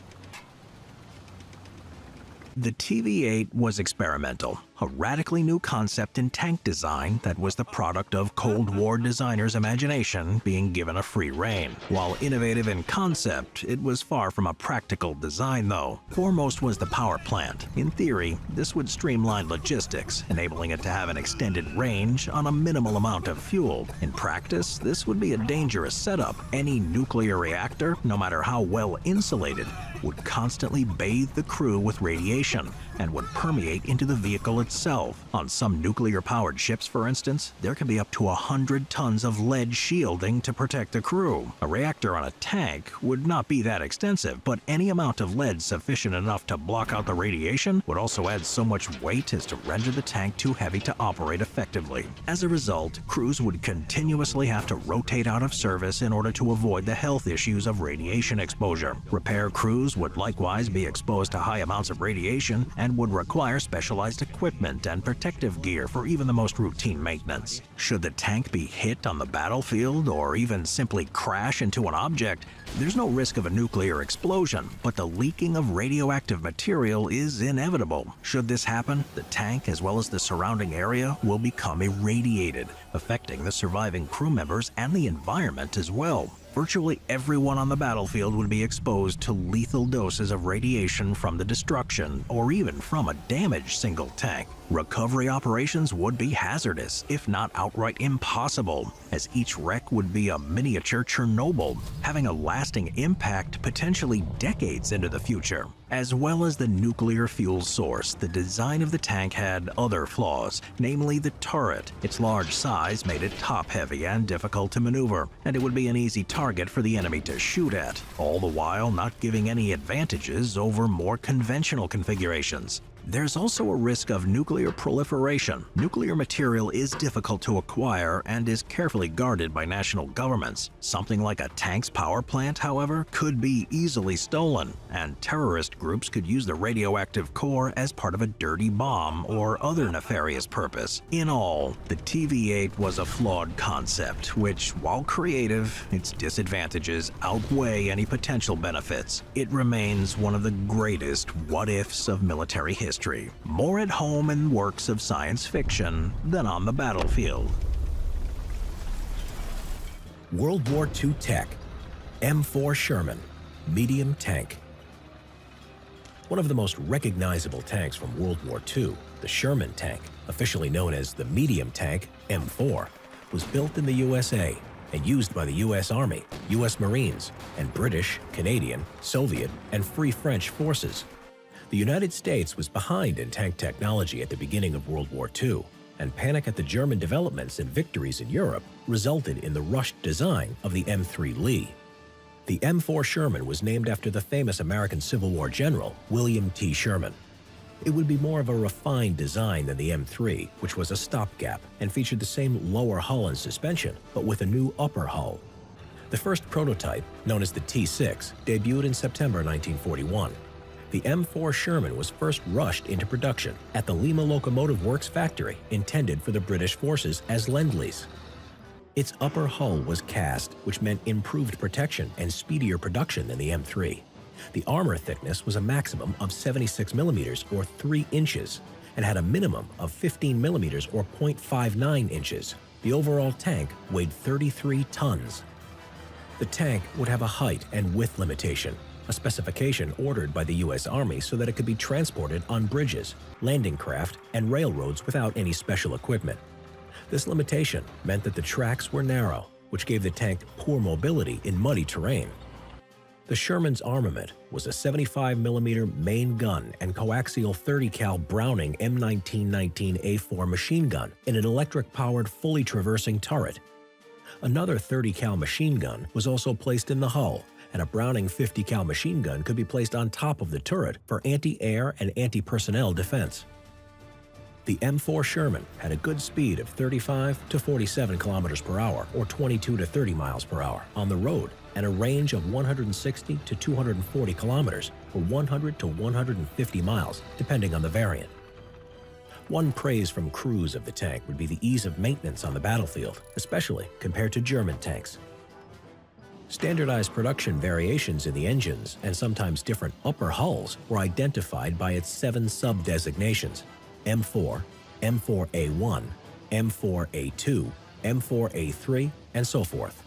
[SPEAKER 3] The TV-8 was experimental, a radically new concept in tank design that was the product of Cold War designers' imagination being given a free rein. While innovative in concept, it was far from a practical design though. Foremost was the power plant. In theory, this would streamline logistics, enabling it to have an extended range on a minimal amount of fuel. In practice, this would be a dangerous setup. Any nuclear reactor, no matter how well insulated, would constantly bathe the crew with radiation and would permeate into the vehicle itself. On some nuclear-powered ships, for instance, there can be up to 100 tons of lead shielding to protect the crew. A reactor on a tank would not be that extensive, but any amount of lead sufficient enough to block out the radiation would also add so much weight as to render the tank too heavy to operate effectively. As a result, crews would continuously have to rotate out of service in order to avoid the health issues of radiation exposure. Repair crews would likewise be exposed to high amounts of radiation and would require specialized equipment and protective gear for even the most routine maintenance. Should the tank be hit on the battlefield or even simply crash into an object, there's no risk of a nuclear explosion, but the leaking of radioactive material is inevitable. Should this happen, the tank as well as the surrounding area will become irradiated, affecting the surviving crew members and the environment as well. Virtually everyone on the battlefield would be exposed to lethal doses of radiation from the destruction or even from a damaged single tank. Recovery operations would be hazardous, if not outright impossible, as each wreck would be a miniature Chernobyl, having a lasting impact potentially decades into the future. As well as the nuclear fuel source, the design of the tank had other flaws, namely the turret. Its large size made it top-heavy and difficult to maneuver, and it would be an easy target for the enemy to shoot at, all the while not giving any advantages over more conventional configurations. There's also a risk of nuclear proliferation. Nuclear material is difficult to acquire and is carefully guarded by national governments. Something like a tank's power plant, however, could be easily stolen, and terrorist groups could use the radioactive core as part of a dirty bomb or other nefarious purpose. In all, the TV-8 was a flawed concept, which, while creative, its disadvantages outweigh any potential benefits. It remains one of the greatest what-ifs of military history. More at home in works of science fiction than on the battlefield.
[SPEAKER 6] World War II tech. M4 Sherman, medium tank. One of the most recognizable tanks from World War II, the Sherman tank, officially known as the medium tank M4, was built in the USA and used by the US Army, US Marines, and British, Canadian, Soviet, and Free French forces. The United States was behind in tank technology at the beginning of World War II, and panic at the German developments and victories in Europe resulted in the rushed design of the M3 Lee. The M4 Sherman was named after the famous American Civil War general, William T. Sherman. It would be more of a refined design than the M3, which was a stopgap and featured the same lower hull and suspension, but with a new upper hull. The first prototype, known as the T6, debuted in September 1941. The M4 Sherman was first rushed into production at the Lima Locomotive Works factory intended for the British forces as Lend-Lease. Its upper hull was cast, which meant improved protection and speedier production than the M3. The armor thickness was a maximum of 76 millimeters or 3 inches and had a minimum of 15 millimeters or 0.59 inches. The overall tank weighed 33 tons. The tank would have a height and width limitation, a specification ordered by the U.S. Army so that it could be transported on bridges, landing craft, and railroads without any special equipment. This limitation meant that the tracks were narrow, which gave the tank poor mobility in muddy terrain. The Sherman's armament was a 75mm main gun and coaxial 30 cal Browning M1919A4 machine gun in an electric-powered, fully traversing turret. Another 30 cal machine gun was also placed in the hull, and a Browning 50 cal machine gun could be placed on top of the turret for anti-air and anti-personnel defense. The M4 Sherman had a good speed of 35 to 47 kilometers per hour, or 22 to 30 miles per hour, on the road, and a range of 160 to 240 kilometers, or 100 to 150 miles, depending on the variant. One praise from crews of the tank would be the ease of maintenance on the battlefield, especially compared to German tanks. Standardized production variations in the engines and sometimes different upper hulls were identified by its 7 sub-designations: M4, M4A1, M4A2, M4A3, and so forth.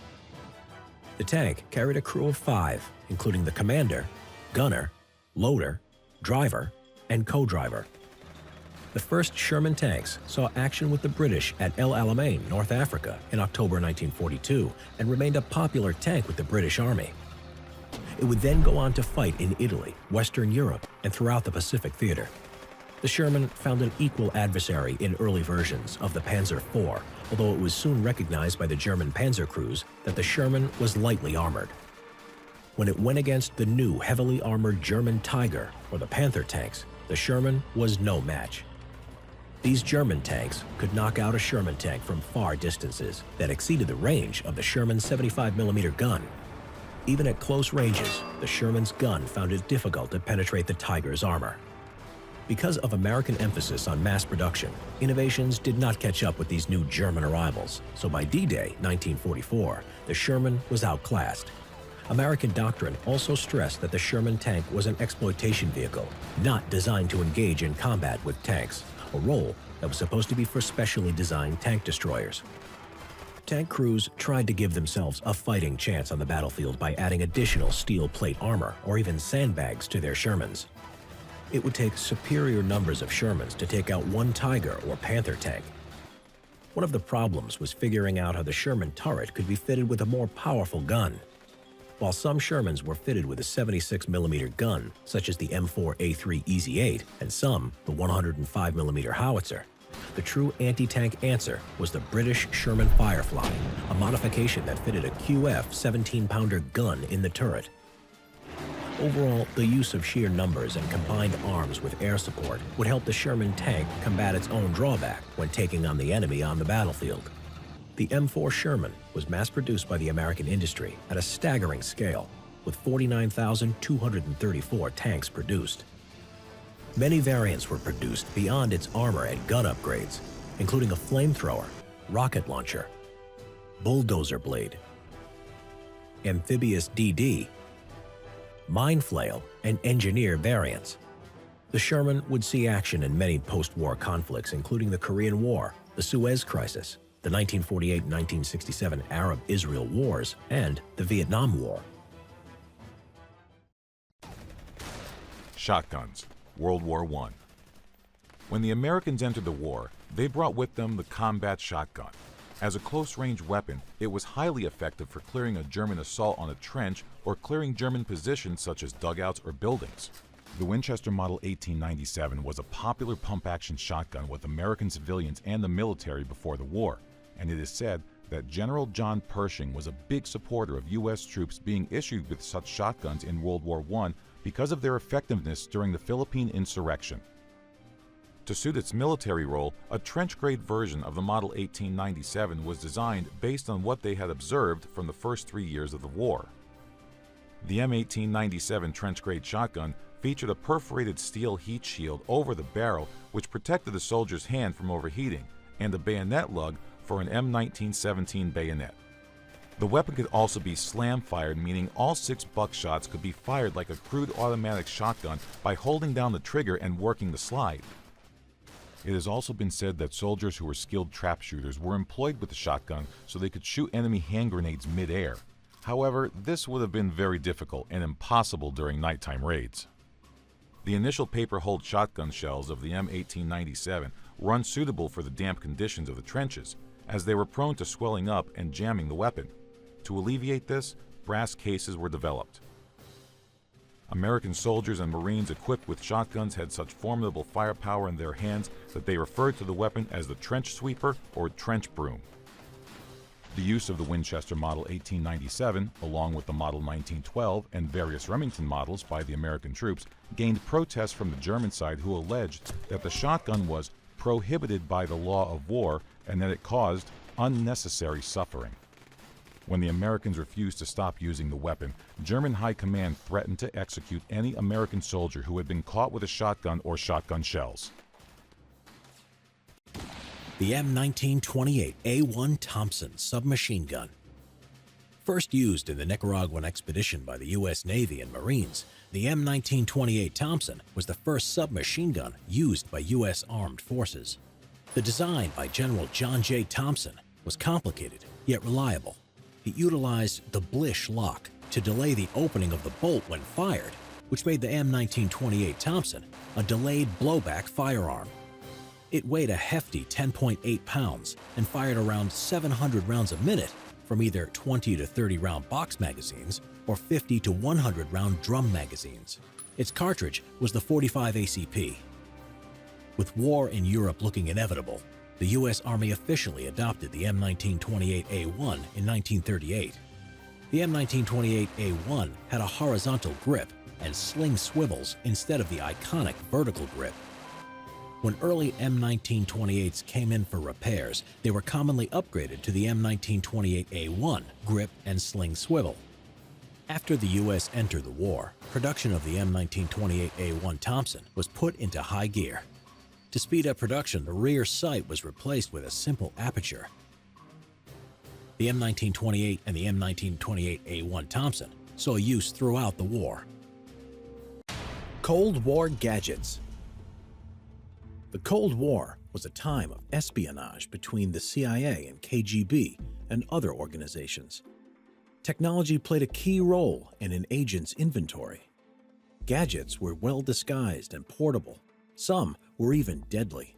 [SPEAKER 6] The tank carried a crew of 5, including the commander, gunner, loader, driver, and co-driver. The first Sherman tanks saw action with the British at El Alamein, North Africa, in October 1942 and remained a popular tank with the British Army. It would then go on to fight in Italy, Western Europe, and throughout the Pacific theater. The Sherman found an equal adversary in early versions of the Panzer IV, although it was soon recognized by the German panzer crews that the Sherman was lightly armored. When it went against the new heavily armored German Tiger or the Panther tanks, the Sherman was no match. These German tanks could knock out a Sherman tank from far distances that exceeded the range of the Sherman's 75mm gun. Even at close ranges, the Sherman's gun found it difficult to penetrate the Tiger's armor. Because of American emphasis on mass production, innovations did not catch up with these new German arrivals, so by D-Day 1944, the Sherman was outclassed. American doctrine also stressed that the Sherman tank was an exploitation vehicle, not designed to engage in combat with tanks, a role that was supposed to be for specially designed tank destroyers. Tank crews tried to give themselves a fighting chance on the battlefield by adding additional steel plate armor or even sandbags to their Shermans. It would take superior numbers of Shermans to take out one Tiger or Panther tank. One of the problems was figuring out how the Sherman turret could be fitted with a more powerful gun. While some Shermans were fitted with a 76mm gun, such as the M4A3 Easy 8, and some the 105mm howitzer, the true anti-tank answer was the British Sherman Firefly, a modification that fitted a QF 17-pounder gun in the turret. Overall, the use of sheer numbers and combined arms with air support would help the Sherman tank combat its own drawback when taking on the enemy on the battlefield. The M4 Sherman was mass-produced by the American industry at a staggering scale, with 49,234 tanks produced. Many variants were produced beyond its armor and gun upgrades, including a flamethrower, rocket launcher, bulldozer blade, amphibious DD, mine flail, and engineer variants. The Sherman would see action in many post-war conflicts, including the Korean War, the Suez Crisis, the 1948-1967 Arab-Israel Wars, and the Vietnam War.
[SPEAKER 10] Shotguns, World War I. When the Americans entered the war, they brought with them the combat shotgun. As a close-range weapon, it was highly effective for clearing a German assault on a trench or clearing German positions such as dugouts or buildings. The Winchester Model 1897 was a popular pump-action shotgun with American civilians and the military before the war, and it is said that General John Pershing was a big supporter of U.S. troops being issued with such shotguns in World War I because of their effectiveness during the Philippine insurrection. To suit its military role, a trench-grade version of the Model 1897 was designed based on what they had observed from the first 3 years of the war. The M1897 trench-grade shotgun featured a perforated steel heat shield over the barrel which protected the soldier's hand from overheating, and a bayonet lug for an M1917 bayonet. The weapon could also be slam-fired, meaning all 6 buckshots could be fired like a crude automatic shotgun by holding down the trigger and working the slide. It has also been said that soldiers who were skilled trap shooters were employed with the shotgun so they could shoot enemy hand grenades mid-air. However, this would have been very difficult and impossible during nighttime raids. The initial paper-hulled shotgun shells of the M1897 were unsuitable for the damp conditions of the trenches, as they were prone to swelling up and jamming the weapon. To alleviate this, brass cases were developed. American soldiers and Marines equipped with shotguns had such formidable firepower in their hands that they referred to the weapon as the trench sweeper or trench broom. The use of the Winchester Model 1897, along with the Model 1912 and various Remington models by the American troops, gained protests from the German side who alleged that the shotgun was prohibited by the law of war and that it caused unnecessary suffering. When the Americans refused to stop using the weapon, German High Command threatened to execute any American soldier who had been caught with a shotgun or shotgun shells.
[SPEAKER 6] The M1928A1 Thompson submachine gun. First used in the Nicaraguan expedition by the U.S. Navy and Marines, the M1928 Thompson was the first submachine gun used by U.S. Armed Forces. The design by General John J. Thompson was complicated yet reliable. It utilized the Blish lock to delay the opening of the bolt when fired, which made the M1928 Thompson a delayed blowback firearm. It weighed a hefty 10.8 pounds and fired around 700 rounds a minute from either 20 to 30 round box magazines or 50 to 100 round drum magazines. Its cartridge was the .45 ACP. With war in Europe looking inevitable, the U.S. Army officially adopted the M1928A1 in 1938. The M1928A1 had a horizontal grip and sling swivels instead of the iconic vertical grip. When early M1928s came in for repairs, they were commonly upgraded to the M1928A1 grip and sling swivel. After the U.S. entered the war, production of the M1928A1 Thompson was put into high gear. To speed up production, the rear sight was replaced with a simple aperture. The M1928 and the M1928A1 Thompson saw use throughout the war. Cold War gadgets. The Cold War was a time of espionage between the CIA and KGB and other organizations. Technology played a key role in an agent's inventory. Gadgets were well disguised and portable. Some were even deadly.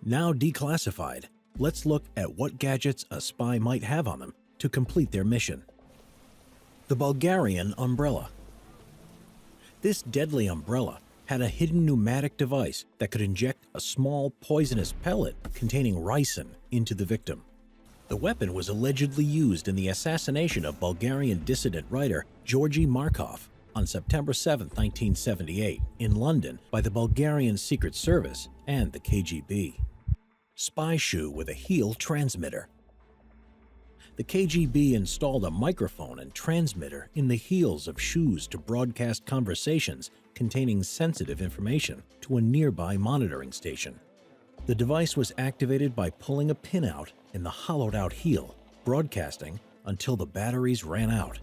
[SPEAKER 6] Now declassified, let's look at what gadgets a spy might have on them to complete their mission. The Bulgarian umbrella. This deadly umbrella had a hidden pneumatic device that could inject a small poisonous pellet containing ricin into the victim. The weapon was allegedly used in the assassination of Bulgarian dissident writer Georgy Markov on September 7, 1978, in London by the Bulgarian Secret Service and the KGB. Spy shoe with a heel transmitter. The KGB installed a microphone and transmitter in the heels of shoes to broadcast conversations containing sensitive information to a nearby monitoring station. The device was activated by pulling a pin out in the hollowed-out heel, broadcasting until the batteries ran out.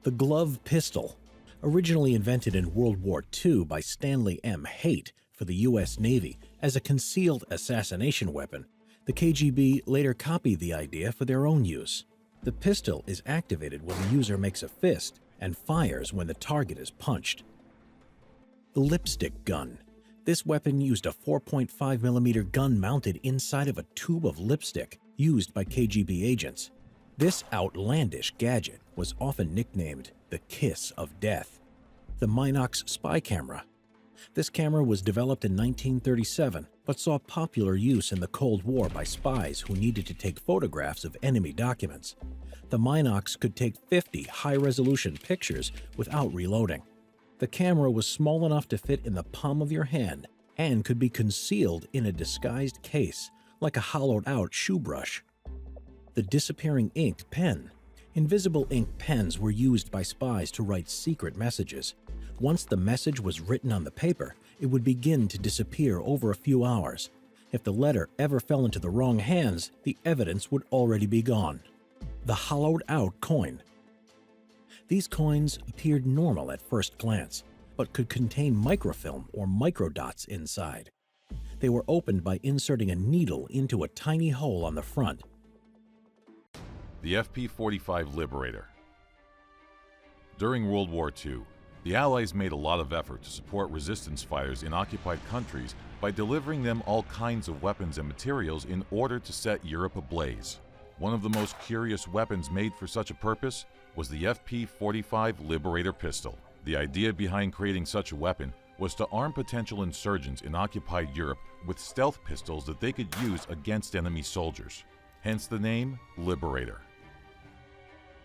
[SPEAKER 6] The glove pistol. Originally invented in World War II by Stanley M. Haight for the U.S. Navy as a concealed assassination weapon, the KGB later copied the idea for their own use. The pistol is activated when the user makes a fist and fires when the target is punched. The lipstick gun. This weapon used a 4.5mm gun mounted inside of a tube of lipstick used by KGB agents. This outlandish gadget was often nicknamed the Kiss of Death. The Minox spy camera. This camera was developed in 1937, but saw popular use in the Cold War by spies who needed to take photographs of enemy documents. The Minox could take 50 high-resolution pictures without reloading. The camera was small enough to fit in the palm of your hand and could be concealed in a disguised case, like a hollowed-out shoe brush. The disappearing ink pen. Invisible ink pens were used by spies to write secret messages. Once the message was written on the paper, it would begin to disappear over a few hours. If the letter ever fell into the wrong hands, the evidence would already be gone. The hollowed-out coin. These coins appeared normal at first glance, but could contain microfilm or microdots inside. They were opened by inserting a needle into a tiny hole on the front.
[SPEAKER 10] The FP-45 Liberator. During World War II, the Allies made a lot of effort to support resistance fighters in occupied countries by delivering them all kinds of weapons and materials in order to set Europe ablaze. One of the most curious weapons made for such a purpose was the FP-45 Liberator pistol. The idea behind creating such a weapon was to arm potential insurgents in occupied Europe with stealth pistols that they could use against enemy soldiers, hence the name Liberator.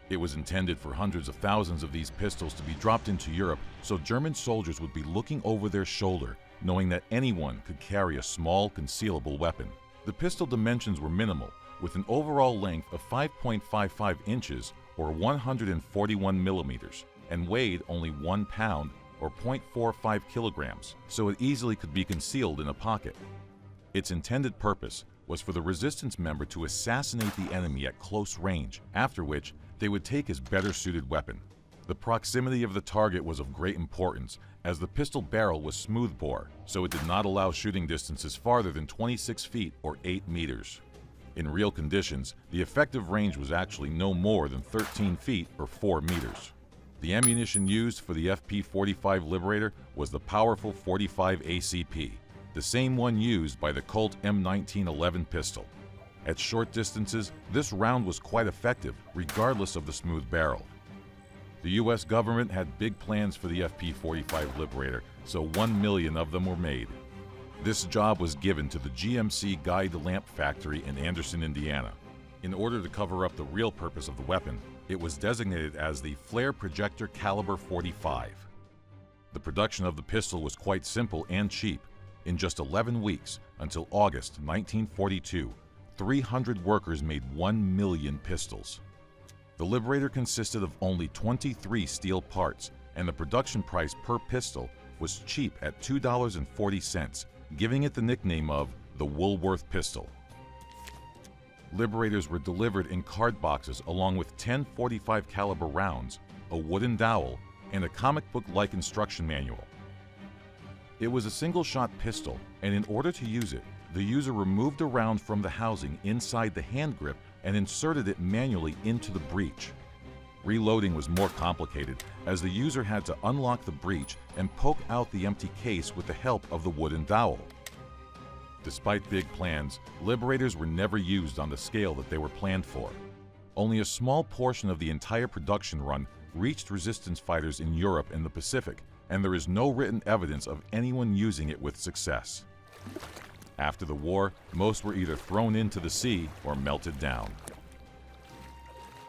[SPEAKER 10] It was intended for hundreds of thousands of these pistols to be dropped into Europe so German soldiers would be looking over their shoulder, knowing that anyone could carry a small, concealable weapon. The pistol dimensions were minimal, with an overall length of 5.55 inches or 141 millimeters, and weighed only 1 pound or 0.45 kilograms, so it easily could be concealed in a pocket. Its intended purpose was for the resistance member to assassinate the enemy at close range, after which they would take his better-suited weapon. The proximity of the target was of great importance, as the pistol barrel was smooth-bore, so it did not allow shooting distances farther than 26 feet or 8 meters. In real conditions, the effective range was actually no more than 13 feet or 4 meters. The ammunition used for the FP-45 Liberator was the powerful 45 ACP, the same one used by the Colt M1911 pistol. At short distances, this round was quite effective, regardless of the smooth barrel. The US government had big plans for the FP-45 Liberator, so 1 million of them were made. This job was given to the GMC Guide Lamp Factory in Anderson, Indiana. In order to cover up the real purpose of the weapon, it was designated as the Flare Projector Caliber 45. The production of the pistol was quite simple and cheap. In just 11 weeks, until August 1942, 300 workers made 1 million pistols. The Liberator consisted of only 23 steel parts, and the production price per pistol was cheap at $2.40, giving it the nickname of the Woolworth pistol. Liberators were delivered in card boxes along with 10 .45 caliber rounds, a wooden dowel, and a comic book-like instruction manual. It was a single-shot pistol, and in order to use it, the user removed a round from the housing inside the hand grip and inserted it manually into the breech. Reloading was more complicated, as the user had to unlock the breech and poke out the empty case with the help of the wooden dowel. Despite big plans, Liberators were never used on the scale that they were planned for. Only a small portion of the entire production run reached resistance fighters in Europe and the Pacific, and there is no written evidence of anyone using it with success. After the war, most were either thrown into the sea or melted down.